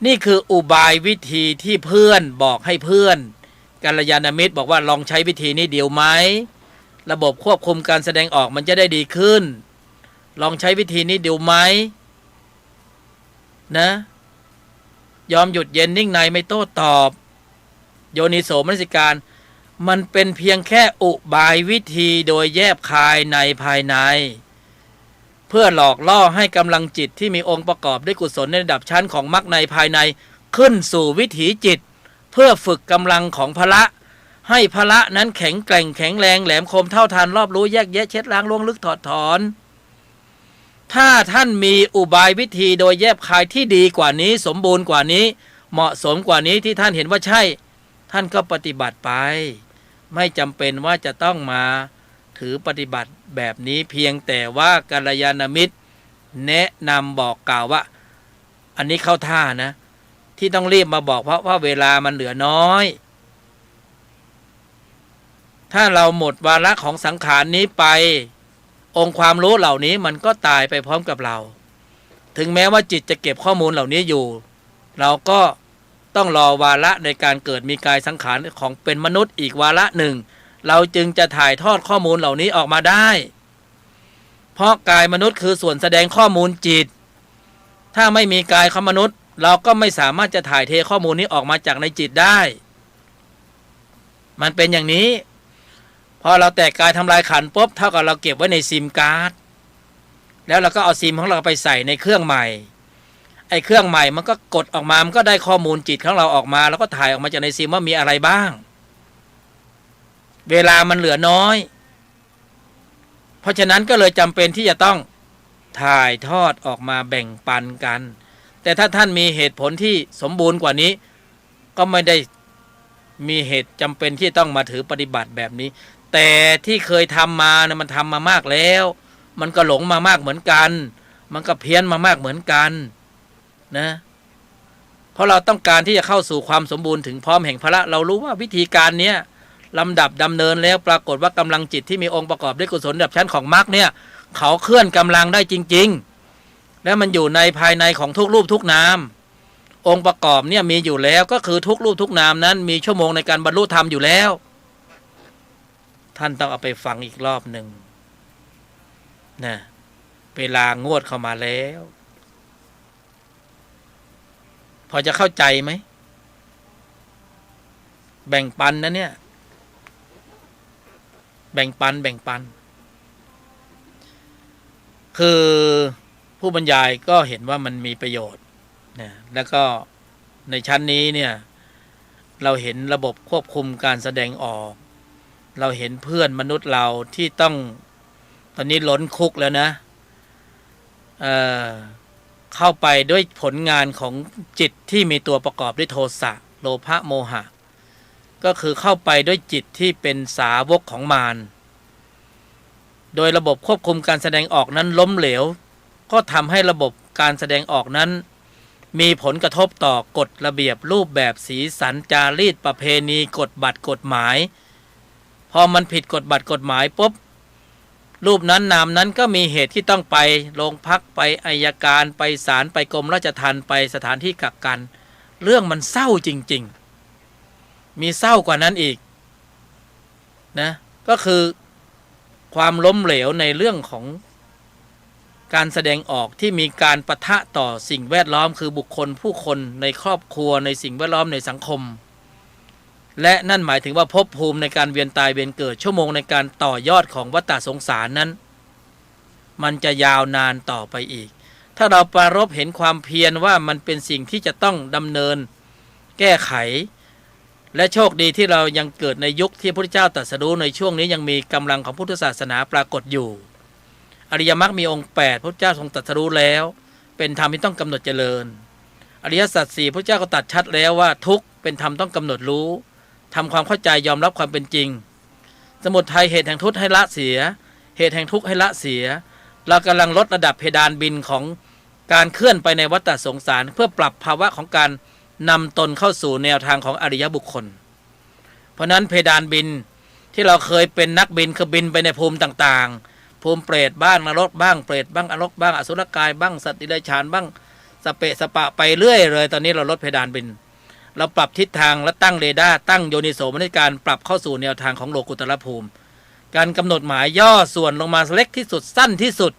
นี่คืออุบายวิธีที่เพื่อนบอกให้เพื่อนกัลยาณมิตรบอกว่าลองใช้วิธีนี้เดียวไหมระบบควบคุมการแสดงออกมันจะได้ดีขึ้นลองใช้วิธีนี้เดียวไหมนะยอมหยุดเย็นนิ่งในไม่โต้ตอบโยนิโสมนสิการมันเป็นเพียงแค่อุบายวิธีโดยแยบคายในภายในเพื่อหลอกล่อให้กำลังจิตที่มีองค์ประกอบด้วยกุศลในระดับชั้นของมรรคในภายในขึ้นสู่วิถีจิตเพื่อฝึกกำลังของพละให้พละนั้นแข็งแกร่งแข็งแรงแหลมคมเท่าทันรอบรู้แยกแยะเช็ดล้างล่วงลึกถอดถอนถ้าท่านมีอุบายวิธีโดยแยบคายที่ดีกว่านี้สมบูรณ์กว่านี้เหมาะสมกว่านี้ที่ท่านเห็นว่าใช่ท่านก็ปฏิบัติไปไม่จำเป็นว่าจะต้องมาถือปฏิบัติแบบนี้เพียงแต่ว่ากัลยาณมิตรแนะนำบอกกล่าวว่าอันนี้เข้าท่านะที่ต้องรีบมาบอกเพราะว่าเวลามันเหลือน้อยถ้าเราหมดวาระของสังขารนี้ไปองค์ความรู้เหล่านี้มันก็ตายไปพร้อมกับเราถึงแม้ว่าจิตจะเก็บข้อมูลเหล่านี้อยู่เราก็ต้องรอวาระในการเกิดมีกายสังขารของเป็นมนุษย์อีกวาระหนึ่งเราจึงจะถ่ายทอดข้อมูลเหล่านี้ออกมาได้เพราะกายมนุษย์คือส่วนแสดงข้อมูลจิตถ้าไม่มีกายของมนุษย์เราก็ไม่สามารถจะถ่ายเทข้อมูลนี้ออกมาจากในจิตได้มันเป็นอย่างนี้พอเราแตกกายทำลายขันธ์ปุ๊บเท่ากับเราเก็บไว้ในซิมการ์ดแล้วเราก็เอาซิมของเราไปใส่ในเครื่องใหม่ไอ้เครื่องใหม่มันก็กดออกมามันก็ได้ข้อมูลจิตของเราออกมาแล้วก็ถ่ายออกมาจากในซิมว่ามีอะไรบ้างเวลามันเหลือน้อยเพราะฉะนั้นก็เลยจำเป็นที่จะต้องถ่ายทอดออกมาแบ่งปันกันแต่ถ้าท่านมีเหตุผลที่สมบูรณ์กว่านี้ก็ไม่ได้มีเหตุจำเป็นที่ต้องมาถือปฏิบัติแบบนี้แต่ที่เคยทำมานะมันทำมามากแล้วมันก็หลงมามากเหมือนกันมันก็เพี้ยนมามากเหมือนกันนะเพราะเราต้องการที่จะเข้าสู่ความสมบูรณ์ถึงพร้อมแห่งพละเรารู้ว่าวิธีการเนี้ยลำดับดำเนินแล้วปรากฏว่ากำลังจิตที่มีองค์ประกอบด้วยกุศลระดับชั้นของมรรคเนี่ยเขาเคลื่อนกำลังได้จริงๆและมันอยู่ในภายในของทุกรูปทุกนามองค์ประกอบเนี่ยมีอยู่แล้วก็คือทุกรูปทุกนามนั้นมีชั่วโมงในการบรรลุธรรมอยู่แล้วท่านต้องเอาไปฟังอีกรอบหนึ่งนะเวลางวดเข้ามาแล้วพอจะเข้าใจไหมแบ่งปันนะเนี่ยแบ่งปันคือผู้บรรยายก็เห็นว่ามันมีประโยชน์นะแล้วก็ในชั้นนี้เนี่ยเราเห็นระบบควบคุมการแสดงออกเราเห็นเพื่อนมนุษย์เราที่ต้องตอนนี้ล้นคุกแล้วนะเข้าไปด้วยผลงานของจิตที่มีตัวประกอบด้วยโทสะโลภะโมหะก็คือเข้าไปด้วยจิตที่เป็นสาวกของมารโดยระบบควบคุมการแสดงออกนั้นล้มเหลวก็ทำให้ระบบการแสดงออกนั้นมีผลกระทบต่อกฎระเบียบรูปแบบสีสันจารีตประเพณีกฎบัตรกฎหมายพอมันผิดกฎบัตรกฎหมายปุ๊บรูปนั้นนามนั้นก็มีเหตุที่ต้องไปโรงพักไปอัยการไปศาลไปกรมราชทัณฑ์ไปสถานที่กักกันเรื่องมันเศร้าจริงๆมีเศร้ากว่านั้นอีกนะก็คือความล้มเหลวในเรื่องของการแสดงออกที่มีการปะทะต่อสิ่งแวดล้อมคือบุคคลผู้คนในครอบครัวในสิ่งแวดล้อมในสังคมและนั่นหมายถึงว่าภพภูมิในการเวียนตายเวียนเกิดชั่วโมงในการต่อยอดของวัฏฏะสงสารนั้นมันจะยาวนานต่อไปอีกถ้าเราปรารภเห็นความเพียรว่ามันเป็นสิ่งที่จะต้องดำเนินแก้ไขและโชคดีที่เรายังเกิดในยุคที่พระพุทธเจ้าตรัสรู้ในช่วงนี้ยังมีกำลังของพุทธศาสนาปรากฏอยู่อริยมรรคมีองค์8พระพุทธเจ้าทรงตรัสรู้แล้วเป็นธรรมที่ต้องกำหนดเจริญอริยสัจ4พระพุทธเจ้าก็ตรัสชัดแล้วว่าทุกข์เป็นธรรมต้องกำหนดรู้ทำความเข้าใจยอมรับความเป็นจริงสมุทัยเหตุแห่งทุกข์ให้ละเสียเหตุแห่งทุกข์ให้ละเสียเรากำลังลดระดับเพดานบินของการเคลื่อนไปในวัฏฏะสงสารเพื่อปรับภาวะของการนำตนเข้าสู่แนวทางของอริยบุคคลเพราะนั้นเพดานบินที่เราเคยเป็นนักบินคือบินไปในภูมิต่าง ภูมิเปรตบ้างนรกบ้างเปรตบ้างอรกบ้างอสุรกายบ้างสัตว์ดิเรกชันบ้างสเปะสปะไปเรื่อยเลยตอนนี้เราลดเพดานบินเราปรับทิศทางและตั้งเรดาร์ตั้งโยนิโสมนสิการปรับเข้าสู่แนวทางของโลกุตตรภูมิการกำหนดหมายย่อส่วนลงมาเล็กที่สุดสั้นที่สุด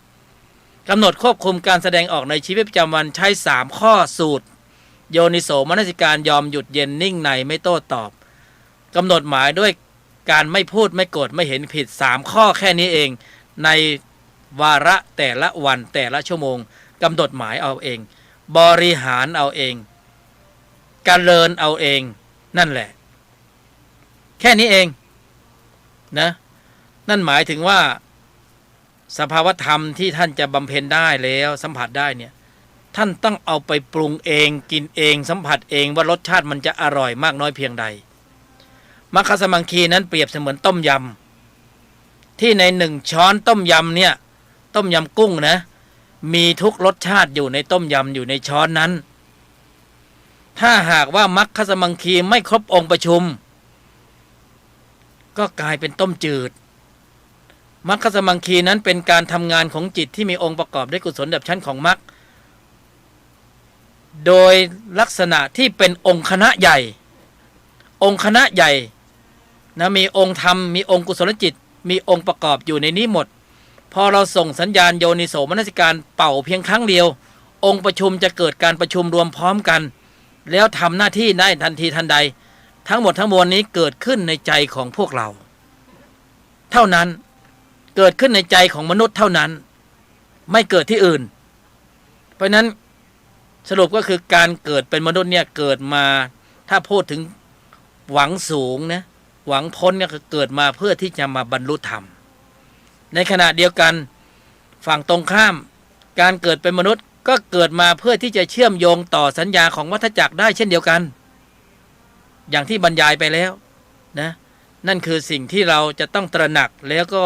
กำหนดควบคุมการแสดงออกในชีวิตประจำวันใช้3ข้อสูตรโยนิโสมนสิการยอมหยุดเย็นนิ่งในไม่โต้ตอบกำหนดหมายด้วยการไม่พูดไม่โกรธไม่เห็นผิด3ข้อแค่นี้เองในวาระแต่ละวันแต่ละชั่วโมงกำหนดหมายเอาเองบริหารเอาเองการเลินเอาเองนั่นแหละแค่นี้เองนะนั่นหมายถึงว่าสภาวธรรมที่ท่านจะบำเพ็ญได้แล้วสัมผัสได้เนี่ยท่านต้องเอาไปปรุงเองกินเองสัมผัสเองว่ารสชาติมันจะอร่อยมากน้อยเพียงใดมัคคสมังคีนั้นเปรียบเสมือนต้มยำที่ใน1 ช้อนต้มยำเนี่ยต้มยำกุ้งนะมีทุกรสชาติอยู่ในต้มยำอยู่ในช้อนนั้นถ้าหากว่ามัคคสมังคีไม่ครบองค์ประชุมก็กลายเป็นต้มจืดมัคคสมังคีนั้นเป็นการทำงานของจิตที่มีองค์ประกอบด้วยกุศลดับชั้นของมรรคโดยลักษณะที่เป็นองค์คณะใหญ่องค์คณะใหญ่นะมีองค์ธรรมมีองค์กุศลจิตมีองค์ประกอบอยู่ในนี้หมดพอเราส่งสัญญาณโยนิโสมนสิการเป่าเพียงครั้งเดียวองค์ประชุมจะเกิดการประชุมรวมพร้อมกันแล้วทำหน้าที่ได้ทันทีทันใดทั้งหมดทั้งมวลนี้เกิดขึ้นในใจของพวกเราเท่านั้นเกิดขึ้นในใจของมนุษย์เท่านั้นไม่เกิดที่อื่นเพราะนั้นสรุปก็คือการเกิดเป็นมนุษย์เนี่ยเกิดมาถ้าพูดถึงหวังสูงนะหวังพ้นเนี่ยเกิดมาเพื่อที่จะมาบรรลุธรรมในขณะเดียวกันฝั่งตรงข้ามการเกิดเป็นมนุษย์ก็เกิดมาเพื่อที่จะเชื่อมโยงต่อสัญญาของวัฏจักรได้เช่นเดียวกันอย่างที่บรรยายไปแล้วนะนั่นคือสิ่งที่เราจะต้องตระหนักแล้วก็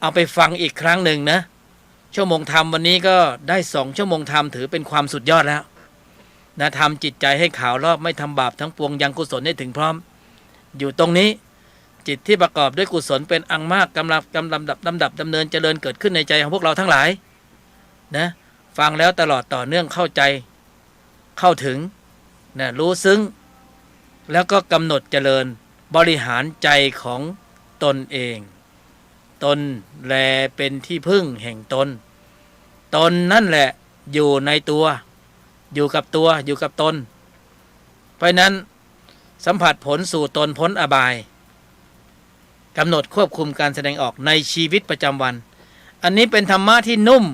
เอาไปฟังอีกครั้งหนึ่งนะชั่วโมงธรรมวันนี้ก็ได้2 ชั่วโมงธรรมถือเป็นความสุดยอดแล้วนะทำจิตใจให้ขาวรอบไม่ทำบาปทั้งปวงยังกุศลให้ถึงพร้อมอยู่ตรงนี้จิตที่ประกอบด้วยกุศลเป็นอันมากกำลังลำดับดำเนินเจริญเกิดขึ้นในใจของพวกเราทั้งหลายนะฟังแล้วตลอดต่อเนื่องเข้าใจเข้าถึงนะรู้ซึ้งแล้วก็กำหนดเจริญบริหารใจของตนเองตนแลเป็นที่พึ่งแห่งตนตนนั่นแหละอยู่ในตัวอยู่กับตัวอยู่กับตนเพราะนั้นสัมผัสผลสู่ตนพ้นอบายกำหนดควบคุมการแสดงออกในชีวิตประจำวันอันนี้เป็นธรรมะที่นุ่ม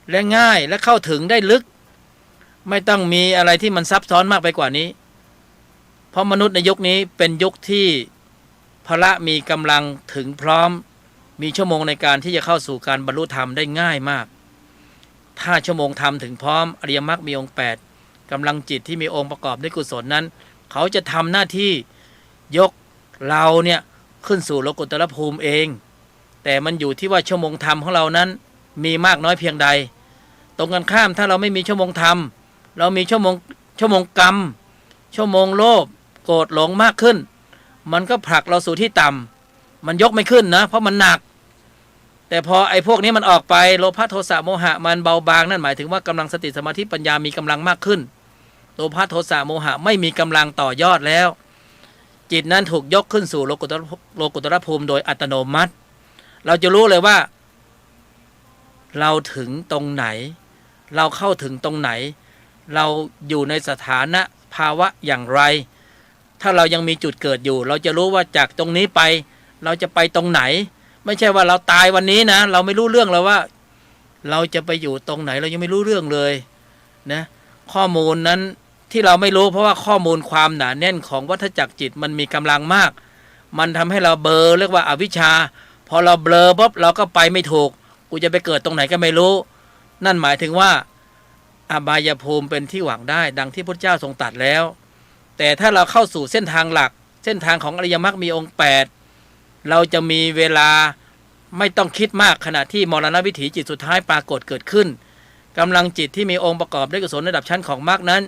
และง่ายและเข้าถึงได้ลึกไม่ต้องมีอะไรที่มันซับซ้อนมากไปกว่านี้เพราะมนุษย์ในยุคนี้เป็นยุคที่พละมีกำลังถึงพร้อมมีชั่วโมงในการที่จะเข้าสู่การบรรลุธรรมได้ง่ายมากถ้าชั่วโมงธรรมถึงพร้อมอริยมรรคมีองค์8กำลังจิตที่มีองค์ประกอบด้วยกุศลนั้นเขาจะทำหน้าที่ยกเราเนี่ยขึ้นสู่โลกุตตรภูมิเองแต่มันอยู่ที่ว่าชั่วโมงธรรมของเรานั้นมีมากน้อยเพียงใดตรงกันข้ามถ้าเราไม่มีชั่วโมงธรรมเรามีชั่วโมงกรรมชั่วโมงโลภโกรธหลงมากขึ้นมันก็ผลักเราสู่ที่ต่ำมันยกไม่ขึ้นนะเพราะมันหนักแต่พอไอ้พวกนี้มันออกไปโลภะโทสะโมหะมันเบาบางนั่นหมายถึงว่ากำลังสติสมาธิปัญญามีกำลังมากขึ้นโลภะโทสะโมหะไม่มีกำลังต่อยอดแล้วจิตนั้นถูกยกขึ้นสู่โลกุตรภูมิโดยอัตโนมัติเราจะรู้เลยว่าเราถึงตรงไหนเราเข้าถึงตรงไหนเราอยู่ในสถานะภาวะอย่างไรถ้าเรายังมีจุดเกิดอยู่เราจะรู้ว่าจากตรงนี้ไปเราจะไปตรงไหนไม่ใช่ว่าเราตายวันนี้นะเราไม่รู้เรื่องเลยว่าเราจะไปอยู่ตรงไหนเรายังไม่รู้เรื่องเลยนะข้อมูลนั้นที่เราไม่รู้เพราะว่าข้อมูลความหนาแน่นของวัฏจักรจิตมันมีกำลังมากมันทำให้เราเบลอเรียกว่าอวิชชาพอเราเบลอปุ๊บเราก็ไปไม่ถูกกูจะไปเกิดตรงไหนก็ไม่รู้นั่นหมายถึงว่าอบายภูมิเป็นที่หวังได้ดังที่พระเจ้าทรงตรัสแล้วแต่ถ้าเราเข้าสู่เส้นทางหลักเส้นทางของอริยมรรคมีองค์8เราจะมีเวลาไม่ต้องคิดมากขณะที่มรณวิถีจิตสุดท้ายปรากฏเกิดขึ้นกำลังจิตที่มีองค์ประกอบด้วยกุศลระดับชั้นของมรรคนั้น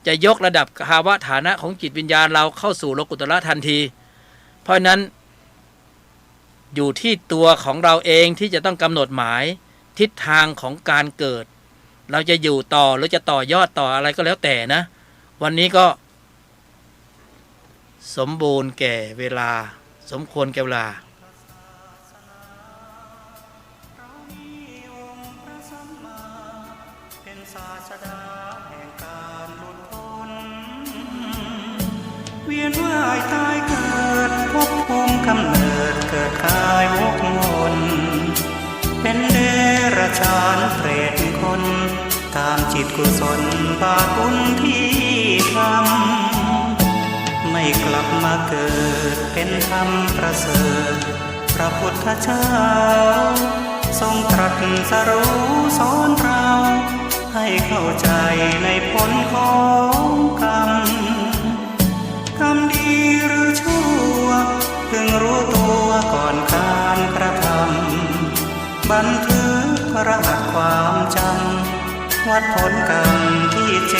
จะยกระดับภาวะฐานะของจิตวิญญาณเราเข้าสู่โลกุตตรทันทีเพราะนั้น อยู่ที่ตัวของเราเองที่จะต้องกำหนดหมายทิศทางของการเกิด เราจะอยู่ต่อหรือจะต่อยอดต่ออะไรก็แล้วแต่นะ วันนี้ก็สมบูรณ์แก่เวลาสมควรแก่เวลาเป็นศาสดาแห่งการหลุดพ้นเวียนว่ายตายเกิดภพภูมิกำเนิดเกิดกายวกวนเป็นเดรัจฉานเปรตคนตามจิตกุศลบาปบุญที่ทำไม่กลับมาเกิดเป็นธรรมประเสริฐพระพุทธเจ้าทรงตรัสสรู้สอนเราให้เข้าใจในผลของกรรมกรรมดีหรือชั่วพึงรู้ตัวก่อนการกระทำบันทึกรหัสความจำวัดผลกรรมที่เจ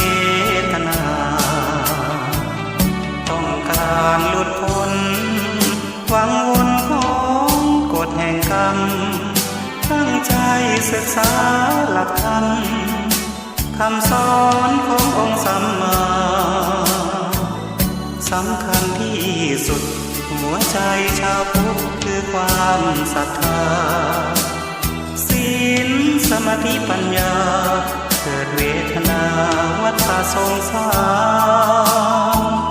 ตนาต้องการหลุดพ้นหวังวนของกฎแห่งกรรมตั้งใจศึกษาหลักธรรมคำสอนขององค์สัมมาสำคัญที่สุดหัวใจชาวพุทธคือความศรัทธาศีลสมาธิปัญญาเกิดเวทนาวัฏสงสาร